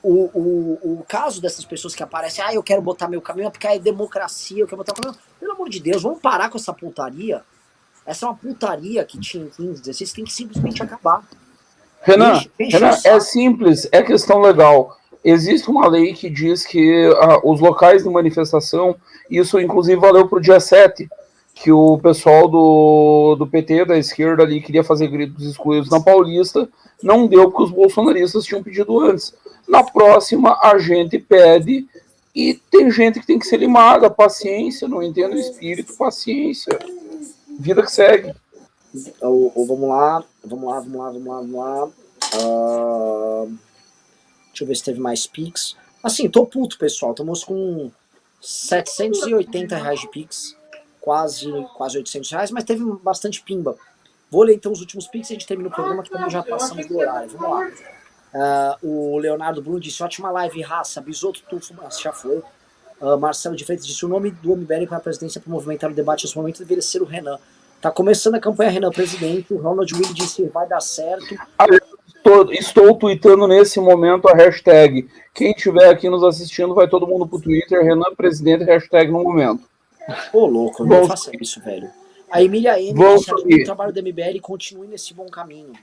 O caso dessas pessoas que aparecem, eu quero botar meu caminho, porque é democracia, eu quero botar o caminho. Pelo amor de Deus, vamos parar com essa putaria. Essa é uma putaria que tinha em 15, 16, tem que simplesmente acabar. Renan, Enche o Renan, é saco. simples, é questão legal. Existe uma lei que diz que os locais de manifestação, isso inclusive valeu para o dia 7, que o pessoal do PT, da esquerda ali, queria fazer gritos excluídos na Paulista, não deu porque os bolsonaristas tinham pedido antes. Na próxima, a gente pede e tem gente que tem que ser limada, paciência, não entendo o espírito, paciência, vida que segue. Vamos lá, vamos lá. Deixa eu ver se teve mais Pix. Assim, tô puto, pessoal. Estamos com R$ 780 de Pix. Quase R$ 800, mas teve bastante pimba. Vou ler então os últimos Pix e a gente termina o programa, que também já passamos do horário. Vamos lá. O Leonardo Bruno disse: ótima live, raça. Bisoto Tufo, já foi. Marcelo de Freitas disse: o nome do MBL para a presidência para movimentar o debate nesse momento deveria ser o Renan. Tá começando a campanha Renan presidente. O Ronald Will disse: vai dar certo. Estou tweetando nesse momento a hashtag. Quem estiver aqui nos assistindo, vai todo mundo pro Twitter, Renan Presidente, hashtag no momento. Ô, louco, não faça isso, velho. A Emília M disse: admiro o trabalho do MBL e continue nesse bom caminho.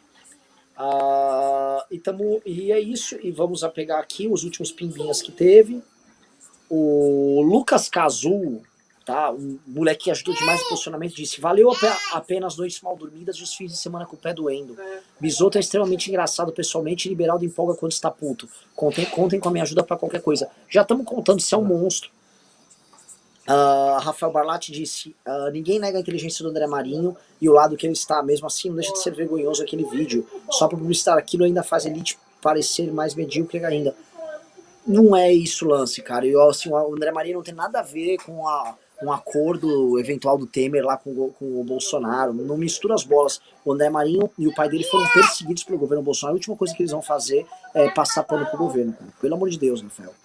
E é isso. E vamos a pegar aqui os últimos pimbinhas que teve. O Lucas Cazu, tá? Um moleque que ajudou demais no posicionamento, disse: valeu a pena as noites mal dormidas e os fins de semana com o pé doendo. Bisoto é extremamente engraçado pessoalmente e liberal de empolga quando está puto. Contem com a minha ajuda pra qualquer coisa. Já estamos contando, você é um monstro. Rafael Barlatti disse: ninguém nega a inteligência do André Marinho e o lado que ele está, mesmo assim não deixa de ser vergonhoso aquele vídeo. Só para publicitar aquilo ainda faz Elite parecer mais medíocre ainda. Não é isso o lance, cara. Assim, o André Marinho não tem nada a ver com um acordo eventual do Temer lá com o Bolsonaro. Não mistura as bolas. O André Marinho e o pai dele foram perseguidos pelo governo Bolsonaro. A última coisa que eles vão fazer é passar pano pro governo, cara. Pelo amor de Deus, Rafael.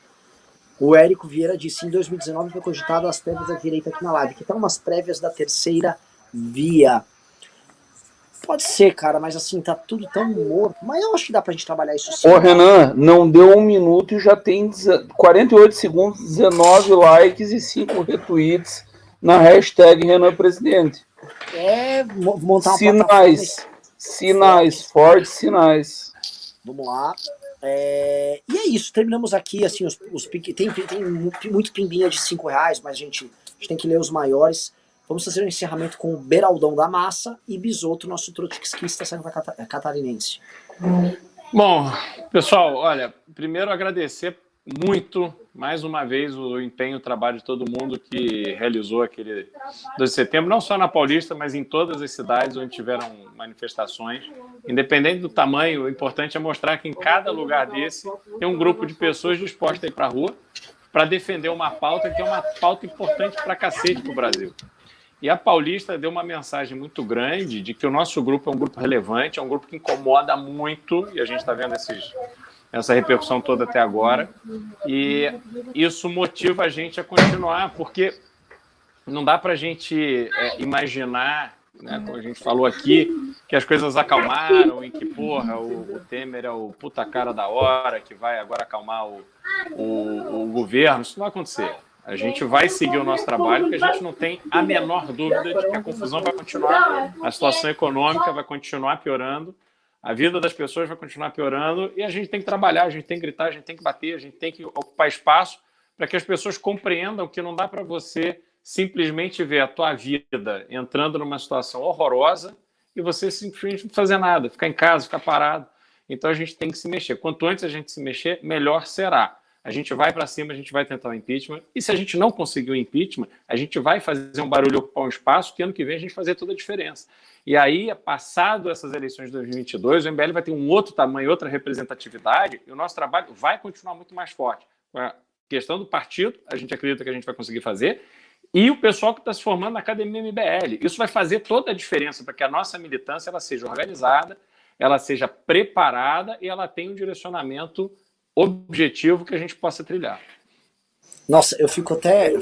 O Érico Vieira disse: em 2019 foi cogitado as prévias da direita aqui na live, que estão umas prévias da terceira via. Pode ser, cara, mas assim, tá tudo tão morto. Mas eu acho que dá pra gente trabalhar isso sim. Ô, Renan, não deu 1 minuto e já tem 48 segundos, 19 likes e 5 retweets na hashtag Renan Presidente. Montar uma plataforma. Sinais, fortes sinais. Vamos lá. E é isso, terminamos aqui, assim, tem muito pimbinha de R$5, mas a gente tem que ler os maiores. Vamos fazer um encerramento com o Beraldão da Massa e Bisoto, nosso trotskista catarinense. Bom, pessoal, olha, primeiro agradecer, muito, mais uma vez, o empenho, o trabalho de todo mundo que realizou aquele 12 de setembro, não só na Paulista, mas em todas as cidades onde tiveram manifestações. Independente do tamanho, o importante é mostrar que em cada lugar desse tem um grupo de pessoas dispostas a ir para a rua para defender uma pauta que é uma pauta importante para cacete para o Brasil. E a Paulista deu uma mensagem muito grande de que o nosso grupo é um grupo relevante, é um grupo que incomoda muito, e a gente está vendo essa repercussão toda até agora, e isso motiva a gente a continuar, porque não dá para a gente imaginar, né, como a gente falou aqui, que as coisas acalmaram e que, porra, o Temer é o puta cara da hora, que vai agora acalmar o governo. Isso não vai acontecer. A gente vai seguir o nosso trabalho, porque a gente não tem a menor dúvida de que a confusão vai continuar, a situação econômica vai continuar piorando, a vida das pessoas vai continuar piorando, e a gente tem que trabalhar, a gente tem que gritar, a gente tem que bater, a gente tem que ocupar espaço para que as pessoas compreendam que não dá para você simplesmente ver a tua vida entrando numa situação horrorosa e você simplesmente não fazer nada, ficar em casa, ficar parado. Então a gente tem que se mexer. Quanto antes a gente se mexer, melhor será. A gente vai para cima, a gente vai tentar o impeachment, e se a gente não conseguir o impeachment, a gente vai fazer um barulho, ocupar um espaço, que ano que vem a gente fazer toda a diferença. E aí, passado essas eleições de 2022, o MBL vai ter um outro tamanho, outra representatividade, e o nosso trabalho vai continuar muito mais forte. A questão do partido, a gente acredita que a gente vai conseguir fazer, e o pessoal que está se formando na Academia MBL. Isso vai fazer toda a diferença para que a nossa militância ela seja organizada, ela seja preparada e ela tenha um direcionamento objetivo que a gente possa trilhar. Nossa, eu fico até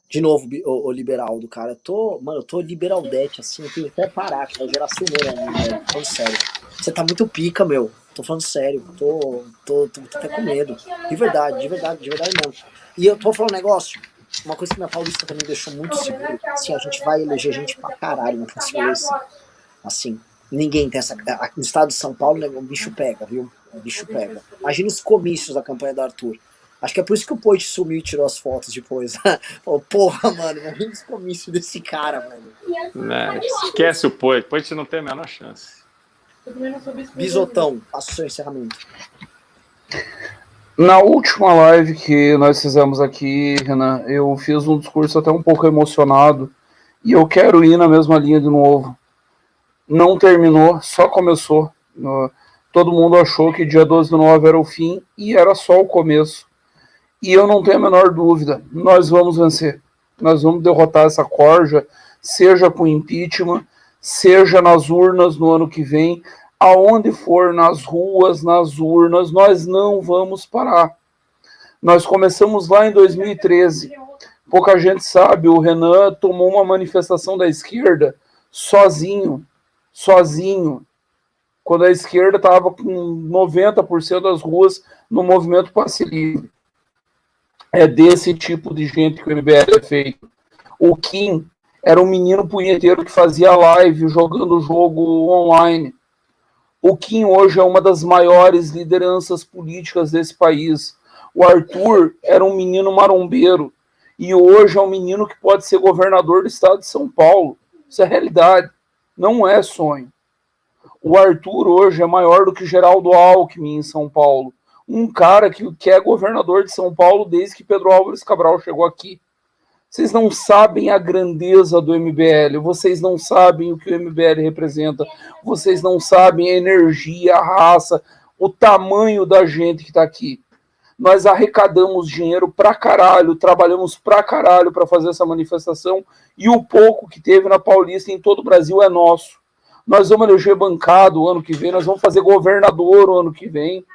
de novo, o liberal do cara. Eu tô liberaldete, assim, eu tenho que até parar, que vai gerar ciúme, né? Falando sério. Você tá muito pica, meu. Tô falando sério. Tô até com medo. De verdade mesmo. E eu tô falando um negócio, uma coisa que minha Paulista também deixou muito seguro. Assim, a gente vai eleger gente pra caralho na conselheira. Assim, ninguém tem essa. No estado de São Paulo, o bicho pega, viu? O bicho pega. Imagina os comícios da campanha do Arthur. Acho que é por isso que o Poit sumiu e tirou as fotos depois. Falou, porra, mano, imagina os comícios desse cara, velho. Não, esquece o Poit. Poit não tem a menor chance. Bisotão, faça o seu encerramento. Na última live que nós fizemos aqui, Renan, eu fiz um discurso até um pouco emocionado. E eu quero ir na mesma linha de novo. Não terminou, só começou. Todo mundo achou que dia 12/9 era o fim e era só o começo. E eu não tenho a menor dúvida, nós vamos vencer. Nós vamos derrotar essa corja, seja com impeachment, seja nas urnas no ano que vem, aonde for, nas ruas, nas urnas, nós não vamos parar. Nós começamos lá em 2013. Pouca gente sabe, o Renan tomou uma manifestação da esquerda sozinho. Quando a esquerda estava com 90% das ruas no movimento Passe Livre. É desse tipo de gente que o MBL é feito. O Kim era um menino punheteiro que fazia live jogando jogo online. O Kim hoje é uma das maiores lideranças políticas desse país. O Arthur era um menino marombeiro e hoje é um menino que pode ser governador do estado de São Paulo. Isso é realidade, não é sonho. O Arthur hoje é maior do que Geraldo Alckmin em São Paulo. Um cara que é governador de São Paulo desde que Pedro Álvares Cabral chegou aqui. Vocês não sabem a grandeza do MBL, vocês não sabem o que o MBL representa, vocês não sabem a energia, a raça, o tamanho da gente que está aqui. Nós arrecadamos dinheiro pra caralho, trabalhamos pra caralho para fazer essa manifestação e o pouco que teve na Paulista em todo o Brasil é nosso. Nós vamos eleger bancada o ano que vem, nós vamos fazer governador o ano que vem.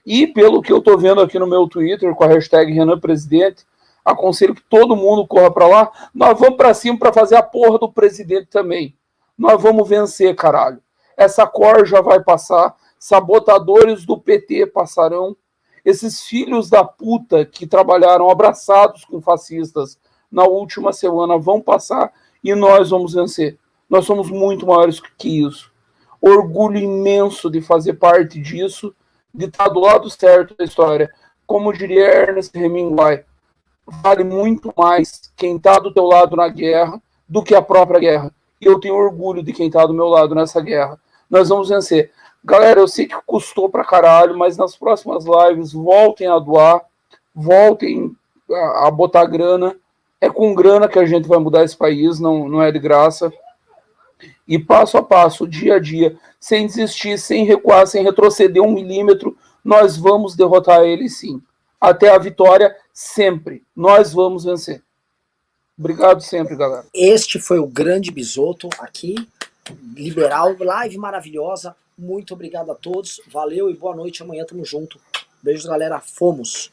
E pelo que eu estou vendo aqui no meu Twitter, com a hashtag Renan Presidente, aconselho que todo mundo corra para lá. Nós vamos para cima para fazer a porra do presidente também. Nós vamos vencer, caralho. Essa corja vai passar, sabotadores do PT passarão, esses filhos da puta que trabalharam abraçados com fascistas na última semana vão passar e nós vamos vencer. Nós somos muito maiores que isso. Orgulho imenso de fazer parte disso, de estar do lado certo da história. Como diria Ernest Hemingway, vale muito mais quem está do teu lado na guerra do que a própria guerra. E eu tenho orgulho de quem está do meu lado nessa guerra. Nós vamos vencer. Galera, eu sei que custou pra caralho, mas nas próximas lives voltem a doar, voltem a botar grana. É com grana que a gente vai mudar esse país, não é de graça. E passo a passo, dia a dia, sem desistir, sem recuar, sem retroceder 1 milímetro, nós vamos derrotar ele sim. Até a vitória, sempre. Nós vamos vencer. Obrigado sempre, galera. Este foi o Grande Bisoto aqui, liberal, live maravilhosa. Muito obrigado a todos, valeu e boa noite. Amanhã tamo junto. Beijos, galera. Fomos.